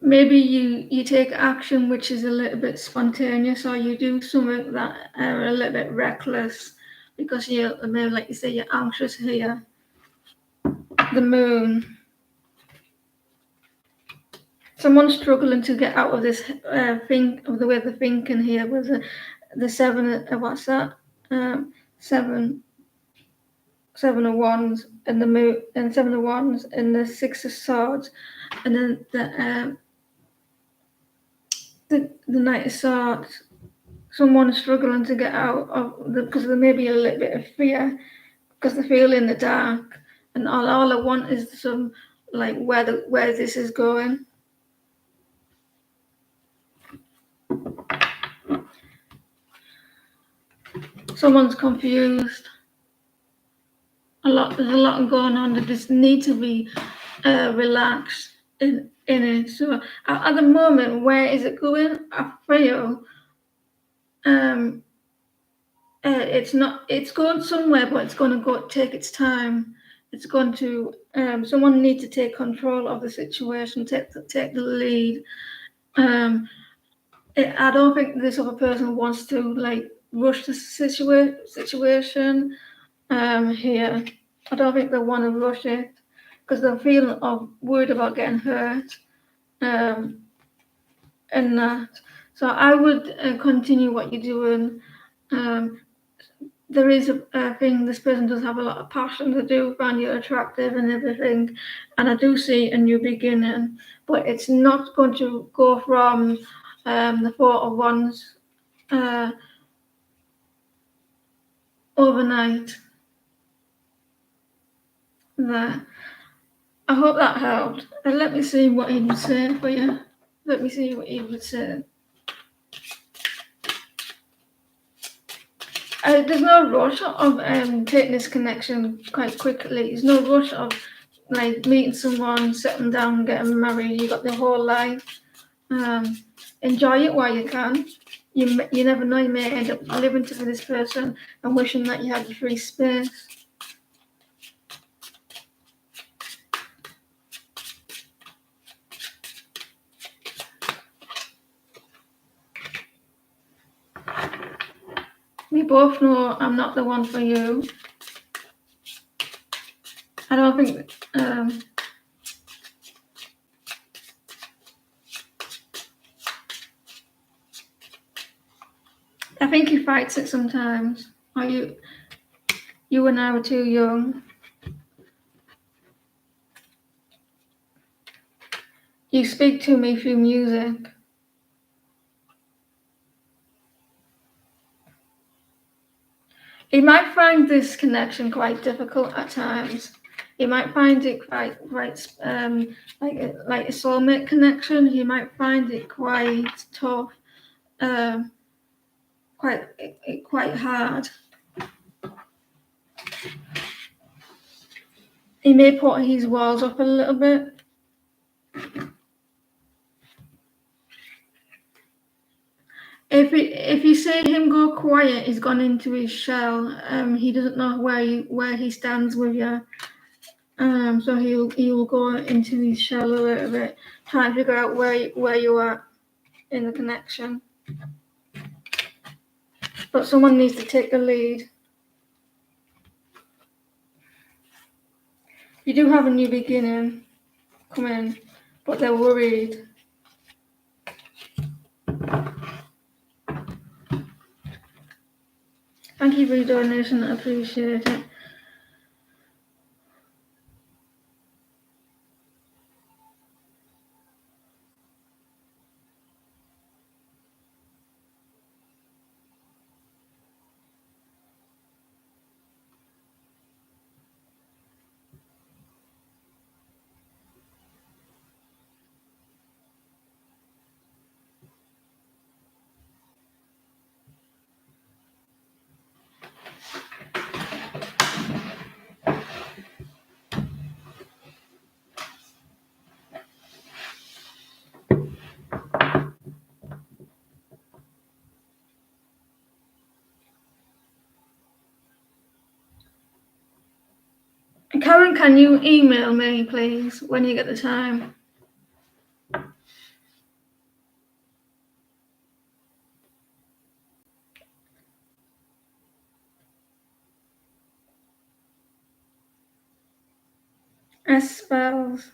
maybe you take action which is a little bit spontaneous, or you do something that are a little bit reckless because you're maybe, like you say, you're anxious here. The Moon. Someone's struggling to get out of this thing of the way they're thinking here with the seven. What's that? Seven of Wands and the Moon, and Seven of Wands and the Six of Swords, and then the Knight of Swords. Someone struggling to get out of because there may be a little bit of fear because they feel in the dark, and all I want is some like where this is going. Someone's confused. There's a lot going on. They just need to be relaxed in it. So at the moment, where is it going? I feel it's not. It's going somewhere, but it's going to take its time. It's going to. Someone needs to take control of the situation. Take the lead. I don't think this other person wants to like rush the situation here. I don't think they want to rush it because they're feeling worried about getting hurt and that. So I would continue what you're doing. There is a thing, this person does have a lot of passion. They do find you attractive and everything, and I do see a new beginning, but it's not going to go from the Four of Wands overnight. There. I hope that helped. And let me see what he would say for you. Let me see what he would say. There's no rush of taking this connection quite quickly. There's no rush of like meeting someone, settling down, getting married. You got the whole life. Enjoy it while you can. You never know. You may end up living for this person and wishing that you had the free space. We both know I'm not the one for you. I don't think I think he fights it sometimes. Or you and I were too young. You speak to me through music. You might find this connection quite difficult at times. You might find it quite like a soulmate connection. You might find it quite tough, quite hard. He may put his walls up a little bit. If you see him go quiet, he's gone into his shell. He doesn't know where he stands with you. So he will go into his shell a little bit, trying to figure out where you are in the connection. But someone needs to take the lead. You do have a new beginning coming, but they're worried. Thank you for your donation, I appreciate it. Karen, can you email me, please, when you get the time? S spells.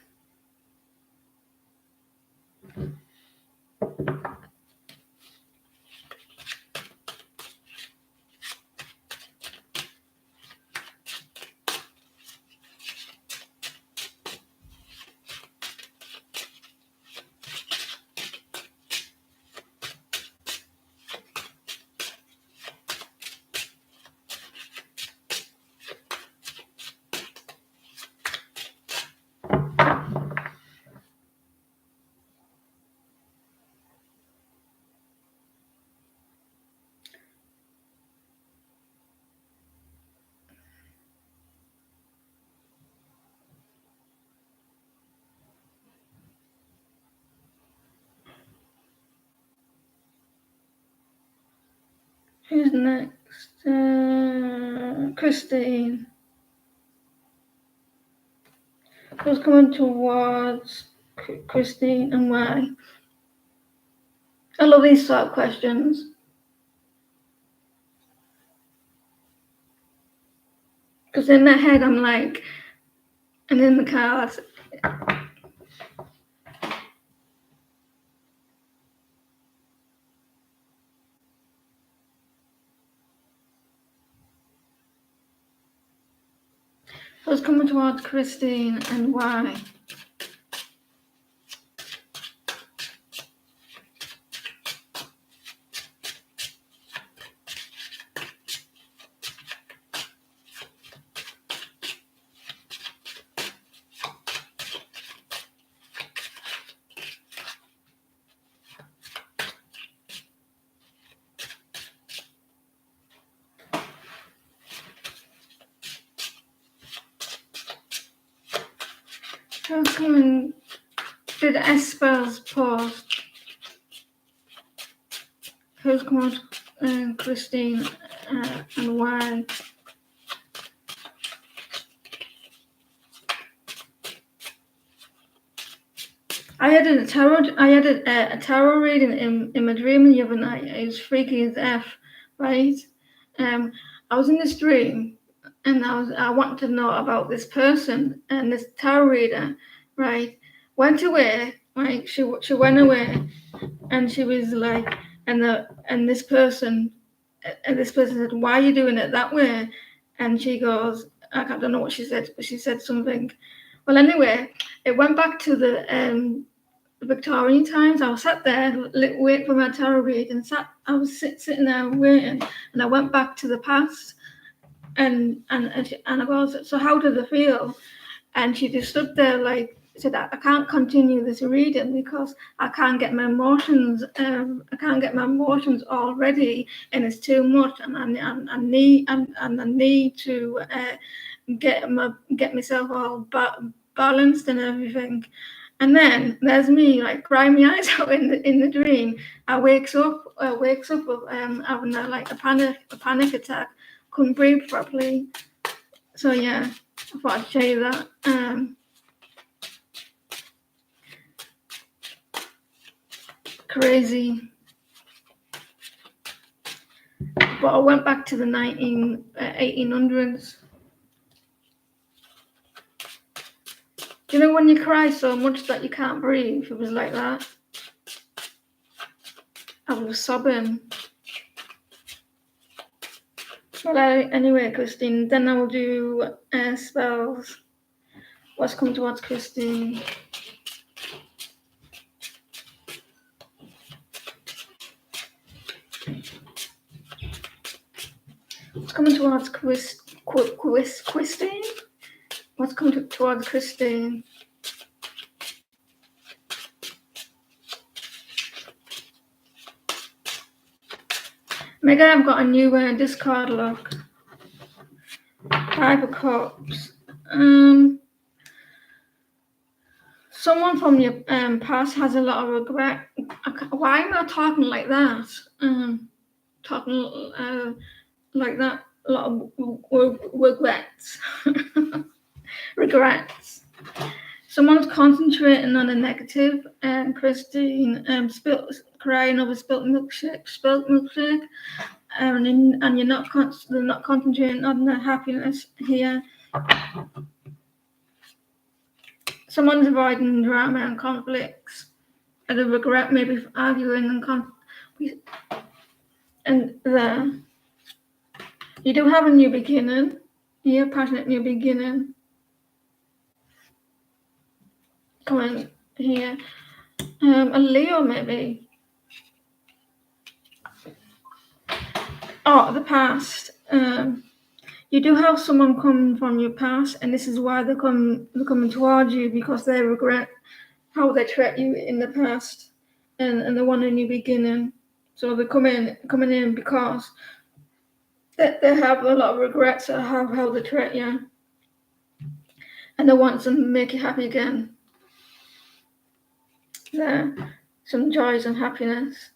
Who's next? Christine. Who's coming towards Christine and why? I love these sort of questions. Because in my head, I'm like, and in the cards, who's coming towards Christine and why? Who's coming? Did Esper's post? Who's coming? Christine and why? I had a tarot reading in my dream the other night. It was freaky as f, right? I was in this dream, and I wanted to know about this person, and this tarot reader, right, went away. Right, she went away, and she was like, and this person said, "Why are you doing it that way?" And she goes, I don't know what she said, but she said something. Well, anyway, it went back to the Victorian times. I was sat there waiting for my tarot read, and I was sitting there waiting, and I went back to the past, and I goes, so how did I feel? And she just stood there like said, I can't continue this reading because I can't get my emotions. I can't get my emotions all ready, and it's too much, and I need to get myself all balanced and everything. And then there's me like crying my eyes out in the dream. I wakes up with having a panic attack, couldn't breathe properly. So yeah, I thought I'd show you that. Crazy. But I went back to the 1800s. Do you know when you cry so much that you can't breathe? It was like that. I was sobbing. Well, anyway, Christine, then I will do spells. What's coming towards Christine? What's coming towards Christine? What's coming towards Christine? Megan, I've got a new discard look. 5 of Cups. Someone from your past has a lot of regret. Why am I talking like that? Talking like that. A lot of regrets. Regrets. Someone's concentrating on a negative. Christine crying over spilt milkshake. And you're not they're not concentrating on the happiness here. Someone's avoiding drama and conflicts, and the regret maybe for arguing and there. You do have a new beginning. Yeah, passionate new beginning. Come on here. A Leo maybe. Oh, the past. You do have someone coming from your past, and this is why they're coming towards you, because they regret how they treat you in the past, and they want a new beginning. So they're coming in because they have a lot of regrets at how they treat you, and they want to make you happy again. There, some joys and happiness.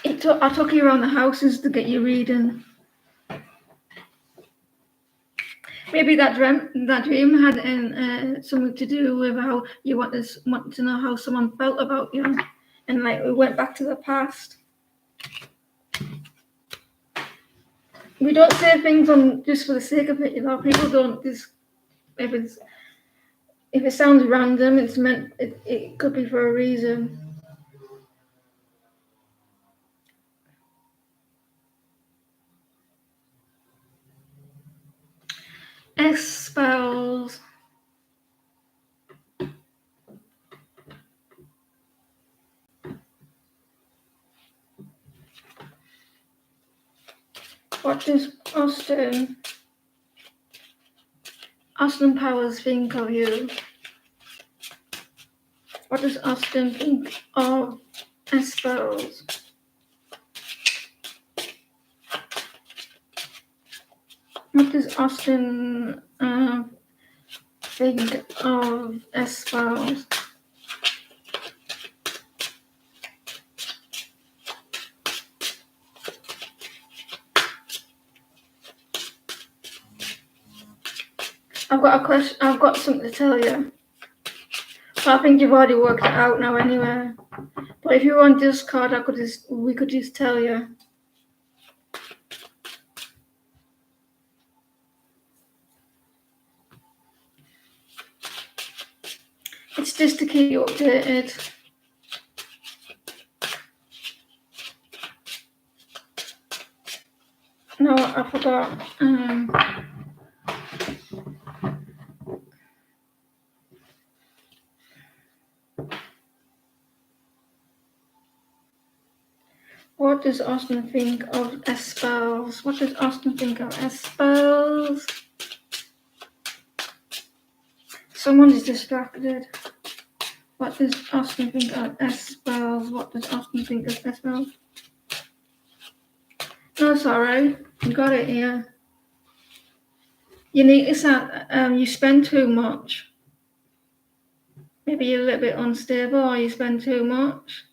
I took you around the houses to get you reading. Maybe that dream had something to do with how you wanted to know how someone felt about you, and like we went back to the past. We don't say things on just for the sake of it, you know. People don't just if it sounds random, it's meant it could be for a reason. Spells. What does Austin Powers think of you? What does Austin think of spells? What does Austin think of spells? I've got a question. I've got something to tell you. But I think you've already worked it out now anyway. But if you want this card, we could just tell you. It's just to keep you updated. No, I forgot. What does Austin think of spells? What does Austin think of spells? Someone is distracted. What does Austin think of spells? What does Austin think of spells? No, it's alright. You got it here. You need to start, you spend too much. Maybe you're a little bit unstable, or you spend too much.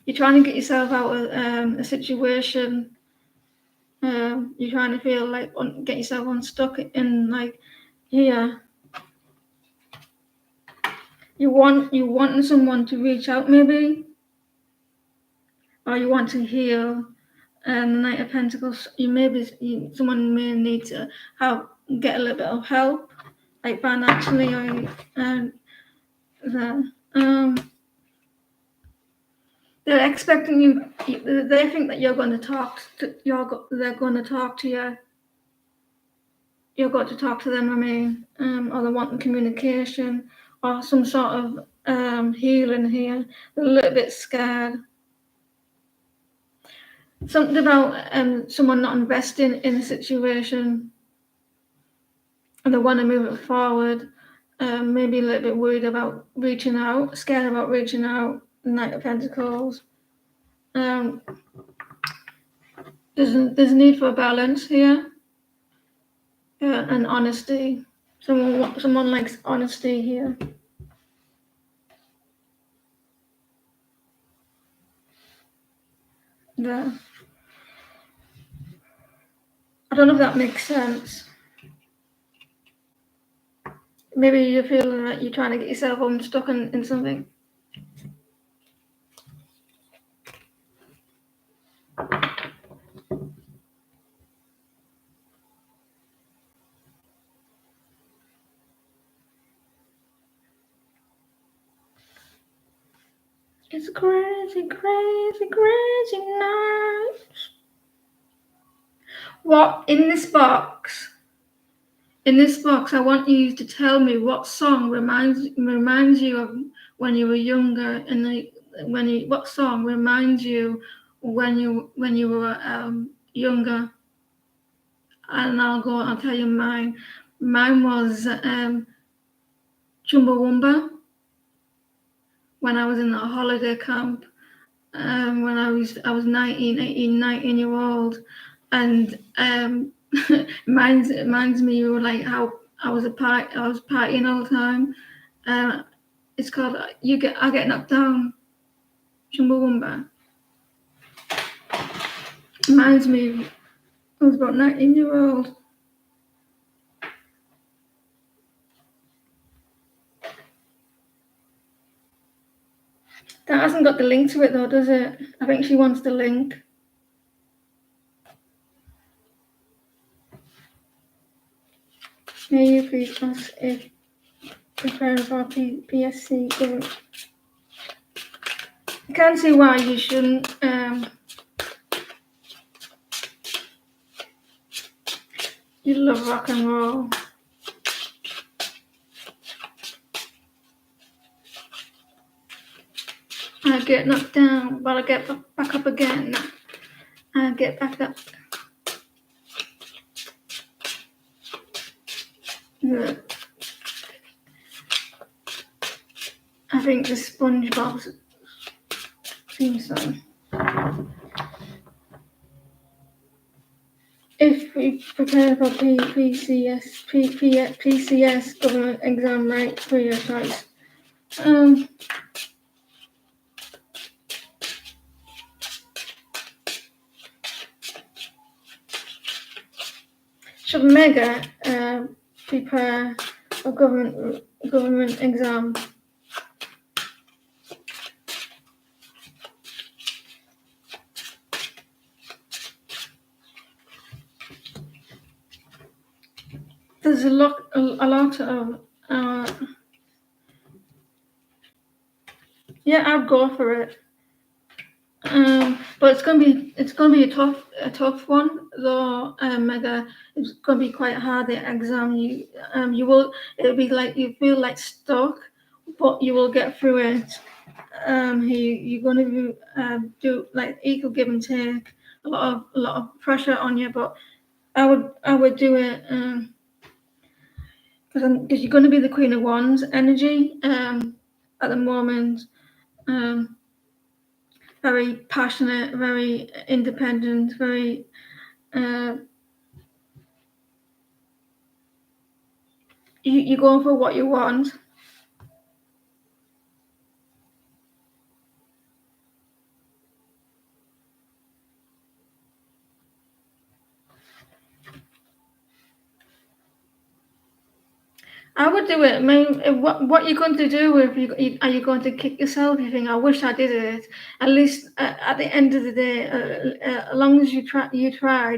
You're trying to get yourself out of a situation You're trying to feel like get yourself unstuck in like here. You want someone to reach out maybe, or you want to heal. The Knight of Pentacles. Someone may need to get a little bit of help, like financially, or they're expecting you. They think that you're going to talk. They're going to talk to you. You've got to talk to them. I mean, or they want communication or some sort of healing here. They're a little bit scared. Something about someone not investing in a situation, and they want to move it forward. Maybe a little bit worried about reaching out, scared about reaching out. Knight of Pentacles. There's a need for a balance here, and honesty. Someone likes honesty here. There. I don't know if that makes sense. Maybe you're feeling like you're trying to get yourself unstuck in something. It's crazy, crazy, crazy night. What in this box? In this box, I want you to tell me what song reminds you of when you were younger, and what song reminds you when you were younger. And I'll tell you mine. Mine was Chumbawamba when I was in a holiday camp. When I was 19 year old, and reminds me of like how I was partying all the time. It's called I Get Knocked Down. Chumbawamba. Reminds me I was about 19-year-old. That hasn't got the link to it though, does it? I think she wants the link. May you please ask if preparing for PSC government. I can't see why you shouldn't. You love rock and roll. I get knocked down, but I get back up again. I get back up. Yeah. I think the SpongeBob theme song. If we prepare for PCS government exam, right for your choice. Should Mega prepare for government exam? There's a lot of yeah, I'd go for it. But it's gonna be a tough one though. Mega, it's gonna be quite hard. The exam, it'll be like you feel like stuck, but you will get through it. You're gonna do like equal give and take. A lot of pressure on you, but I would do it because you're gonna be the Queen of Wands energy at the moment. Very passionate, very independent, very you're going for what you want. I would do it. I mean, what you're going to do if are you going to kick yourself? You think, I wish I did it. At least at the end of the day, as long as you tried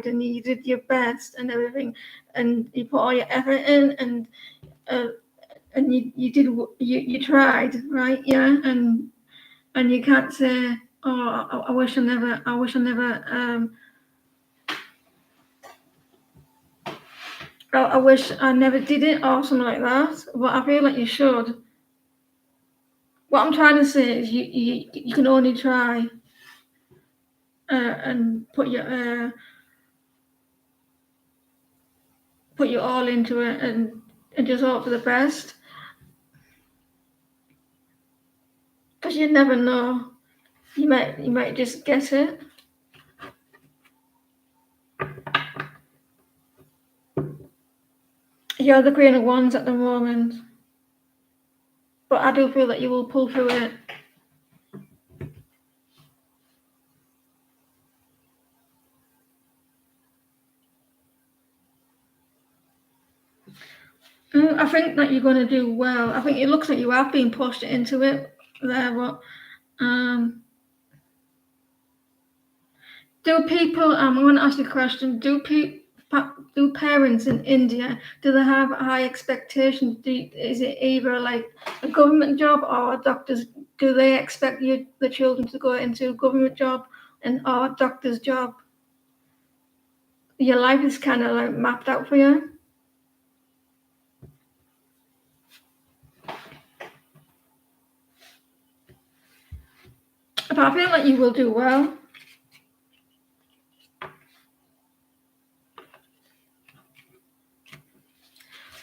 and you did your best and everything, and you put all your effort in, uh, and you tried, right? Yeah, and you can't say, oh, I wish I wish I never did it or something like that. But I feel like you should. What I'm trying to say is you can only try and put your all into it and just hope for the best, because you never know. You might just get it. You're the Queen of Wands at the moment, but I do feel that you will pull through it. I think that you're going to do well. I think it looks like you have been pushed into it there, but do people? I'm going to ask you a question. Do parents in India, do they have high expectations? Is it either like a government job or a doctor's? Do they expect the children to go into a government job or a doctor's job? Your life is kind of like mapped out for you. But I feel like you will do well.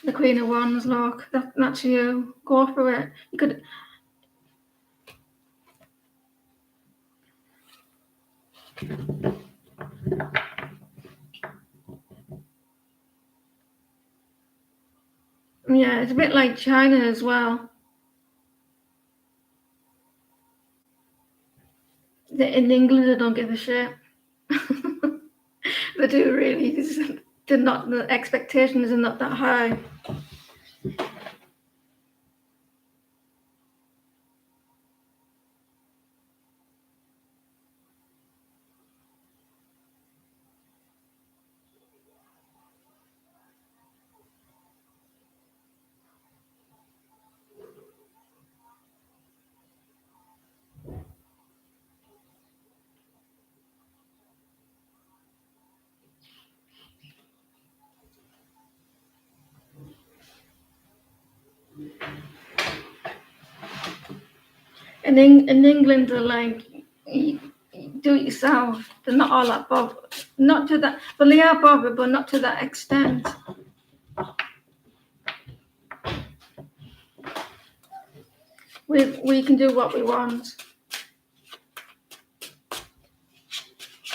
The Queen of Wands, look, that's you. Go for it. You could. Yeah, it's a bit like China as well. In England, they don't give a shit. They do really. They're not. The expectations are not that high. In England, they're like, do it yourself. They're not all that bothered. Not to that, but they are bothered, but not to that extent. We can do what we want.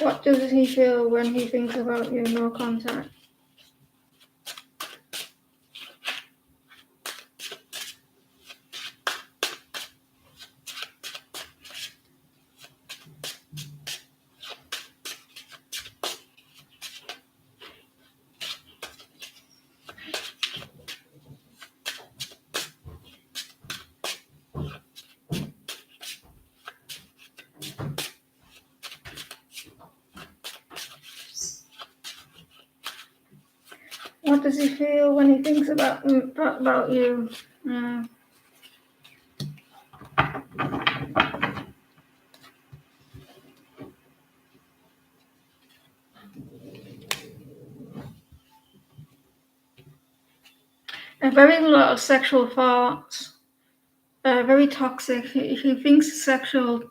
What does he feel when he thinks about you? No contact. What does he feel when he thinks about you? A very lot of sexual thoughts. Very toxic. He thinks sexual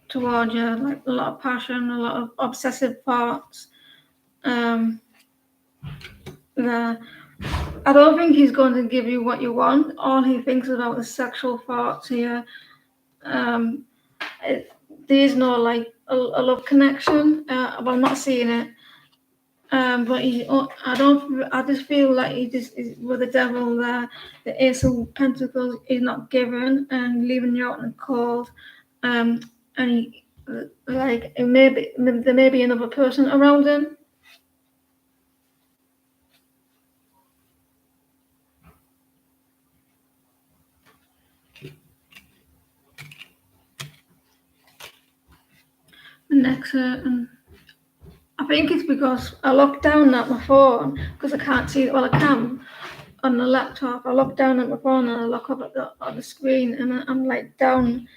toward you, like a lot of passion, a lot of obsessive thoughts. The I don't think he's going to give you what you want. All he thinks about is sexual thoughts here. Um, there's no like a love connection. Well, I'm not seeing it. But I just feel like he just is with the devil there. The Ace of Pentacles is not given and leaving you out in the cold. And he, like there may be another person around him. neck hurting. I think it's because I look down at my phone because I can't see it. Well, I can on the laptop. I look down at my phone and I look up at the screen, and I'm like down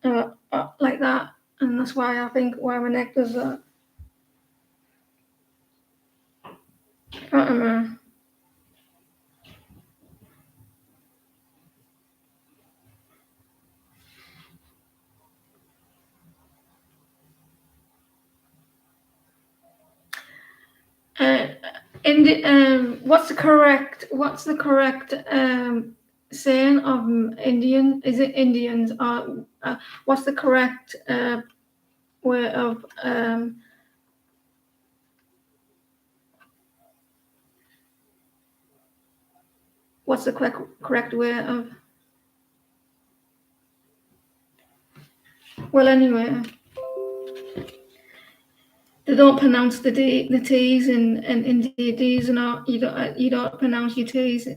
like that, and that's why I think why my neck does that. I don't know. In the what's the correct saying of Indian? Is it Indians or what's the correct way of what's the correct way of? Well, anyway, they don't pronounce the T's in the D's, and all. You don't pronounce your T's.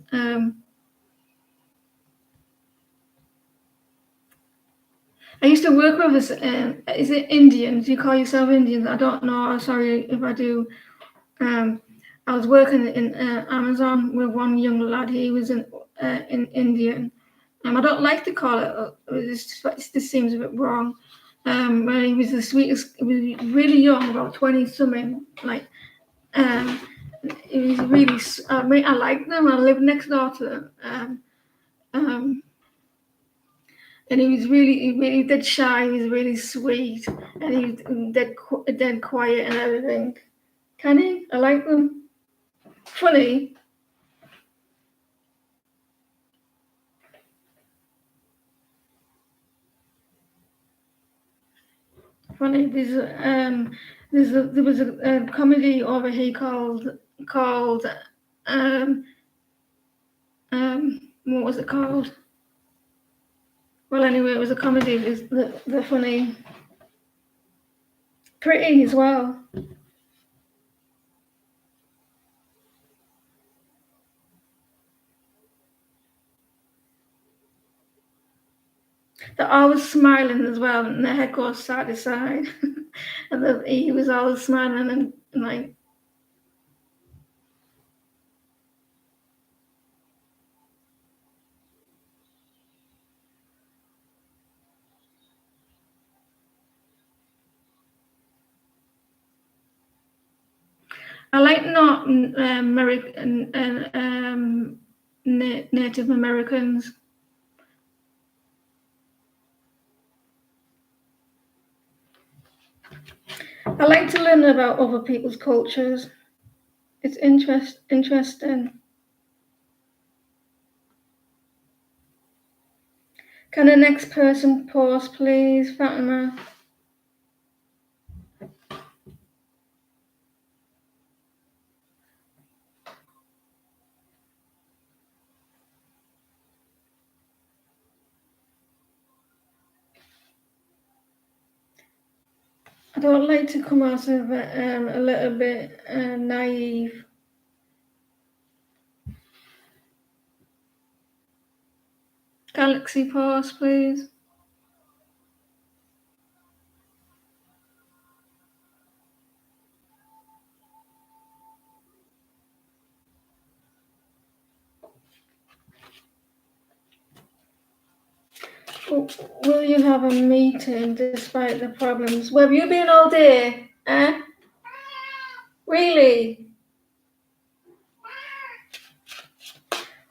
I used to work with us. Is it Indians? You call yourself Indians? I don't know. I'm sorry if I do. I was working in Amazon with one young lad. He was in Indian. I don't like to call it. It just seems a bit wrong. But he was the sweetest. He was really young, about 20 something. Like, he was really. I liked them. I lived next door to them. And he really dead shy. He was really sweet, and he was dead quiet and everything. Can he? I like them. Funny. There was a comedy over here called what was it called? Well, anyway, it was a comedy. The funny, pretty as well. They're always smiling as well, and their head goes side to side, and he was always smiling and like. I like not American Native Americans. I like to learn about other people's cultures. It's interesting. Can the next person pause, please, Fatima? I don't like to come out of a little bit naive. Galaxy pause, please. Will you have a meeting despite the problems? Where have you been all day? Eh? Really?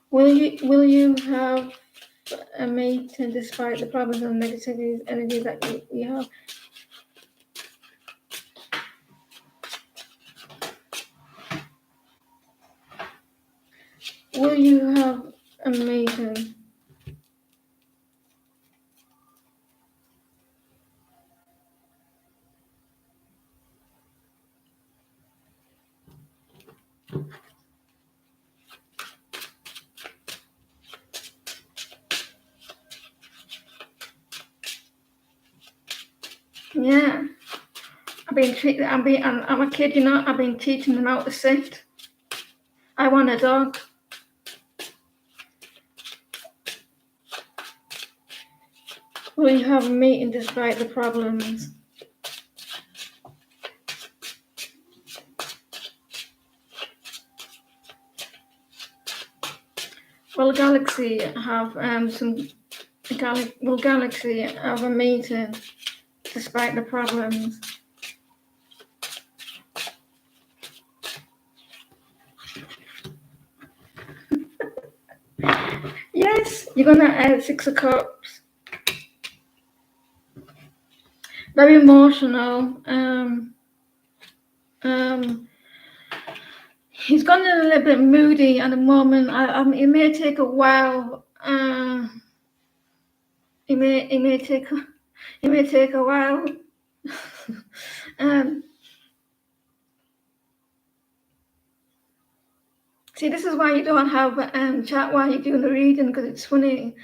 Will you have a meeting despite the problems and negative energy that you have? Will you have a meeting? Yeah. I'm a kid, you know. I've been teaching them how to sit. I want a dog. Will you have a meeting despite the problems? Well, Galaxy have Galaxy have a meeting despite the problems. Yes, you're gonna add Six of Cups. Very emotional. He's gone a little bit moody at the moment. It may take a while. It may take a while. See, this is why you don't have chat while you're doing the reading, because it's funny.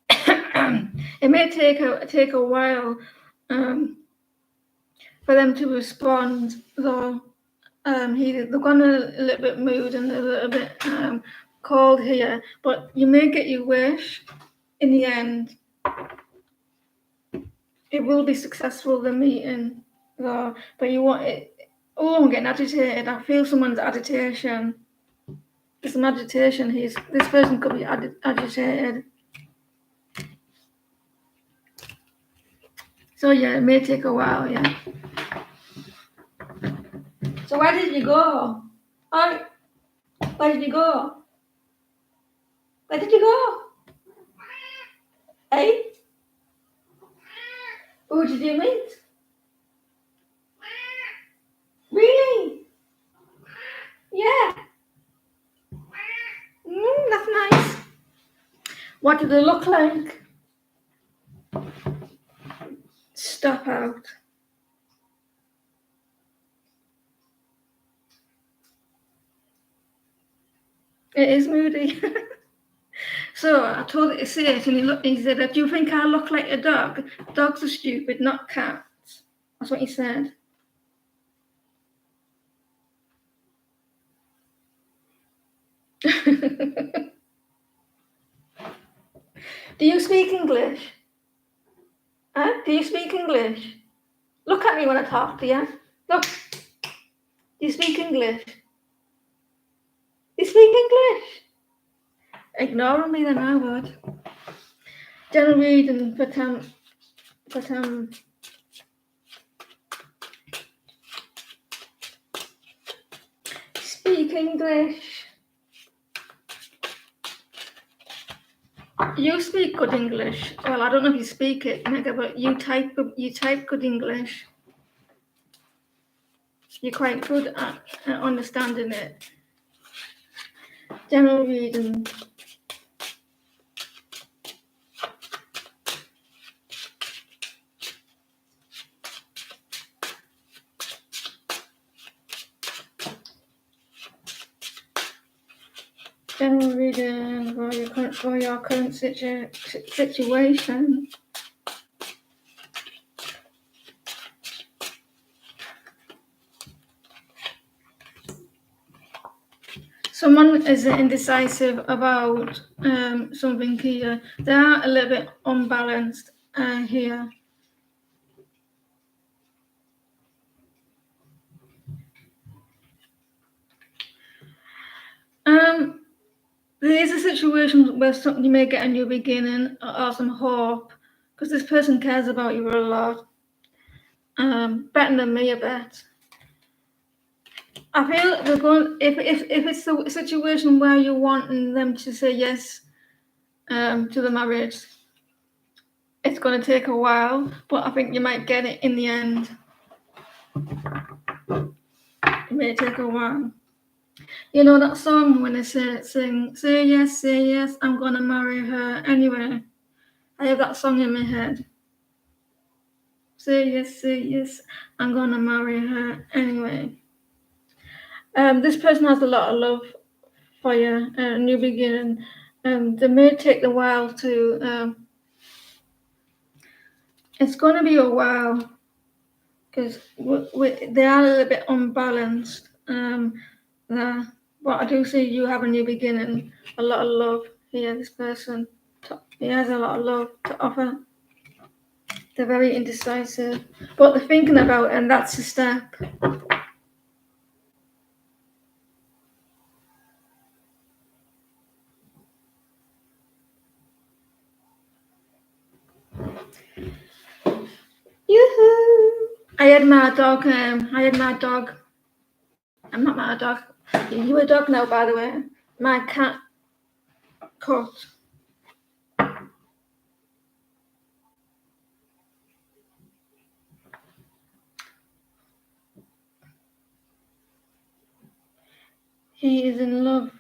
It may take a while for them to respond, though. They've gone a little bit mood and a little bit cold here, but you may get your wish in the end. It will be successful, the meeting, though. But you want it. Oh, I'm getting agitated. I feel someone's agitation. There's some agitation. This person could be agitated. So yeah, it may take a while. Yeah. So where did you go? Oh, where did you go? Where did you go? Hey? Who did you meet? Really? Yeah. That's nice. What did they look like? Stop out. It is moody. So I told it to say it, and he said, "Do you think I look like a dog? Dogs are stupid, not cats." That's what he said. Do you speak English? Huh? Do you speak English? Look at me when I talk to you. Look. Do you speak English? You speak English? Ignore me then I would. General reading for speak English. You speak good English. Well, I don't know if you speak it, Mega, but you type good English. You're quite good at understanding it. General reading. General reading for your current situation. Someone is indecisive about something here. They are a little bit unbalanced here. There is a situation where you may get a new beginning or some hope, because this person cares about you a lot. Better than me, I bet. I feel they're going. If it's a situation where you're wanting them to say yes to the marriage, it's going to take a while, but I think you might get it in the end. It may take a while. You know that song when they sing, say yes, I'm gonna marry her anyway. I have that song in my head. Say yes, I'm gonna marry her anyway. This person has a lot of love for you, a new beginning. They may take a while to. It's gonna be a while because they are a little bit unbalanced. But I do see you have a new beginning, a lot of love here. This person, he has a lot of love to offer. They're very indecisive, but they're thinking about it, and that's the step. Yoo-hoo! I had my dog. I'm not my dog. You a dog now, by the way. My cat cut. He is in love.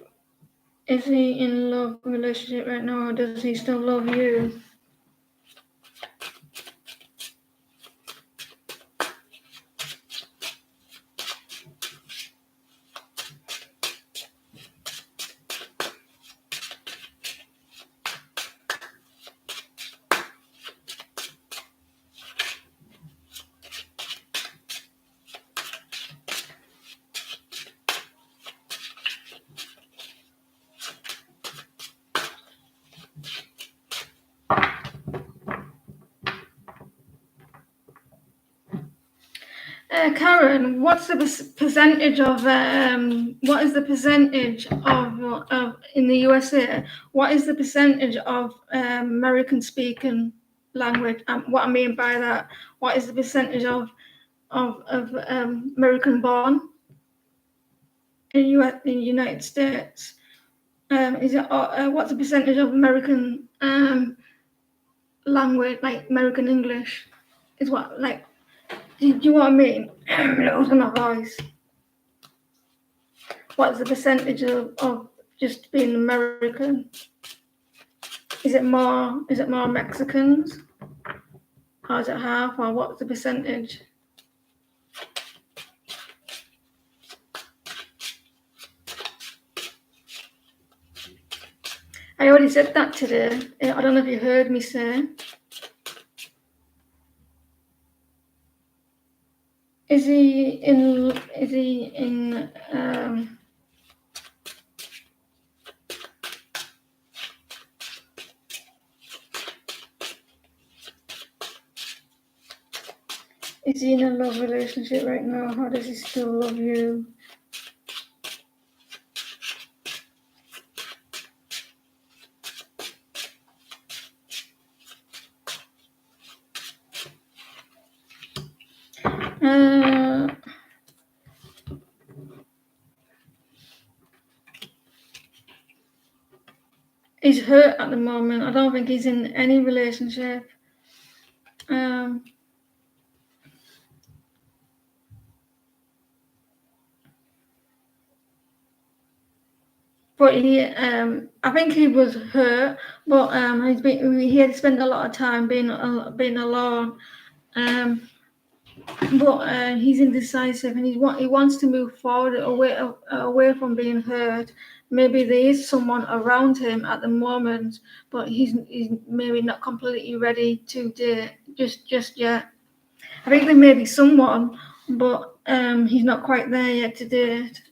Is he in love relationship right now, or does he still love you? Karen, what's the percentage of what is the percentage of in the USA? What is the percentage of American speaking language? What I mean by that, what is the percentage of American born in in the United States? Is it what's the percentage of American language, like American English? Is what like do you know what I mean? Losing my voice. What's the percentage of just being American? Is it more Mexicans? Or is it half? Or what's the percentage? I already said that today. I don't know if you heard me say. Is he in? Is he in? Is he in a love relationship right now? How does he still love you? He's hurt at the moment. I don't think he's in any relationship. But I think he was hurt, but he had spent a lot of time being alone. But he's indecisive, and he wants to move forward away from being hurt. Maybe there is someone around him at the moment, but he's maybe not completely ready to date just yet. I think there may be someone, but he's not quite there yet to date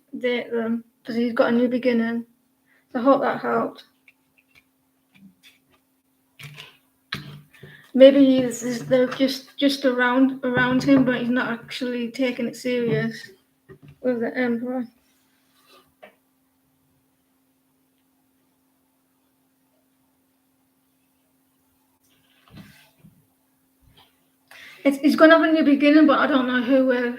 them because he's got a new beginning. So I hope that helped. Maybe they're just around him, but he's not actually taking it serious with the Emperor. It's going to have a new beginning, but I don't know who will.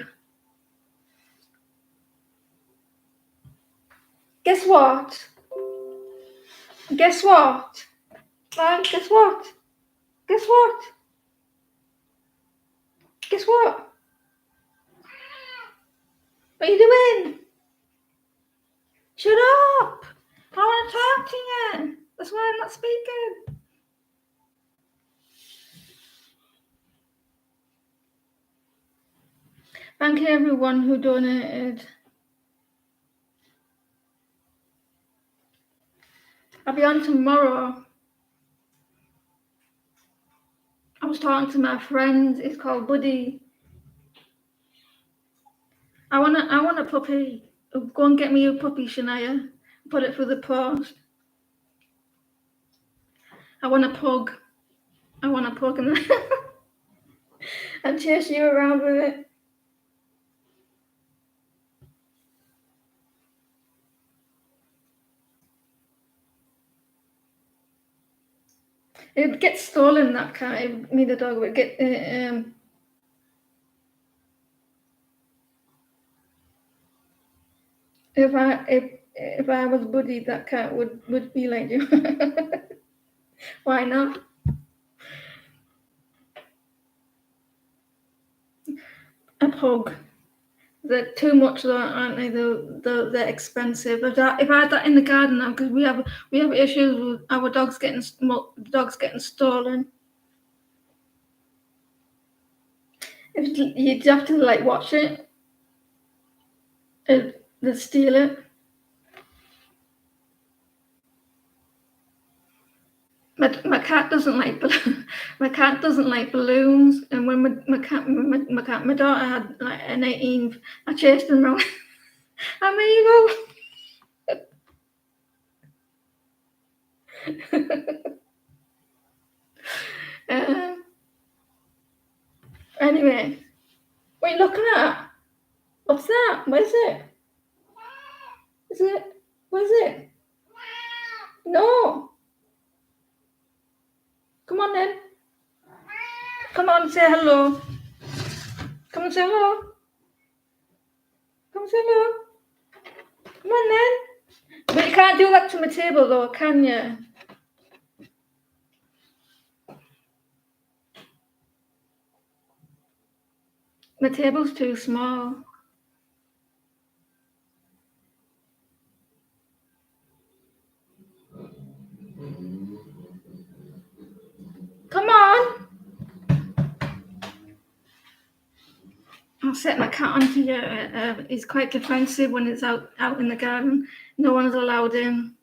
Guess what? Guess what? Guess what? Guess what? Guess what? What are you doing? Shut up! I want to talk to you. That's why I'm not speaking. Thank you everyone who donated. I'll be on tomorrow. I was talking to my friend. It's called Buddy. I want a puppy. Go and get me a puppy, Shania. Put it through the post. I want a pug. And and chase you around with it. It gets stolen. That cat. Me the dog would get. if I was Buddy, that cat would be like you. Why not? A pug. They're too much, though, aren't they? They're expensive. If I had that in the garden now, because we have issues with our dogs getting stolen. If you'd have to like watch it, they'd steal it. My cat doesn't like my cat doesn't like balloons, and when my daughter had like an 18th, I chased him around. Amigo. uh, anyway, what are you looking at? What's that? What is it? Is it? What is it? No. Come on then. Come on, say hello. Come and say hello. Come and say hello. Come on then. But you can't do that to my table though, can you? My table's too small. Come on. I'll set my cat onto you. He's quite defensive when it's out in the garden. No one's allowed in.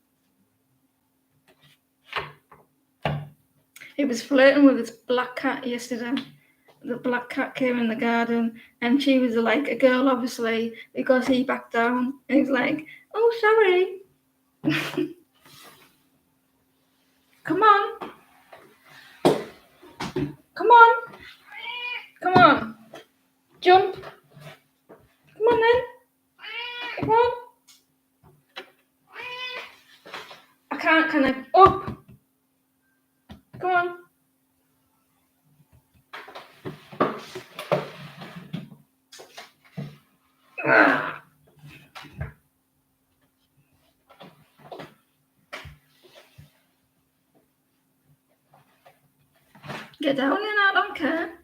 He was flirting with this black cat yesterday. The black cat came in the garden, and she was like a girl, obviously, because he backed down. And he's like, "Oh, sorry." Come on. Come on. Come on. Jump. Come on then. Come on. I can't connect. Up. Come on. Ah. Get down in, I don't care.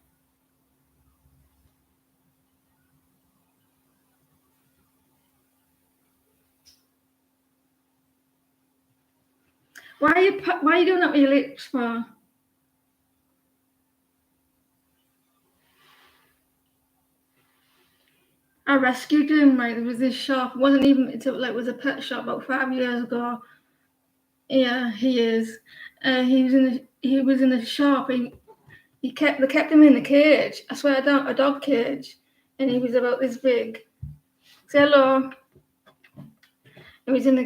Why are you doing that with your lips for? I rescued him. Like, there was this shop. It wasn't even. It was a pet shop about 5 years ago. Yeah, he is. He was in a shop. They kept him in a cage. I swear down, a dog cage, and he was about this big. Say hello. He was in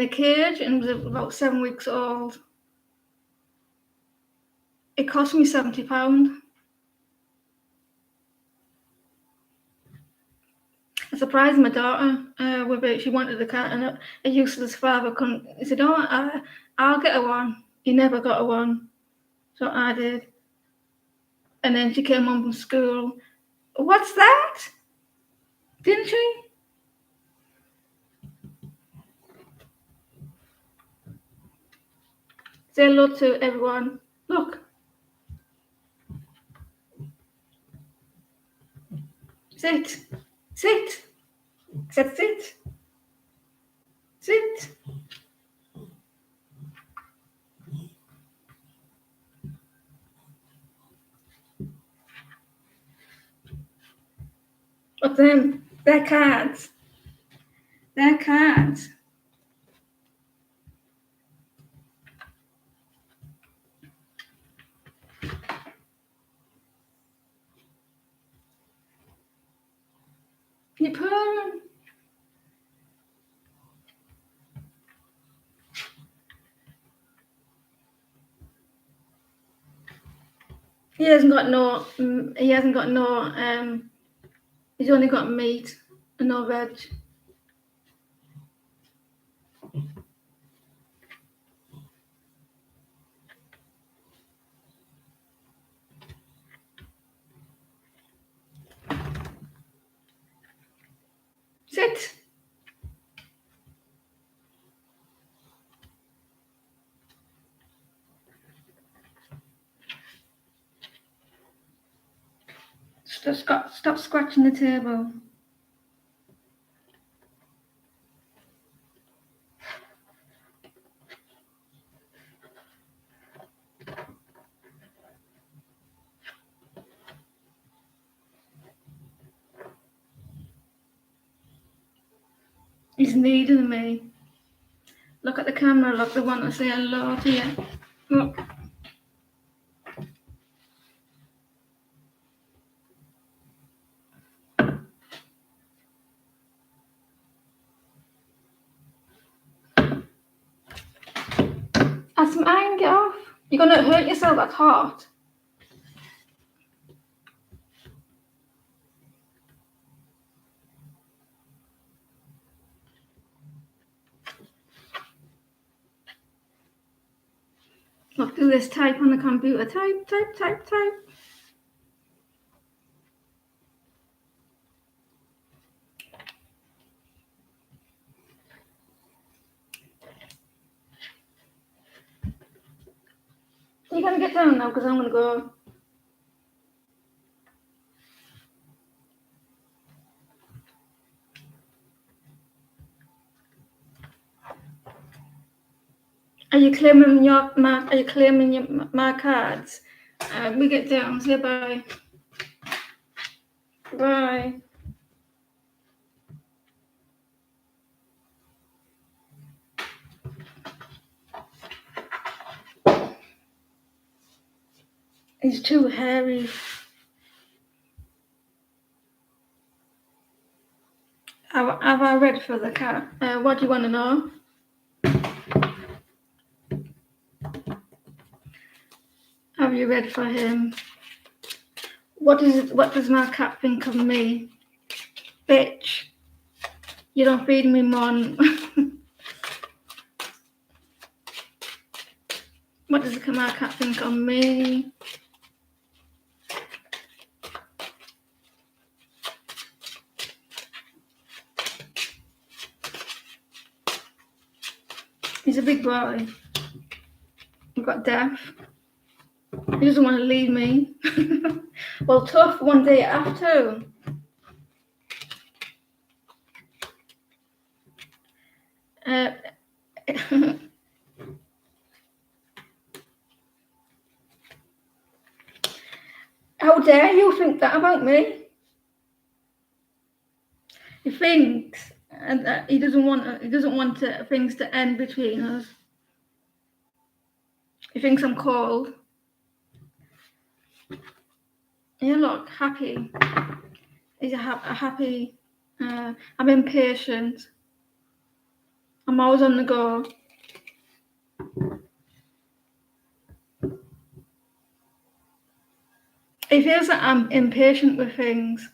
a cage and was about 7 weeks old. It cost me £70. I surprised my daughter with it. She wanted a cat, and a useless father couldn't. He said, "Oh, I'll get a one." He never got a one, so I did. And then she came home from school. What's that? Didn't she? Say hello to everyone. Look. Sit. Sit. I said sit. Sit. What's them? They're cards. They're cards. You purring. He hasn't got no. He hasn't got no. He's only got meat and no veg. Sit. Stop scratching the table. He's needing me. Look at the camera, look, they want to say hello to you. Look. That's mine, get off. You're going to hurt yourself, that's hot. Look, do this, type on the computer. Type. You're going to get down now because I'm going to go. Are you claiming my cards? We get down. Say bye. Bye. He's too hairy. Have I read for the cat? What do you want to know? Have you read for him? What does my cat think of me? Bitch. You don't feed me, Mon. What does my cat think of me? He's a big boy. He got deaf. He doesn't want to leave me. Well, tough, one day I have to. How dare you think that about me? He thinks and he doesn't want things to end between us. He thinks I'm cold. You look happy. He's a happy. I'm impatient. I'm always on the go. He feels that I'm impatient with things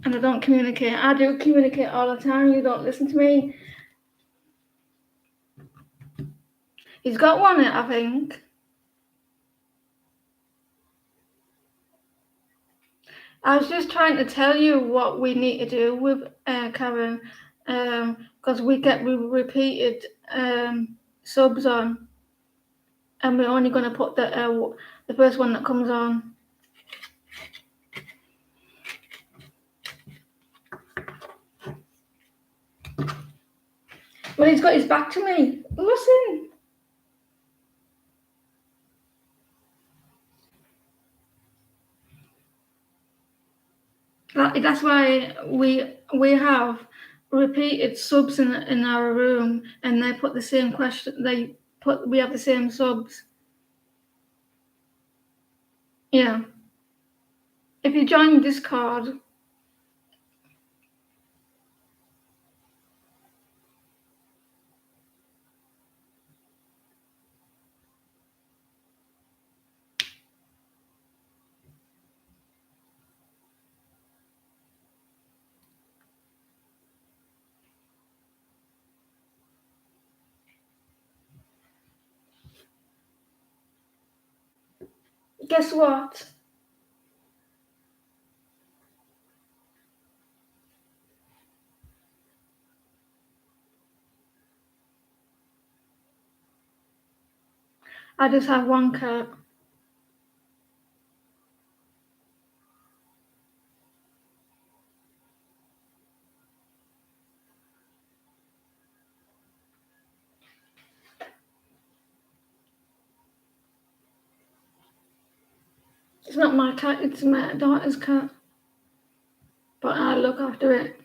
and I don't communicate. I do communicate all the time. You don't listen to me. He's got one, I think. I was just trying to tell you what we need to do with Karen, because we get repeated subs on, and we're only going to put the first one that comes on. Well, he's got his back to me. Listen. That's why we have repeated subs in our room, and they put the same question. We have the same subs. Yeah. If you join Discord. Guess what? I just have one cat. not my cat, it's my daughter's cat. But I look after it.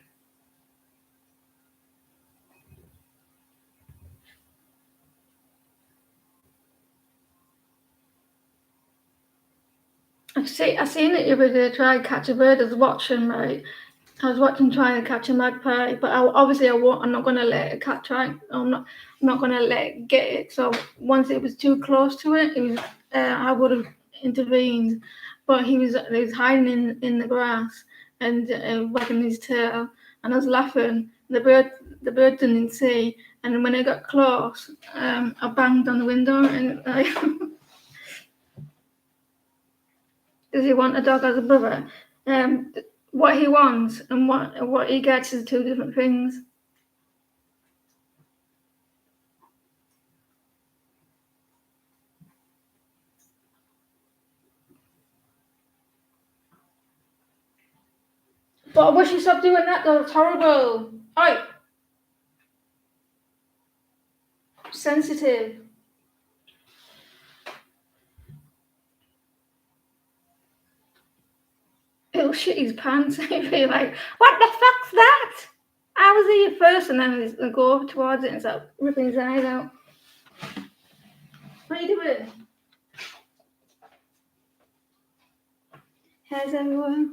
I seen it the other day, try to catch a bird. I was watching, right? I was watching trying to catch a magpie, but obviously I won't. I'm not going to let a cat try. I'm not going to let it get it. So once it was too close to it, I would have intervened. But he was hiding in the grass and wagging his tail, and I was laughing. The bird didn't see, and when it got close, I banged on the window and. Does he want a dog as a brother? What he wants and what he gets is two different things. But I wish you stopped doing that though, it's horrible. Oi! Sensitive. He'll shit his pants and he'll be like, what the fuck's that? I was here first, and then he'll go over towards it and start ripping his eyes out. What are you doing? Hairs everywhere.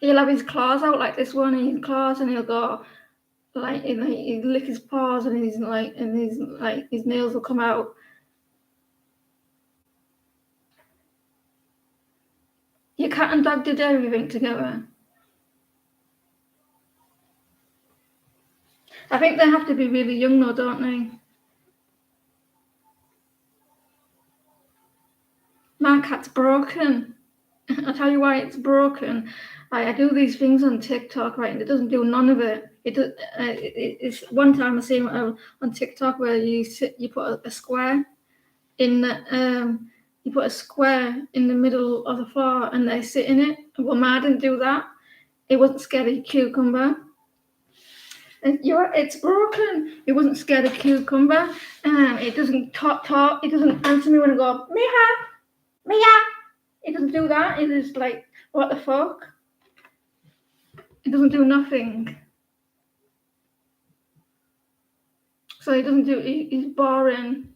He'll have his claws out like this one, and his claws, and he'll go like, he'll lick his paws, and his nails will come out. Your cat and dog did everything together. I think they have to be really young though, don't they? My cat's broken. I'll tell you why it's broken. I do these things on TikTok, right, and it doesn't do none of it. It's one time I seen on TikTok where you put a square in the middle of the floor and they sit in it. Well, Ma didn't do that. It wasn't scared of cucumber. And it's broken. It wasn't scared of cucumber. It doesn't talk. It doesn't answer me when I go, Mia. It doesn't do that. It is like, what the fuck? It doesn't do nothing. So he doesn't do. He's boring.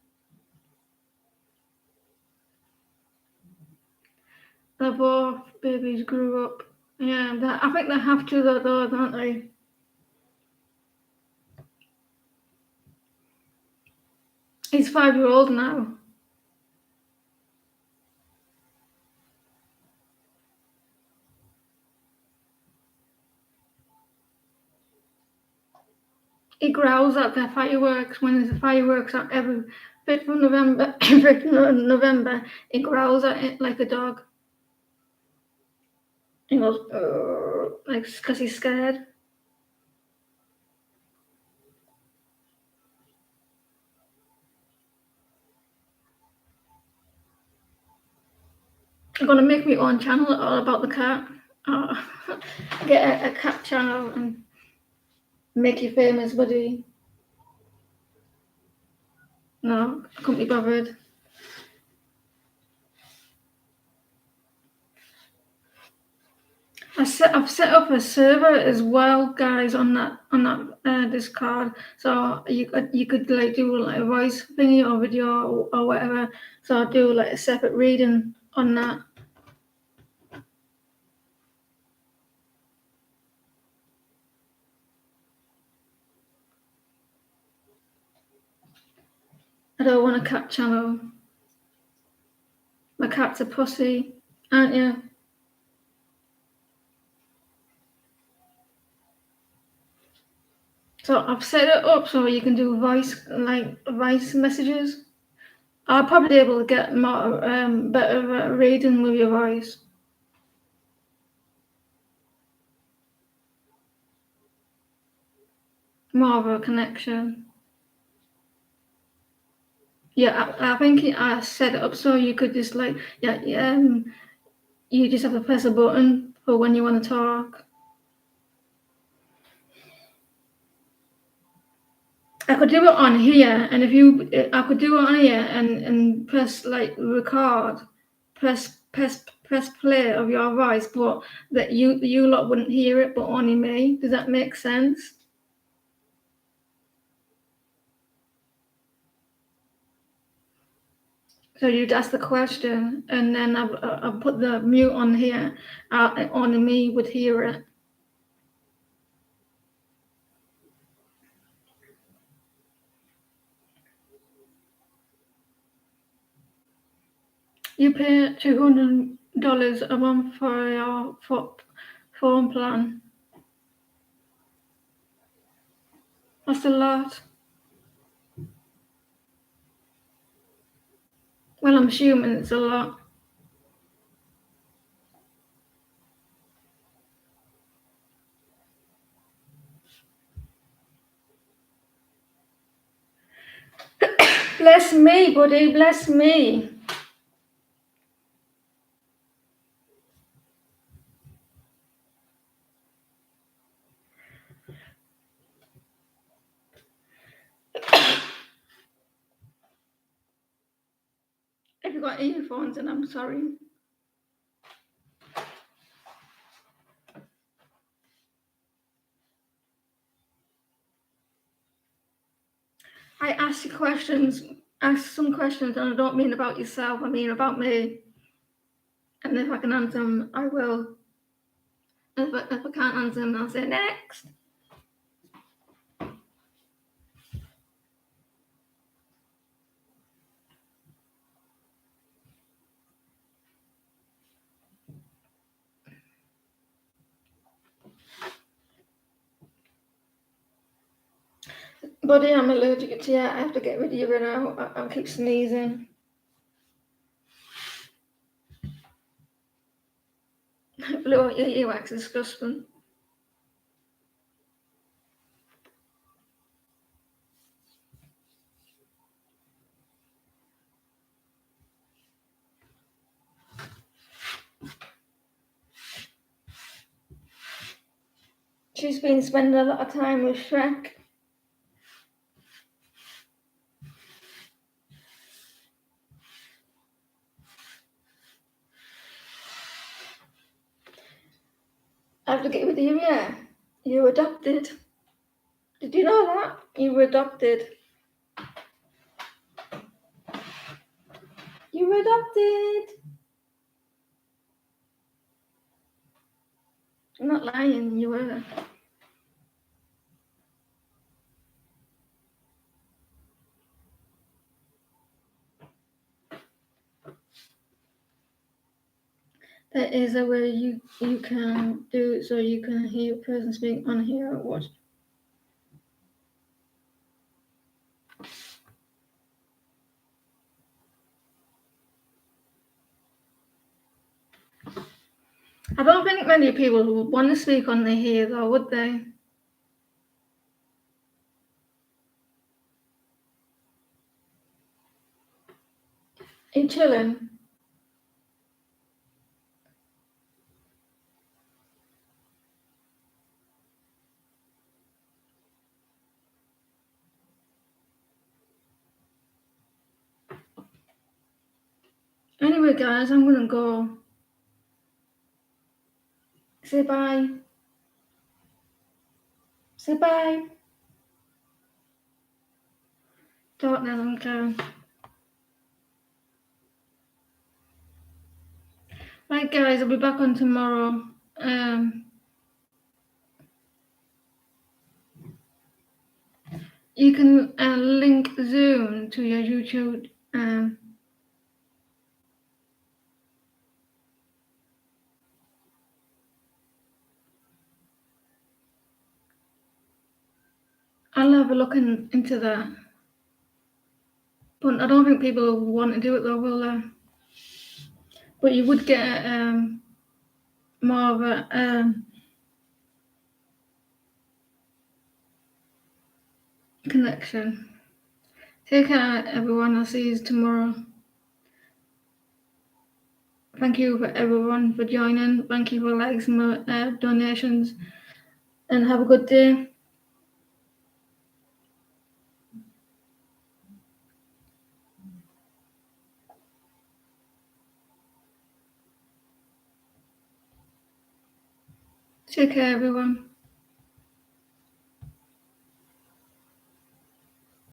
They're both babies grew up. Yeah, I think they have to though, don't they? He's 5-year-old now. He growls at the fireworks when there's fireworks at every 5th of November. 5th of November, he growls at it like a dog. He goes, like, because he's scared. I'm gonna make my own channel all about the cat. Get a cat channel and make you famous, buddy. No, I couldn't be bothered. I've set up a server as well, guys, on that Discord. So you could like do like a voice thingy or video or whatever. So I'll do like a separate reading on that. I don't want a cat channel. My cat's a pussy, aren't you? So I've set it up so you can do voice messages. I'll probably be able to get more better reading with your voice. More of a connection. Yeah, I think I set it up so you could just like you just have to press a button for when you want to talk. I could do it on here, and I could do it on here and press like record, press play of your voice, but that you lot wouldn't hear it, but only me. Does that make sense? So you'd ask the question, and then I put the mute on here. Only me would hear it. You pay $200 a month for your phone plan. That's a lot. Well, I'm assuming it's a lot. Bless me, buddy. Bless me. If you've got earphones, and I'm sorry. I ask you questions, ask some questions, and I don't mean about yourself, I mean about me. And if I can answer them, I will. If I can't answer them, I'll say next. Buddy, I'm allergic to you. I have to get rid of you now. I keep sneezing. Blew out your earwax, disgusting. She's been spending a lot of time with Shrek. I have to get rid of you, yeah. You were adopted. Did you know that? You were adopted. You were adopted. I'm not lying, you were. There is a way you can do it so you can hear a person speak on here or what? I don't think many people would want to speak on the here though, would they? Are you chilling? Anyway, guys, I'm gonna go. Say bye. Say bye. Don't let them go. Right, guys, I'll be back on tomorrow. You can link Zoom to your YouTube. I'll have a look into that. But I don't think people will want to do it though, will they? But you would get more of a connection. Take care, everyone. I'll see you tomorrow. Thank you for everyone for joining. Thank you for likes and donations. And have a good day. Take care, everyone.